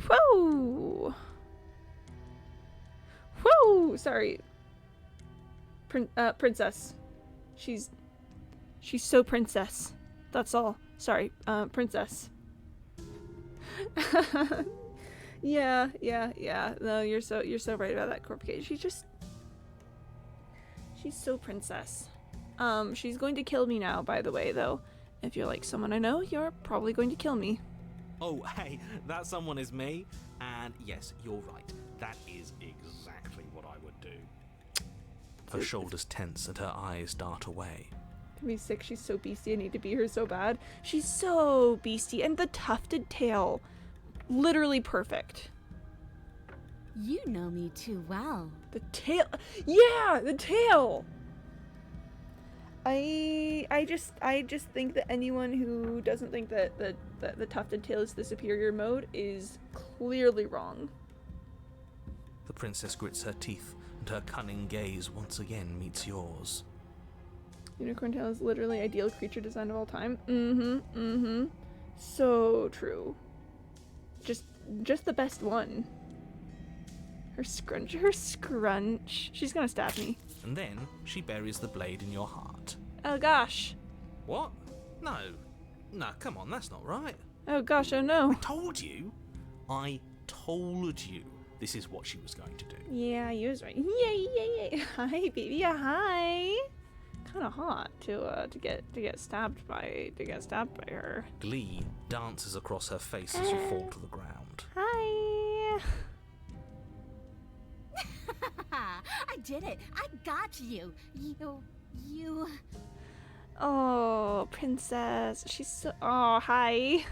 Whoa! Whoa! Sorry. Princess. She's so princess. That's all. Sorry, princess. Yeah. No, you're so right about that, Corpcage. She's so princess. She's going to kill me now, by the way, though. If you're like someone I know, you're probably going to kill me. Oh, hey, that someone is me. And yes, you're right. That is exactly what I would do. Her shoulders tense and her eyes dart away. To be sick, she's so beastie. I need to be her so bad. She's so beastie. And the tufted tail. Literally perfect. You know me too well. The tail. Yeah, the tail. I just think that anyone who doesn't think that the tufted tail is the superior mode is clearly wrong. The princess grits her teeth, and her cunning gaze once again meets yours. Unicorn tail is literally ideal creature design of all time. So true. Just the best one. Her scrunch. She's gonna stab me. And then she buries the blade in your heart. Oh gosh. What? No, come on, that's not right. Oh gosh, oh no. I told you this is what she was going to do. Yeah, you was right. Yay. Hi, baby. Yeah, hi. Kind of hot to get stabbed by her. Glee dances across her face as you fall to the ground. Hi. I did it. I got you. You. Oh, princess. She's so. Oh, hi.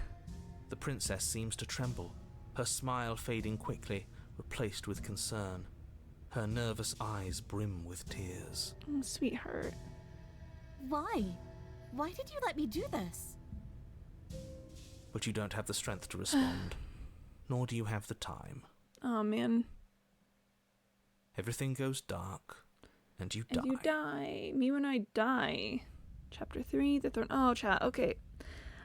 The princess seems to tremble, her smile fading quickly, replaced with concern. Her nervous eyes brim with tears. Oh, sweetheart. Why? Why did you let me do this? But you don't have the strength to respond, nor do you have the time. Oh man. Everything goes dark, and you die. And you die. Me when I die. Chapter 3, the throne. Oh, chat. Okay.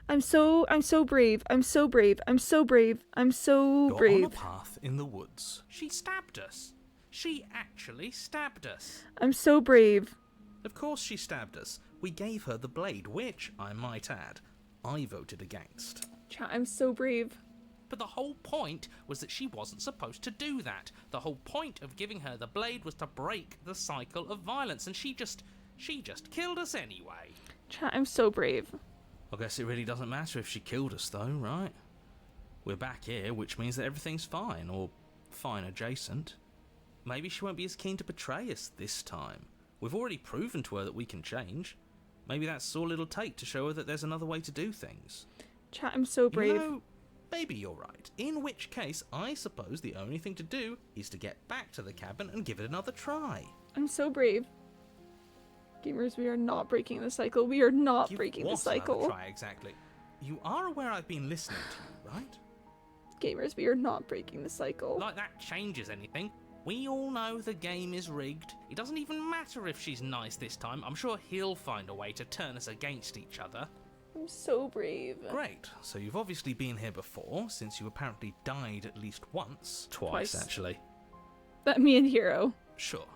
I'm so brave. I'm so brave. I'm so brave. I'm so You're brave. on a path in the woods. She stabbed us. She actually stabbed us. I'm so brave. Of course she stabbed us. We gave her the blade, which, I might add, I voted against. Chat, I'm so brave. But the whole point was that she wasn't supposed to do that. The whole point of giving her the blade was to break the cycle of violence, and she just killed us anyway. Chat, I'm so brave. I guess it really doesn't matter if she killed us, though, right? We're back here, which means that everything's fine, or fine adjacent. Maybe she won't be as keen to betray us this time. We've already proven to her that we can change. Maybe that's all it'll take to show her that there's another way to do things. Chat, I'm so brave. You know, maybe you're right. In which case, I suppose the only thing to do is to get back to the cabin and give it another try. I'm so brave. Gamers, we are not breaking the cycle. We are not Give breaking the what cycle. another try exactly? You are aware I've been listening to you, right? Gamers, we are not breaking the cycle. Like that changes anything. We all know the game is rigged. It doesn't even matter if she's nice this time. I'm sure he'll find a way to turn us against each other. I'm so brave. Great. So you've obviously been here before, since you apparently died at least once. Twice. Actually. That me and Hero. Sure.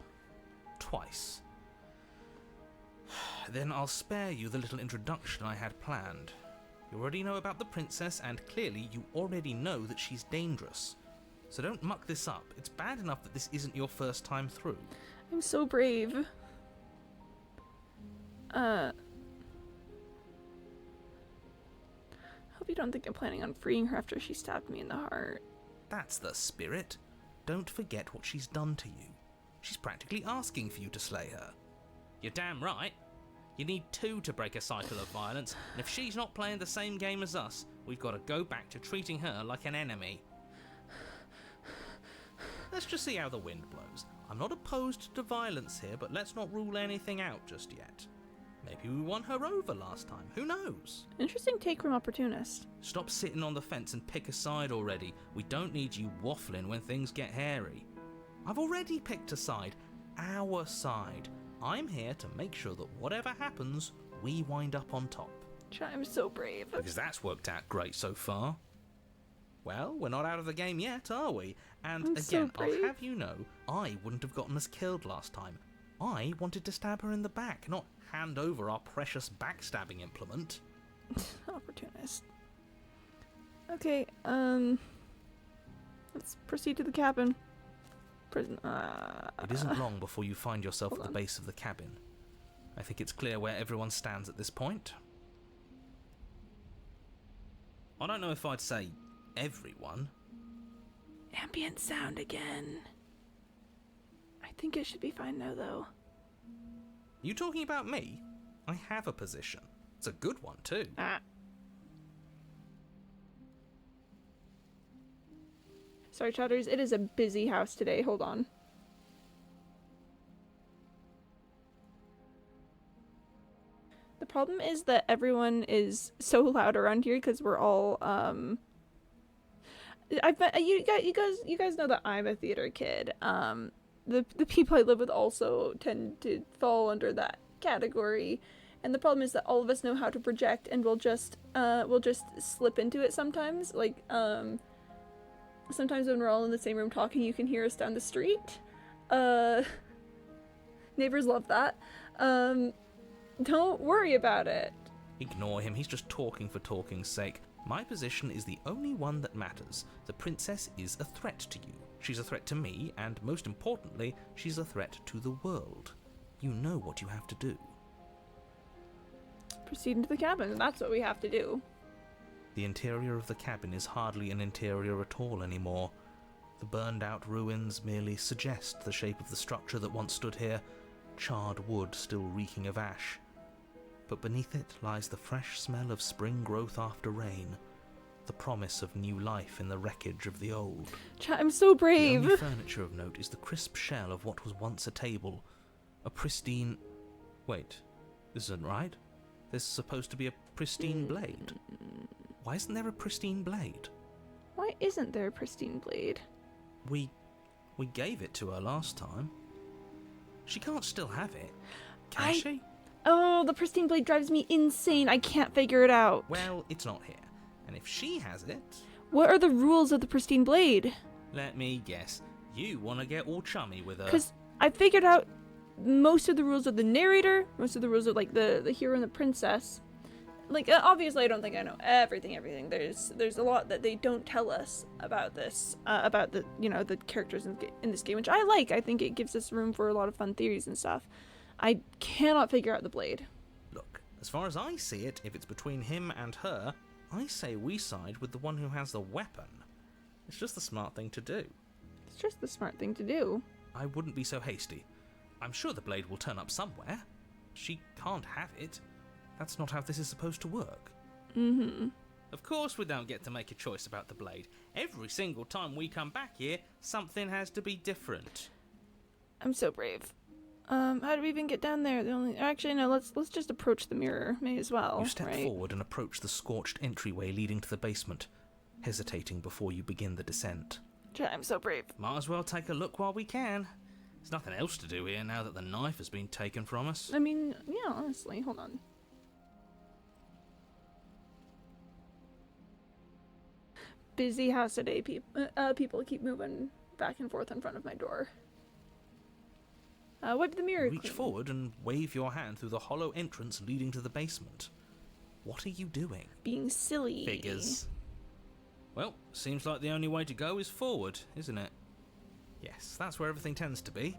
Twice. Then I'll spare you the little introduction I had planned. You already know about the princess, and clearly you already know that she's dangerous. So don't muck this up. It's bad enough that this isn't your first time through. I'm so brave. Hope you don't think I'm planning on freeing her after she stabbed me in the heart. That's the spirit. Don't forget what she's done to you. She's practically asking for you to slay her. You're damn right. You need two to break a cycle of violence, and if she's not playing the same game as us, we've got to go back to treating her like an enemy. Let's just see how the wind blows. I'm not opposed to violence here, but let's not rule anything out just yet. Maybe we won her over last time, who knows? Interesting take from Opportunist. Stop sitting on the fence and pick a side already. We don't need you waffling when things get hairy. I've already picked a side, our side. I'm here to make sure that whatever happens, we wind up on top. I'm so brave. Because that's worked out great so far. Well, we're not out of the game yet, are we? And I'm again, so brave. I'll have you know, I wouldn't have gotten us killed last time. I wanted to stab her in the back, not hand over our precious backstabbing implement. Opportunist. Okay, let's proceed to the cabin. It isn't long before you find yourself at the base of the cabin. I think it's clear where everyone stands at this point. I don't know if I'd say everyone. Ambient sound again. I think it should be fine now, though. You talking about me? I have a position. It's a good one, too. Sorry, chatters. It is a busy house today. Hold on. The problem is that everyone is so loud around here because we're all you guys know that I'm a theater kid. The people I live with also tend to fall under that category, and the problem is that all of us know how to project, and we'll just slip into it sometimes. Like sometimes when we're all in the same room talking, you can hear us down the street. Neighbors love that. Don't worry about it. Ignore him, he's just talking for talking's sake. My position is the only one that matters. The princess is a threat to you. She's a threat to me, and most importantly, she's a threat to the world. You know what you have to do. Proceed into the cabin, and that's what we have to do. The interior of the cabin is hardly an interior at all anymore. The burned-out ruins merely suggest the shape of the structure that once stood here, charred wood still reeking of ash. But beneath it lies the fresh smell of spring growth after rain, the promise of new life in the wreckage of the old. I'm so brave. The only furniture of note is the crisp shell of what was once a table, a pristine... Wait, this isn't right. There's supposed to be a pristine blade. Why isn't there a pristine blade? Why isn't there a pristine blade? We gave it to her last time. She can't still have it, can she? Oh, the pristine blade drives me insane. I can't figure it out. Well, it's not here. And if she has it... What are the rules of the pristine blade? Let me guess. You want to get all chummy with her. Because I figured out most of the rules of the narrator, most of the rules of, like, the hero and the princess. Like, obviously I don't think I know everything. There's a lot that they don't tell us about this, about the, the characters in this game, which I like. I think it gives us room for a lot of fun theories and stuff. I cannot figure out the blade. Look, as far as I see it, if it's between him and her, I say we side with the one who has the weapon. It's just the smart thing to do. It's just the smart thing to do. I wouldn't be so hasty. I'm sure the blade will turn up somewhere. She can't have it. That's not how this is supposed to work. Mm-hmm. Of course we don't get to make a choice about the blade. Every single time we come back here, something has to be different. I'm so brave. How do we even get down there? Actually, no, let's just approach the mirror. May as well, You step right? forward and approach the scorched entryway leading to the basement, hesitating before you begin the descent. I'm so brave. Might as well take a look while we can. There's nothing else to do here now that the knife has been taken from us. I mean, yeah, honestly, hold on. Busy house today. People keep moving back and forth in front of my door. Wipe the mirror Reach clean. forward and wave your hand through the hollow entrance leading to the basement. What are you doing? Being silly. Figures. Well, seems like the only way to go is forward, isn't it? Yes, that's where everything tends to be.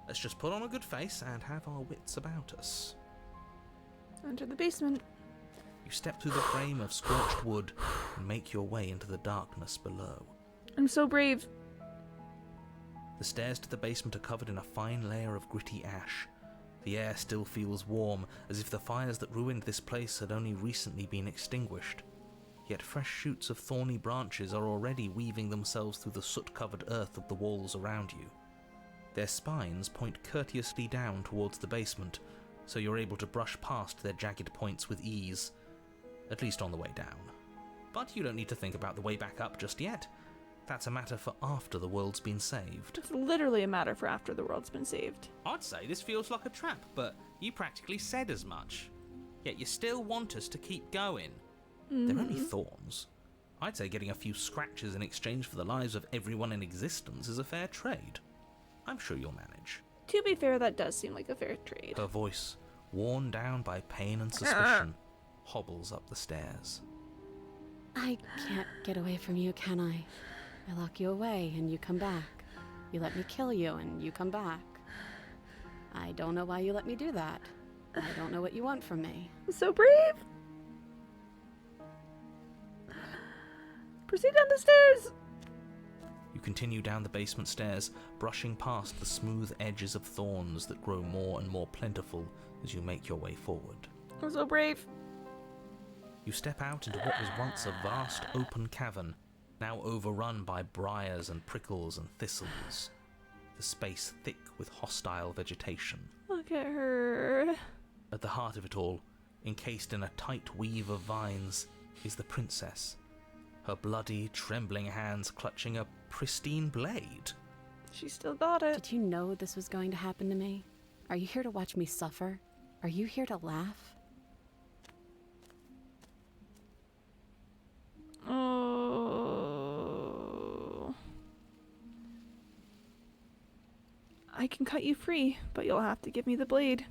Let's just put on a good face and have our wits about us. Enter the basement. You step through the frame of scorched wood and make your way into the darkness below. I'm so brave. The stairs to the basement are covered in a fine layer of gritty ash. The air still feels warm, as if the fires that ruined this place had only recently been extinguished. Yet fresh shoots of thorny branches are already weaving themselves through the soot-covered earth of the walls around you. Their spines point courteously down towards the basement, so you're able to brush past their jagged points with ease, at least on the way down. But you don't need to think about the way back up just yet. That's a matter for after the world's been saved. It's literally a matter for after the world's been saved. I'd say this feels like a trap, but you practically said as much. Yet you still want us to keep going. They're only thorns. I'd say getting a few scratches in exchange for the lives of everyone in existence is a fair trade. I'm sure you'll manage. To be fair, that does seem like a fair trade. Her voice, worn down by pain and suspicion, hobbles up the stairs. I can't get away from you, can I? I lock you away and you come back. You let me kill you and you come back. I don't know why you let me do that. I don't know what you want from me. I'm so brave. Proceed down the stairs. You continue down the basement stairs, brushing past the smooth edges of thorns that grow more and more plentiful as you make your way forward. I'm so brave. You step out into what was once a vast open cavern, now overrun by briars and prickles and thistles, the space thick with hostile vegetation. Look at her. At the heart of it all, encased in a tight weave of vines, is the princess, her bloody, trembling hands clutching a pristine blade. She still got it. Did you know this was going to happen to me? Are you here to watch me suffer? Are you here to laugh? Oh. I can cut you free, but you'll have to give me the blade.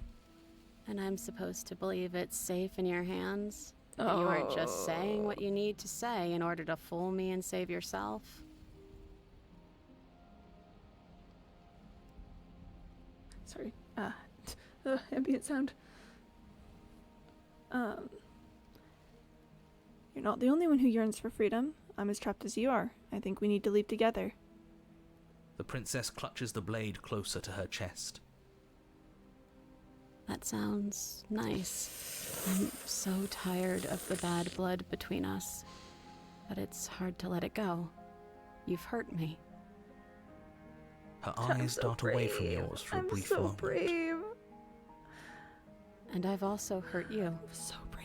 And I'm supposed to believe it's safe in your hands? That you aren't just saying what you need to say in order to fool me and save yourself? Sorry. Ambient sound. You're not the only one who yearns for freedom. I'm as trapped as you are. I think we need to leave together. The princess clutches the blade closer to her chest. That sounds nice. I'm so tired of the bad blood between us, but it's hard to let it go. You've hurt me. Her eyes dart away from yours for a brief moment. I'm so brave. And I've also hurt you. I'm so brave.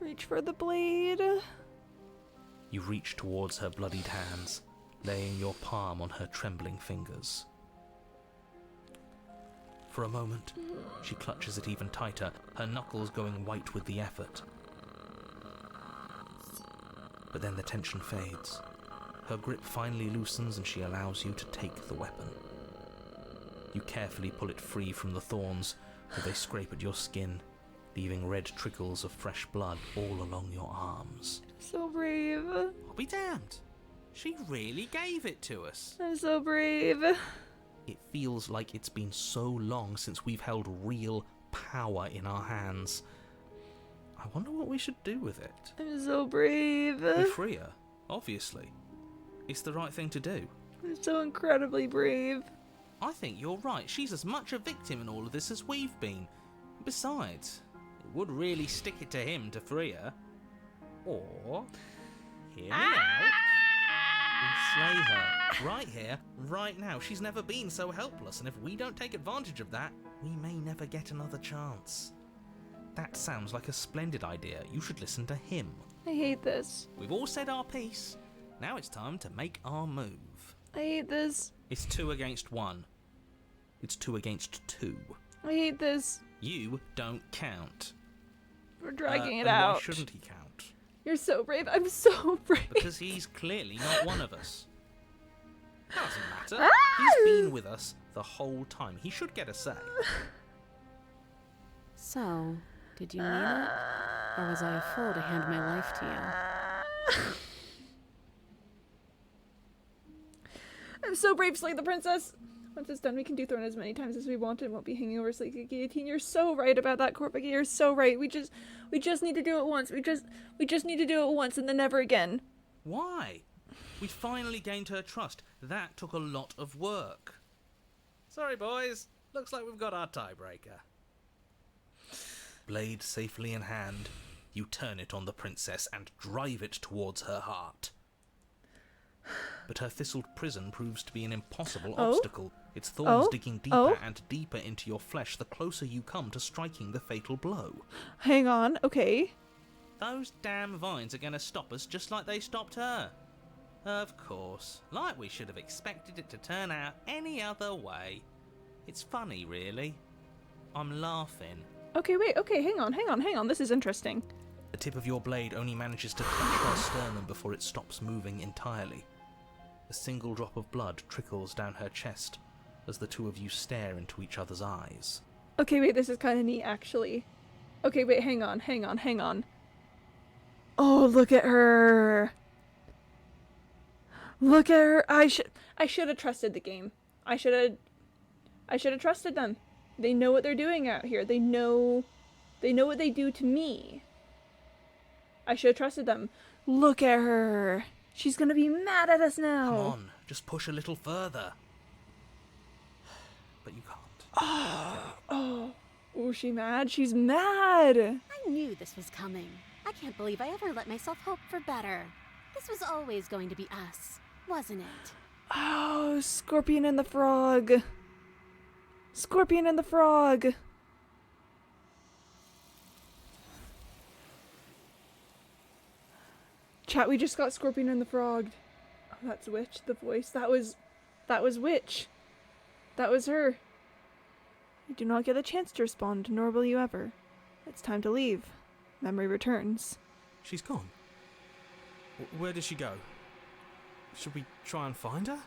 Reach for the blade. You reach towards her bloodied hands, laying your palm on her trembling fingers. For a moment, she clutches it even tighter, her knuckles going white with the effort. But then the tension fades. Her grip finally loosens and she allows you to take the weapon. You carefully pull it free from the thorns, as they scrape at your skin, leaving red trickles of fresh blood all along your arms. So brave. I'll be damned. She really gave it to us. I'm so brave. It feels like it's been so long since we've held real power in our hands. I wonder what we should do with it. I'm so brave. We free her, obviously. It's the right thing to do. I'm so incredibly brave. I think you're right. She's as much a victim in all of this as we've been. Besides, it would really stick it to him to free her. Or, hear me out, we slay her. Right here, right now. She's never been so helpless, and if we don't take advantage of that, we may never get another chance. That sounds like a splendid idea. You should listen to him. I hate this. We've all said our piece. Now it's time to make our move. I hate this. It's 2 against 1. It's 2 against 2. I hate this. You don't count. We're dragging it and out. Why shouldn't he count? You're so brave. I'm so brave. Because he's clearly not one of us. Doesn't matter. He's been with us the whole time. He should get a say. So, did you mean it? Or was I a fool to hand my life to you? I'm so brave, Slay the Princess! Once it's done, we can dethrone as many times as we want and won't be hanging over Slay the Guillotine. You're so right about that, Corpegi. You're so right. We just need to do it once. We just need to do it once and then never again. Why? We finally gained her trust. That took a lot of work. Sorry, boys. Looks like we've got our tiebreaker. Blade safely in hand, you turn it on the princess and drive it towards her heart. But her thistled prison proves to be an impossible obstacle, its thorns digging deeper and deeper into your flesh the closer you come to striking the fatal blow. Hang on, okay. Those damn vines are going to stop us just like they stopped her. Of course, like we should have expected it to turn out any other way. It's funny, really. I'm laughing. Okay, wait, okay, hang on, this is interesting. The tip of your blade only manages to touch her sternum before it stops moving entirely. A single drop of blood trickles down her chest as the two of you stare into each other's eyes. Okay, wait, this is kind of neat, actually. Okay, wait, hang on. Oh, look at her! Look at her! I should have trusted the game. I should have trusted them. They know what they're doing out here. They know what they do to me. I should have trusted them. Look at her. She's gonna be mad at us now. Come on, just push a little further. But you can't. Oh, is she mad? She's mad. I knew this was coming. I can't believe I ever let myself hope for better. This was always going to be us, wasn't it? Oh, Scorpion and the Frog. Scorpion and the Frog. Chat, we just got Scorpion and the Frog. Oh, that's Witch, the voice. That was Witch. That was her. You do not get a chance to respond, nor will you ever. It's time to leave. Memory returns. She's gone. Where did she go? Should we try and find her?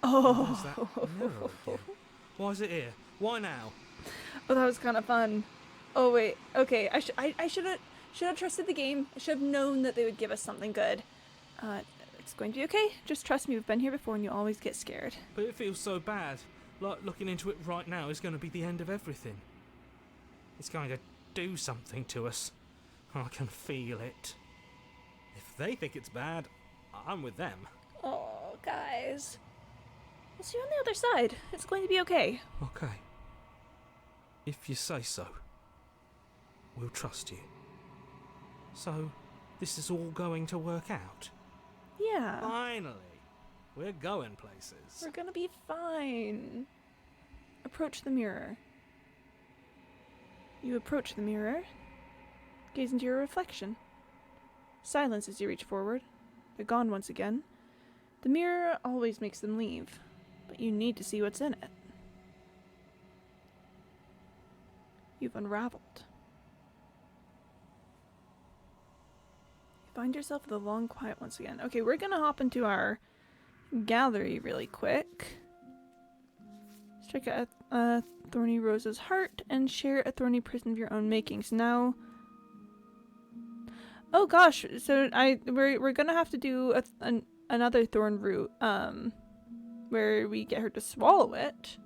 Where's that mirror again? Why is it here? Why now? Oh, that was kind of fun. Oh wait, okay. I should have trusted the game. I should have known that they would give us something good. It's going to be okay. Just trust me. We've been here before, and you always get scared. But it feels so bad. Like looking into it right now is going to be the end of everything. It's going to do something to us. I can feel it. If they think it's bad, I'm with them. Oh, guys. We'll see you on the other side. It's going to be okay. Okay. If you say so. We'll trust you. So, this is all going to work out? Yeah. Finally. We're going places. We're gonna be fine. Approach the mirror. You approach the mirror. Gaze into your reflection. Silence as you reach forward. They're gone once again. The mirror always makes them leave, but you need to see what's in it. You've unraveled. You find yourself with a long quiet once again. Okay, we're gonna hop into our gallery really quick. Strike a thorny rose's heart and share a thorny prison of your own making. So now, oh gosh, so we're gonna have to do another thorn root, where we get her to swallow it,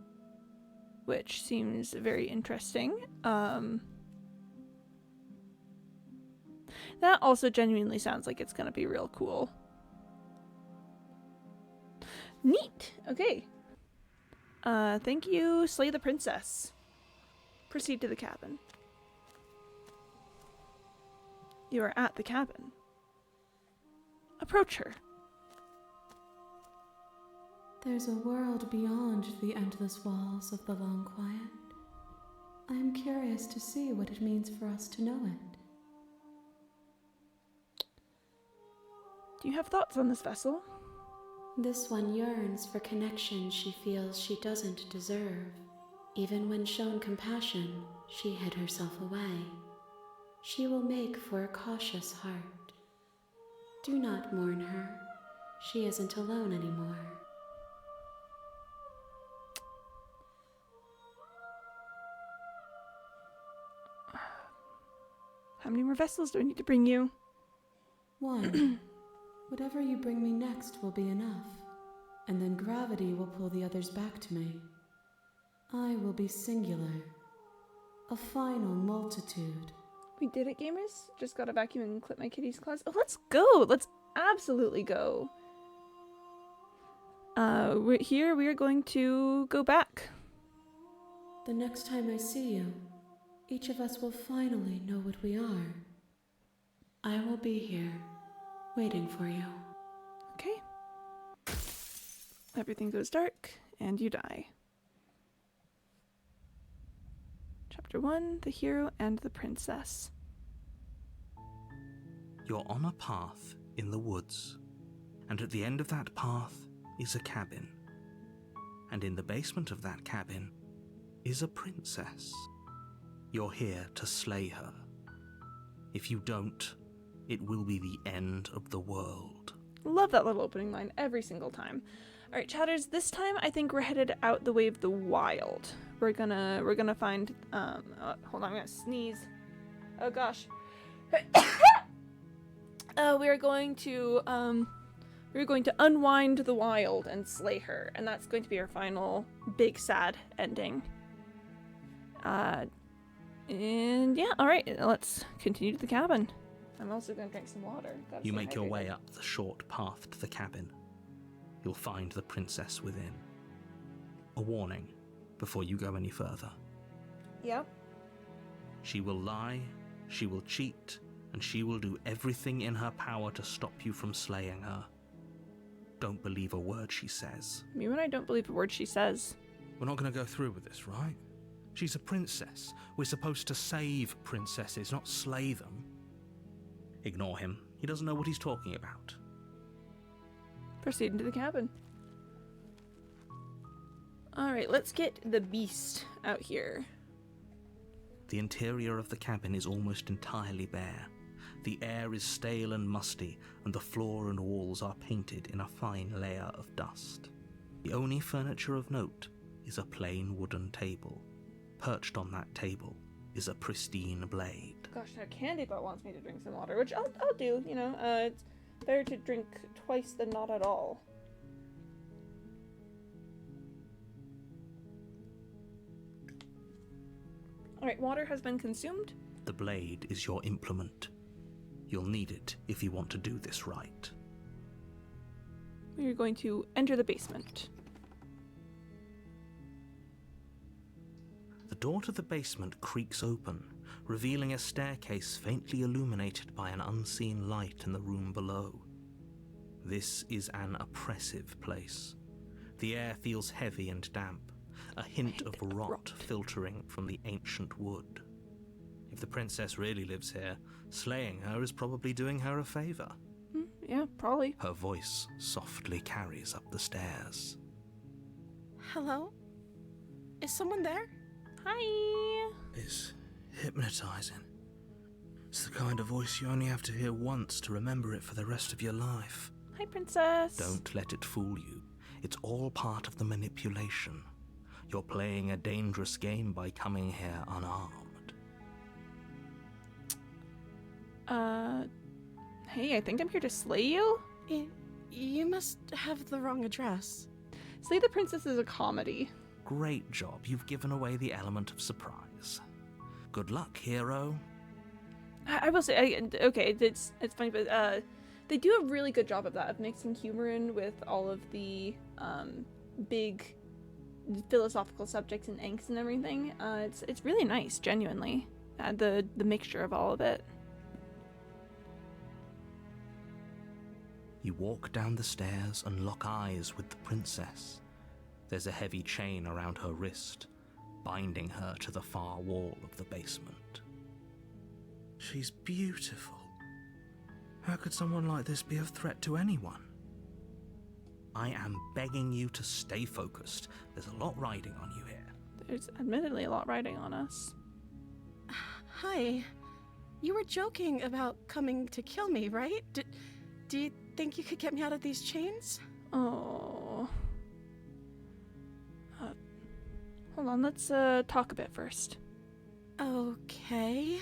which seems very interesting. That also genuinely sounds like it's gonna be real cool. Neat. Okay. Thank you, Slay the Princess. Proceed to the cabin. You are at the cabin. Approach her. There's a world beyond the endless walls of the Long Quiet. I am curious to see what it means for us to know it. Do you have thoughts on this vessel? This one yearns for connection she feels she doesn't deserve. Even when shown compassion, she hid herself away. She will make for a cautious heart. Do not mourn her. She isn't alone anymore. How many more vessels do I need to bring you? 1. Whatever you bring me next will be enough, and then gravity will pull the others back to me. I will be singular, a final multitude. We did it, gamers. Just gotta vacuum and clip my kitty's claws. Oh, let's go! Let's absolutely go. We are going to go back. The next time I see you, each of us will finally know what we are. I will be here, waiting for you. Okay. Everything goes dark, and you die. Chapter 1, The Hero and the Princess. You're on a path in the woods, and at the end of that path is a cabin. And in the basement of that cabin is a princess. You're here to slay her. If you don't, it will be the end of the world. Love that little opening line every single time. Alright, chatters, this time I think we're headed out the way of the wild. We're gonna find, hold on, I'm gonna sneeze. Oh gosh. We're going to unwind the wild and slay her, and that's going to be our final big sad ending. And yeah, alright, let's continue to the cabin. I'm also gonna drink some water. Gotta You stay make your hydrated. way up the short path to the cabin. You'll find the princess within. A warning before you go any further. Yep. She will lie, she will cheat, and she will do everything in her power to stop you from slaying her. Don't believe a word she says. Me when I don't believe a word she says. We're not going to go through with this, right? She's a princess. We're supposed to save princesses, not slay them. Ignore him. He doesn't know what he's talking about. Proceed into the cabin. Alright, let's get the beast out here. The interior of the cabin is almost entirely bare. The air is stale and musty, and the floor and walls are painted in a fine layer of dust. The only furniture of note is a plain wooden table. Perched on that table is a pristine blade. Gosh, now Candybot wants me to drink some water, which I'll do, you know. It's better to drink twice than not at all. Alright, water has been consumed. The blade is your implement. You'll need it if you want to do this right. We're going to enter the basement. The door to the basement creaks open, revealing a staircase faintly illuminated by an unseen light in the room below. This is an oppressive place. The air feels heavy and damp, a hint of rot filtering from the ancient wood. If the princess really lives here, slaying her is probably doing her a favor. Yeah, probably. Her voice softly carries up the stairs. Hello? Is someone there? Hi! It's hypnotizing. It's the kind of voice you only have to hear once to remember it for the rest of your life. Hi, princess. Don't let it fool you. It's all part of the manipulation. You're playing a dangerous game by coming here unarmed. Hey, I think I'm here to slay you? You must have the wrong address. Slay the Princess is a comedy. Great job. You've given away the element of surprise. Good luck, hero. I will say, okay, it's funny, but they do a really good job of that, of mixing humor in with all of the big philosophical subjects and angst and everything. It's really nice, genuinely. The mixture of all of it. You walk down the stairs and lock eyes with the princess. There's a heavy chain around her wrist, binding her to the far wall of the basement. She's beautiful. How could someone like this be of threat to anyone? I am begging you to stay focused. There's a lot riding on you here. There's admittedly a lot riding on us. Hi. You were joking about coming to kill me, right? Do you think you could get me out of these chains? Oh. Hold on, let's talk a bit first. Okay.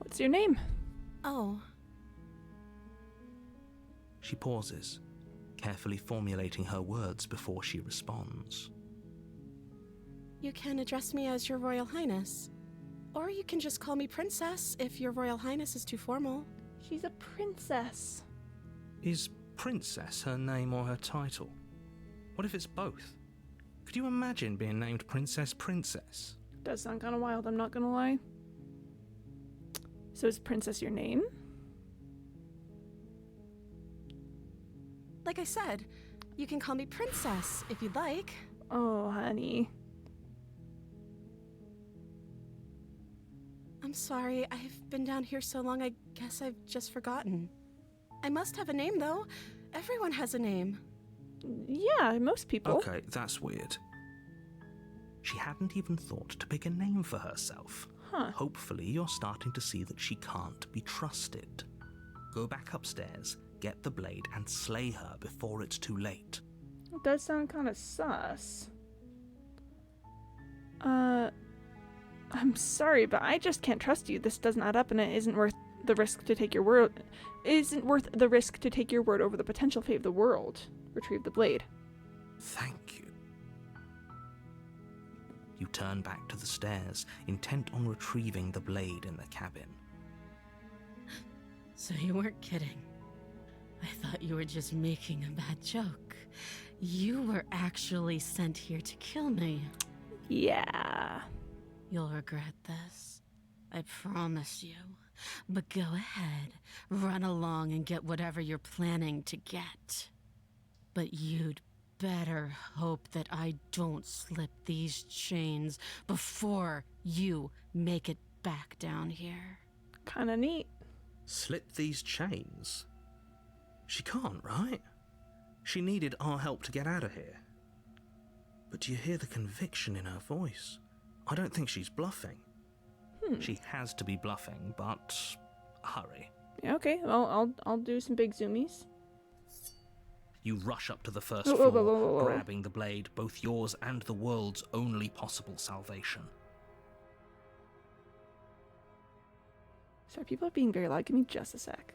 What's your name? Oh, She pauses, carefully formulating her words before she responds. you can address me as Your Royal Highness. Or you can just call me Princess if Your Royal Highness is too formal. She's a princess. Is Princess her name or her title? What if it's both? Could you imagine being named Princess Princess? Does sound kind of wild, I'm not gonna lie. So is Princess your name? Like I said, you can call me Princess if you'd like. Oh, honey. I'm sorry, I've been down here so long I guess I've just forgotten. I must have a name, though. Everyone has a name. Yeah, most people. Okay, that's weird. She hadn't even thought to pick a name for herself. Huh. Hopefully you're starting to see that she can't be trusted. Go back upstairs, get the blade, and slay her before it's too late. It does sound kind of sus. I'm sorry, but I just can't trust you. This doesn't add up, and it isn't worth the risk to take your word. Isn't worth the risk to take your word over the potential fate of the world. Retrieve the blade. Thank you. You turn back to the stairs, intent on retrieving the blade in the cabin. So you weren't kidding. I thought you were just making a bad joke. You were actually sent here to kill me. Yeah. You'll regret this. I promise you. But go ahead, run along and get whatever you're planning to get. But you'd better hope that I don't slip these chains before you make it back down here. Kinda neat. Slip these chains? She can't, right? She needed our help to get out of here. But do you hear the conviction in her voice? I don't think she's bluffing. She has to be bluffing, but hurry. Yeah, okay. Well, I'll do some big zoomies. You rush up to the first Whoa, whoa, floor, whoa, whoa, whoa. grabbing the blade, both yours and the world's only possible salvation. Sorry, people are being very loud. Give me just a sec.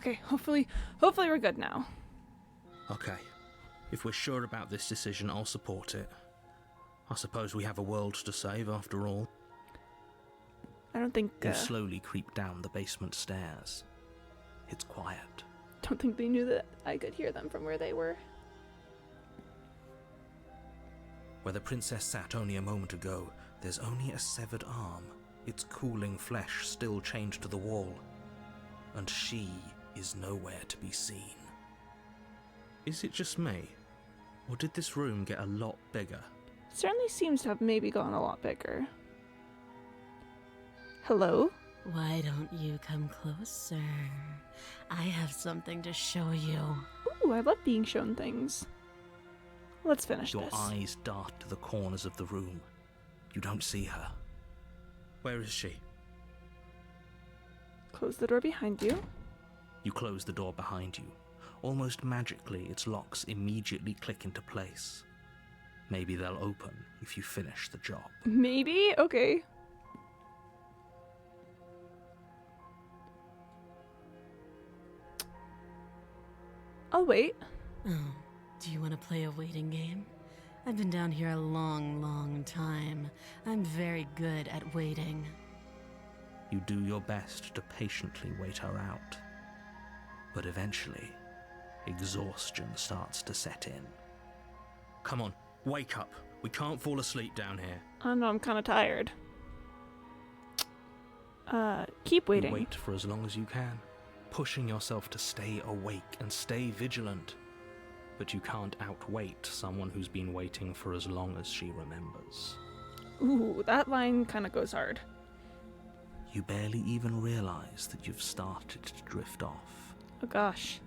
Okay, hopefully we're good now. Okay. If we're sure about this decision, I'll support it. I suppose we have a world to save after all. I don't think You slowly creep down the basement stairs. It's quiet. don't think they knew that I could hear them from where they were. Where the princess sat only a moment ago, there's only a severed arm, its cooling flesh still chained to the wall. And she is nowhere to be seen. Is it just me? Or did this room get a lot bigger? Certainly seems to have maybe gotten a lot bigger. Hello? Why don't you come closer? I have something to show you. Ooh, I love being shown things. Let's finish Your this. eyes dart to the corners of the room. You don't see her. Where is she? Close the door behind you. You close the door behind you. Almost magically, its locks immediately click into place. Maybe they'll open if you finish the job. Maybe? Okay. I'll wait. Oh, do you want to play a waiting game? I've been down here a long, long time. I'm very good at waiting. You do your best to patiently wait her out. But eventually, exhaustion starts to set in. Come on, wake up. We can't fall asleep down here. I know, I'm kind of tired. Keep waiting. You wait for as long as you can, pushing yourself to stay awake and stay vigilant. But you can't outwait someone who's been waiting for as long as she remembers. Ooh, that line kind of goes hard. You barely even realize that you've started to drift off. Oh gosh.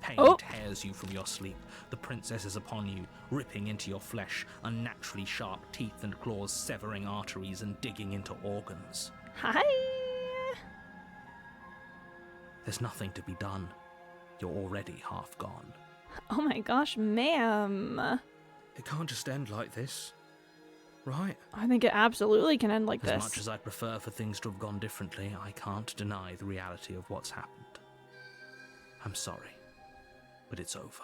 Pain Oh. tears you from your sleep. The princess is upon you, ripping into your flesh, unnaturally sharp teeth and claws severing arteries and digging into organs. Hi! There's nothing to be done. You're already half gone. Oh my gosh, ma'am. It can't just end like this, right? I think it absolutely can end like As this. much as I'd prefer for things to have gone differently, I can't deny the reality of what's happened. I'm sorry, but it's over.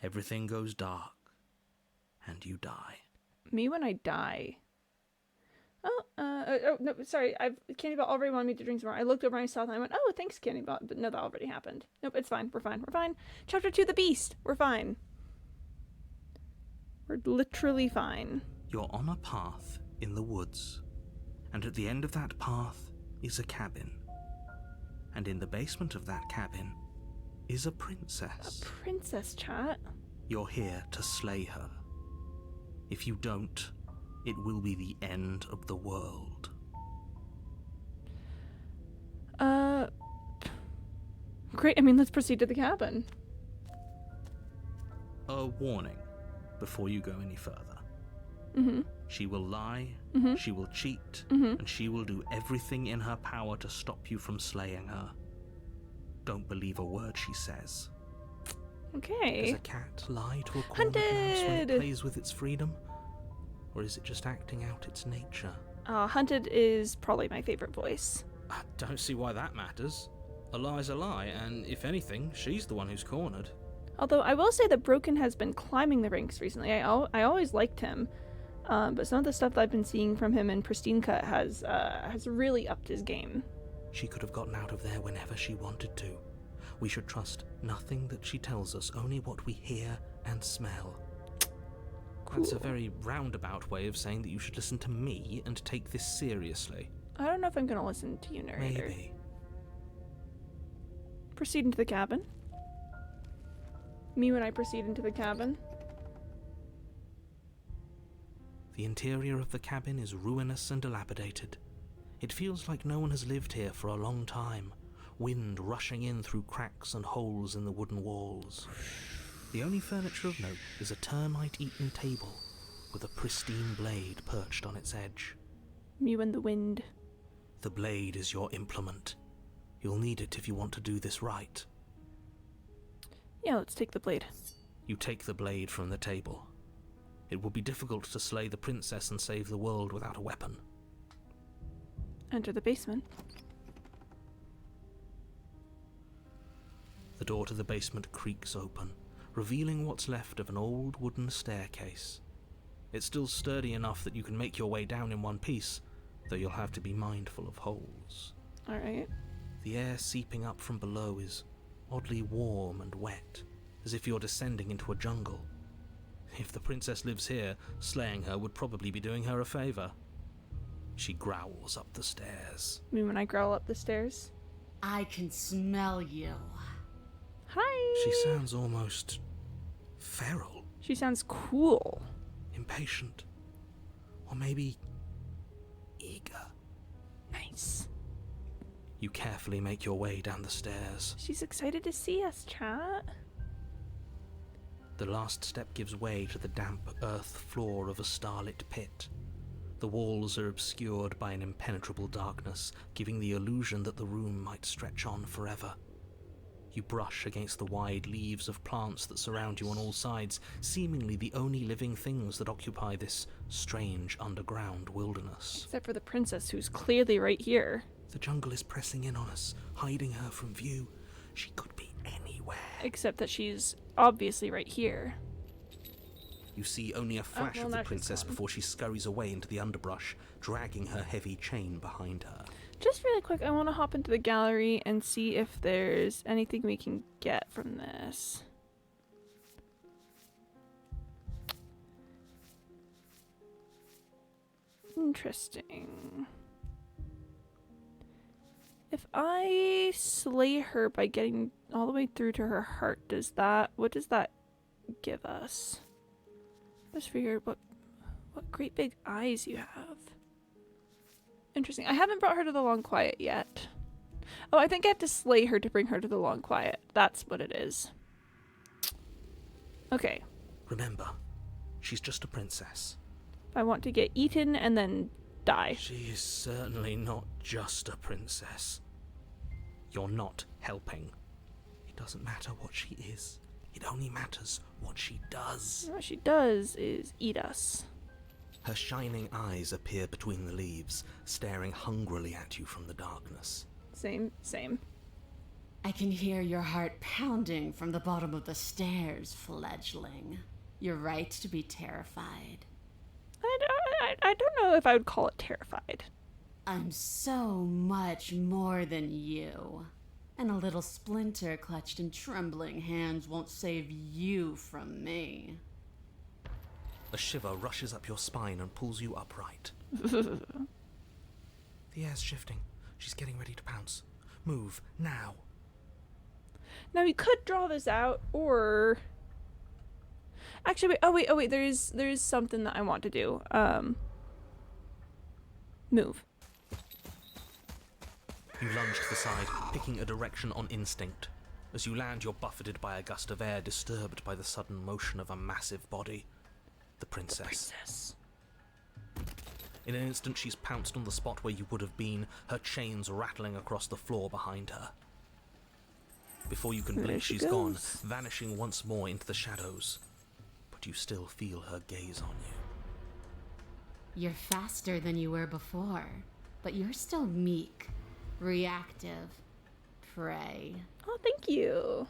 Everything goes dark, and you die. Me when I die. No, sorry. Candybot already wanted me to drink some more. I looked over and I saw that and I went, oh, thanks, Candybot. But no, that already happened. Nope, it's fine. We're fine. We're fine. Chapter 2, The Beast. We're fine. We're literally fine. You're on a path in the woods, and at the end of that path is a cabin. And in the basement of that cabin is a princess. A princess, chat. You're here to slay her. If you don't, it will be the end of the world. Great. I mean, let's proceed to the cabin. A warning before you go any further. Mm-hmm. She will lie, Mhm. she will cheat, Mhm. and she will do everything in her power to stop you from slaying her. Don't believe a word she says. Okay. Does a cat lie to a cornered mouse when it Hunted! plays with its freedom? Or is it just acting out its nature? Hunted is probably my favorite voice. I don't see why that matters. A lie's a lie, and if anything, she's the one who's cornered. Although I will say that Broken has been climbing the ranks recently. I always liked him, but some of the stuff that I've been seeing from him in Pristine Cut has really upped his game. She could have gotten out of there whenever she wanted to. We should trust nothing that she tells us, only what we hear and smell. That's a Cool. very roundabout way of saying that you should listen to me and take this seriously. I don't know if I'm gonna listen to you, narrator. Maybe. Proceed into the cabin. Me when I proceed into the cabin. The interior of the cabin is ruinous and dilapidated. It feels like no one has lived here for a long time, wind rushing in through cracks and holes in the wooden walls. The only furniture of note is a termite-eaten table with a pristine blade perched on its edge. Me when the wind. The blade is your implement. You'll need it if you want to do this right. Yeah, let's take the blade. You take the blade from the table. It will be difficult to slay the princess and save the world without a weapon. Enter the basement. The door to the basement creaks open, revealing what's left of an old wooden staircase. It's still sturdy enough that you can make your way down in one piece, though you'll have to be mindful of holes. Alright. The air seeping up from below is oddly warm and wet, as if you're descending into a jungle. If the princess lives here, slaying her would probably be doing her a favor. She growls up the stairs. Me when I growl up the stairs. I can smell you. Hi! She sounds almost feral, She sounds cool. impatient, or maybe eager. Nice. You carefully make your way down the stairs. She's excited to see us, chat. The last step gives way to the damp earth floor of a starlit pit. The walls are obscured by an impenetrable darkness, giving the illusion that the room might stretch on forever. You brush against the wide leaves of plants that surround you on all sides, seemingly the only living things that occupy this strange underground wilderness. Except for the princess, who's clearly right here. The jungle is pressing in on us, hiding her from view. She could be anywhere. Except that she's obviously right here. You see only a flash well, of now the she's princess gone. before she scurries away into the underbrush, dragging her heavy chain behind her. Just really quick, I want to hop into the gallery and see if there's anything we can get from this. Interesting. If I slay her by getting all the way through to her heart, what does that give us? Just figured what great big eyes you have. Interesting. I haven't brought her to the Long Quiet yet. Oh, I think I have to slay her to bring her to the Long Quiet. That's what it is. Okay. Remember, she's just a princess. I want to get eaten and then die. She is certainly not just a princess. You're not helping. It doesn't matter what she is. It only matters what she does. What she does is eat us. Her shining eyes appear between the leaves, staring hungrily at you from the darkness. Same. I can hear your heart pounding from the bottom of the stairs, fledgling. You're right to be terrified. I don't know if I would call it terrified. I'm so much more than you. And a little splinter clutched in trembling hands won't save you from me. A shiver rushes up your spine and pulls you upright. The air's shifting. She's getting ready to pounce. Move, now. Now we could draw this out, or... Actually, wait, oh wait, there's something that I want to do. Move. You lunge to the side, picking a direction on instinct. As you land, you're buffeted by a gust of air, disturbed by the sudden motion of a massive body. The princess. In an instant, she's pounced on the spot where you would have been, her chains rattling across the floor behind her. Before you can blink, she's gone, vanishing once more into the shadows. But you still feel her gaze on you. You're faster than you were before, but you're still meek, reactive, prey. Oh, thank you.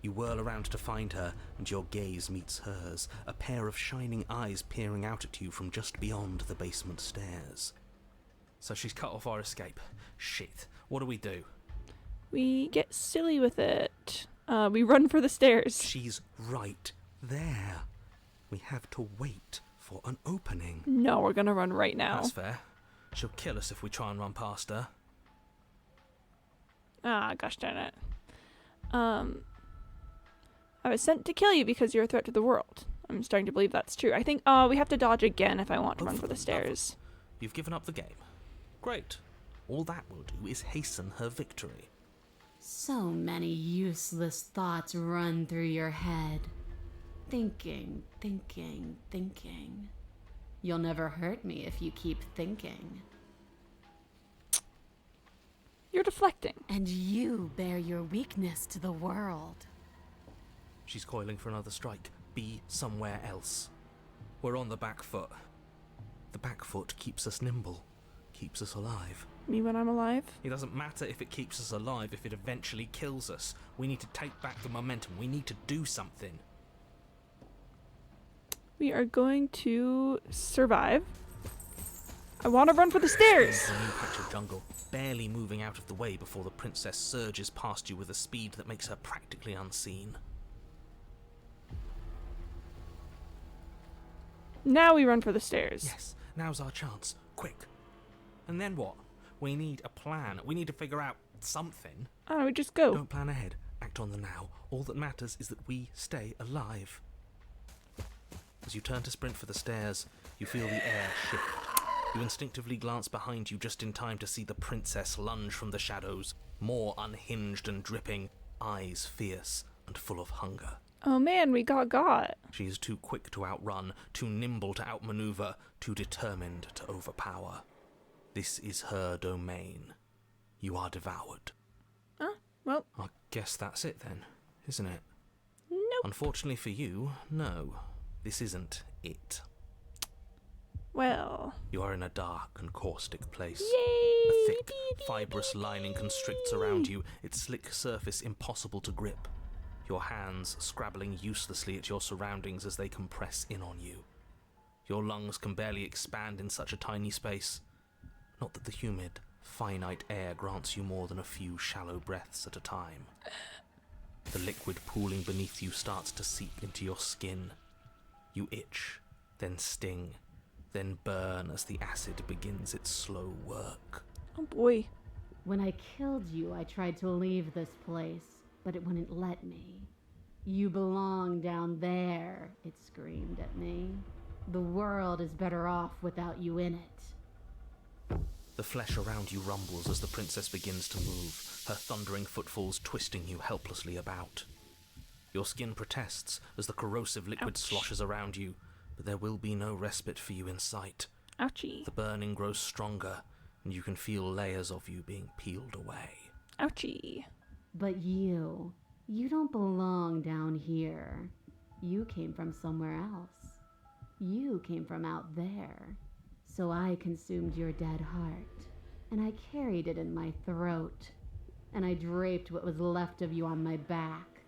You whirl around to find her, and your gaze meets hers, a pair of shining eyes peering out at you from just beyond the basement stairs. So she's cut off our escape. Shit, what do? We get silly with it. We run for the stairs. She's right there. We have to wait for an opening. No, we're gonna run right now. That's fair. She'll kill us if we try and run past her. Ah, gosh darn it. I was sent to kill you because you're a threat to the world. I'm starting to believe that's true. I think, we have to dodge again if I want to run for the stairs. You've given up the game. Great. All that will do is hasten her victory. So many useless thoughts run through your head. Thinking. You'll never hurt me if you keep thinking. You're deflecting. And you bear your weakness to the world. She's coiling for another strike. Be somewhere else. We're on the back foot. The back foot keeps us nimble, keeps us alive. Me when I'm alive? It doesn't matter if it keeps us alive if it eventually kills us. We need to take back the momentum. We need to do something. We are going to survive. I want to run for the stairs! A new patch of jungle, barely moving out of the way before the princess surges past you with a speed that makes her practically unseen. Now we run for the stairs. Yes, now's our chance. Quick. And then what? We need a plan. We need to figure out something. Oh, we just go. Don't plan ahead. Act on the now. All that matters is that we stay alive. As you turn to sprint for the stairs, you feel the air shift. You instinctively glance behind you just in time to see the princess lunge from the shadows, more unhinged and dripping, eyes fierce and full of hunger. Oh man, we got. She is too quick to outrun, too nimble to outmaneuver, too determined to overpower. This is her domain. You are devoured. Well. I guess that's it then, isn't it? Nope. Unfortunately for you, no. This isn't it. Well. You are in a dark and caustic place. Yay! A thick, fibrous lining constricts around you, its slick surface impossible to grip. Your hands scrabbling uselessly at your surroundings as they compress in on you. Your lungs can barely expand in such a tiny space. Not that the humid, finite air grants you more than a few shallow breaths at a time. The liquid pooling beneath you starts to seep into your skin. You itch, then sting, then burn as the acid begins its slow work. Oh boy. When I killed you, I tried to leave this place, but it wouldn't let me. You belong down there, it screamed at me. The world is better off without you in it. The flesh around you rumbles as the princess begins to move, her thundering footfalls twisting you helplessly about. Your skin protests as the corrosive liquid sloshes around you, but there will be no respite for you in sight. Ouchie. The burning grows stronger, and you can feel layers of you being peeled away. Ouchie. But you don't belong down here. You came from somewhere else. You came from out there. So I consumed your dead heart, and I carried it in my throat, and I draped what was left of you on my back,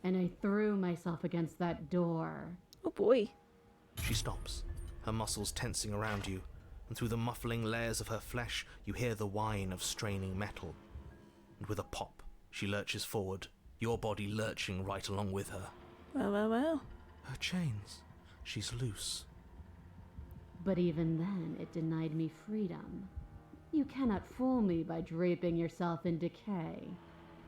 and I threw myself against that door. Oh boy. She stops, her muscles tensing around you, and through the muffling layers of her flesh, you hear the whine of straining metal. And with a pop, she lurches forward, your body lurching right along with her. Well. Her chains. She's loose. But even then, it denied me freedom. You cannot fool me by draping yourself in decay.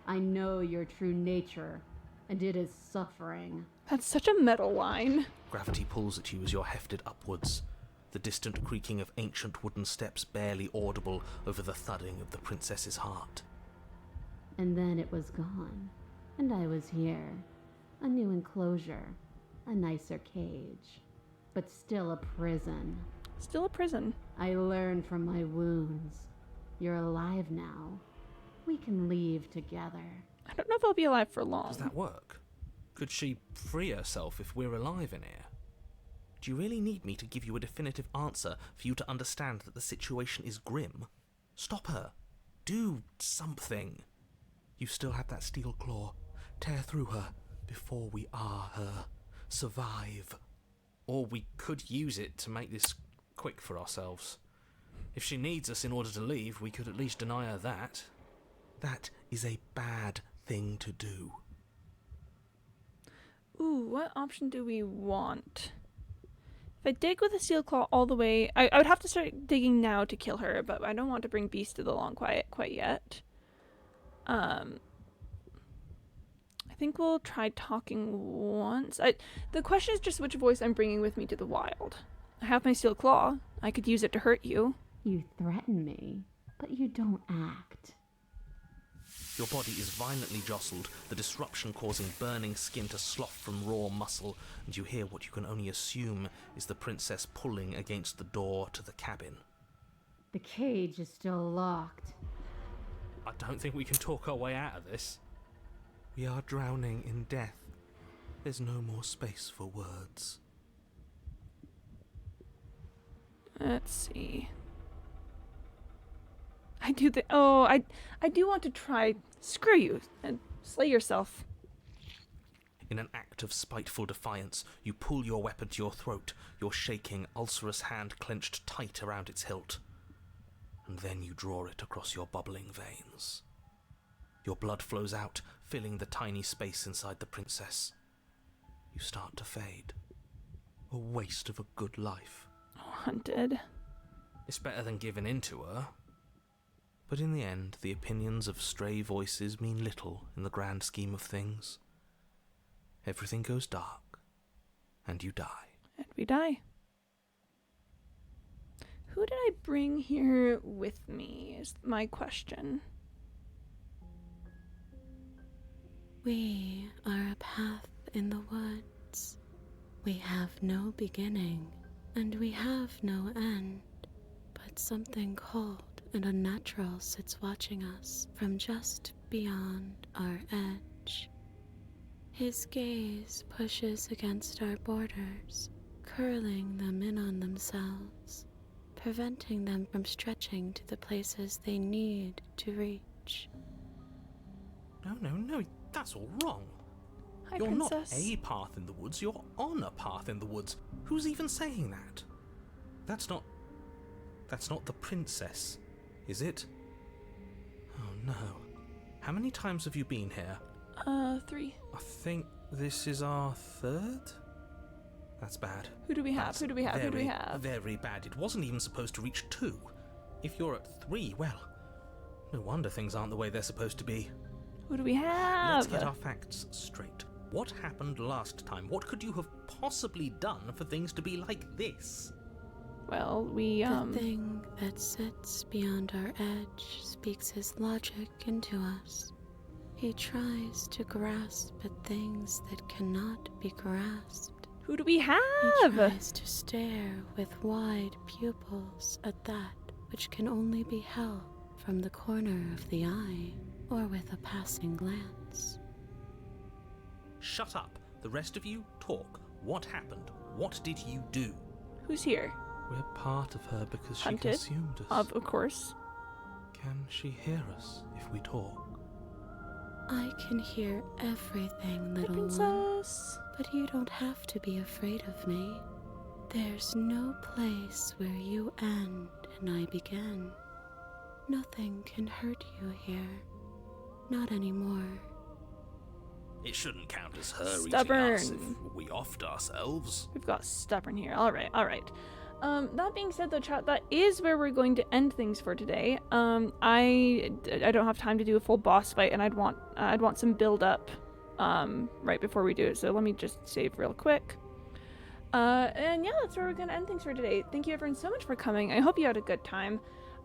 I know your true nature, and it is suffering. That's such a metal line. Gravity pulls at you as you're hefted upwards, the distant creaking of ancient wooden steps barely audible over the thudding of the princess's heart. And then it was gone, and I was here. A new enclosure, a nicer cage, but still a prison. Still a prison. I learned from my wounds. You're alive now. We can leave together. I don't know if I'll be alive for long. Does that work? Could she free herself if we're alive in here? Do you really need me to give you a definitive answer for you to understand that the situation is grim? Stop her. Do something. You still have that steel claw. Tear through her before we are her. Survive. Or we could use it to make this quick for ourselves. If she needs us in order to leave, we could at least deny her that. That is a bad thing to do. Ooh, what option do we want? If I dig with a steel claw all the way... I would have to start digging now to kill her, but I don't want to bring Beast to the Long Quiet quite yet. I think we'll try talking once. The question is just which voice I'm bringing with me to the wild. I have my steel claw. I could use it to hurt you. You threaten me, but you don't act. Your body is violently jostled, the disruption causing burning skin to slough from raw muscle, and you hear what you can only assume is the princess pulling against the door to the cabin. The cage is still locked. I don't think we can talk our way out of this. We are drowning in death. There's no more space for words. Let's see. I do want to try. Screw you and slay yourself. In an act of spiteful defiance, you pull your weapon to your throat, your shaking, ulcerous hand clenched tight around its hilt. And then you draw it across your bubbling veins. Your blood flows out, filling the tiny space inside the princess. You start to fade. A waste of a good life. Oh, hunted. It's better than giving in to her. But in the end, the opinions of stray voices mean little in the grand scheme of things. Everything goes dark, and you die. And we die. Who did I bring here with me is my question. We are a path in the woods. We have no beginning, and we have no end. But something cold and unnatural sits watching us from just beyond our edge. His gaze pushes against our borders, curling them in on themselves, preventing them from stretching to the places they need to reach. No, that's all wrong. Hi, You're Princess. not a path in the woods, you're on a path in the woods. Who's even saying that? That's not the princess, is it? Oh no. How many times have you been here? 3. I think this is our third? That's bad. Who do we have? That's Who do we have? Who do we have? Very bad. It wasn't even supposed to reach 2. If you're at 3, well, no wonder things aren't the way they're supposed to be. Who do we have? Let's get our facts straight. What happened last time? What could you have possibly done for things to be like this? Well, we, The thing that sits beyond our edge speaks his logic into us. He tries to grasp at things that cannot be grasped. Who do we have? He tries to stare with wide pupils at that which can only be held from the corner of the eye or with a passing glance. Shut up. The rest of you, talk. What happened? What did you do? Who's here? We're part of her because she Hunted? consumed us. Of course. Can she hear us if we talk? I can hear everything, Hi, little one, princess. but you don't have to be afraid of me. There's no place where you end and I begin. Nothing can hurt you here. Not anymore. It shouldn't count as her Stubborn. eating us if we offed ourselves. We've got stubborn here. All right. That being said, though, chat, that is where we're going to end things for today. I don't have time to do a full boss fight, and I'd want some build up, right before we do it. So let me just save real quick. And yeah, that's where we're gonna end things for today. Thank you everyone so much for coming. I hope you had a good time.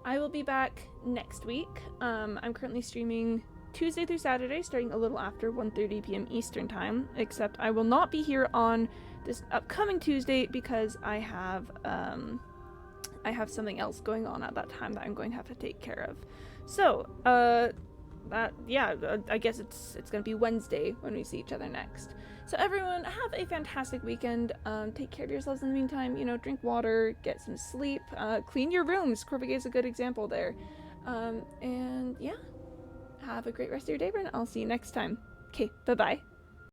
I will be back next week. I'm currently streaming Tuesday through Saturday, starting a little after 1:30 p.m. Eastern time, except I will not be here on this upcoming Tuesday because I have something else going on at that time that I'm going to have to take care of. So, I guess it's gonna be Wednesday when we see each other next. So everyone, have a fantastic weekend. Take care of yourselves in the meantime. You know, drink water, get some sleep, clean your rooms. Corvigay is a good example there. And yeah, have a great rest of your day, everyone. I'll see you next time. Okay, bye-bye.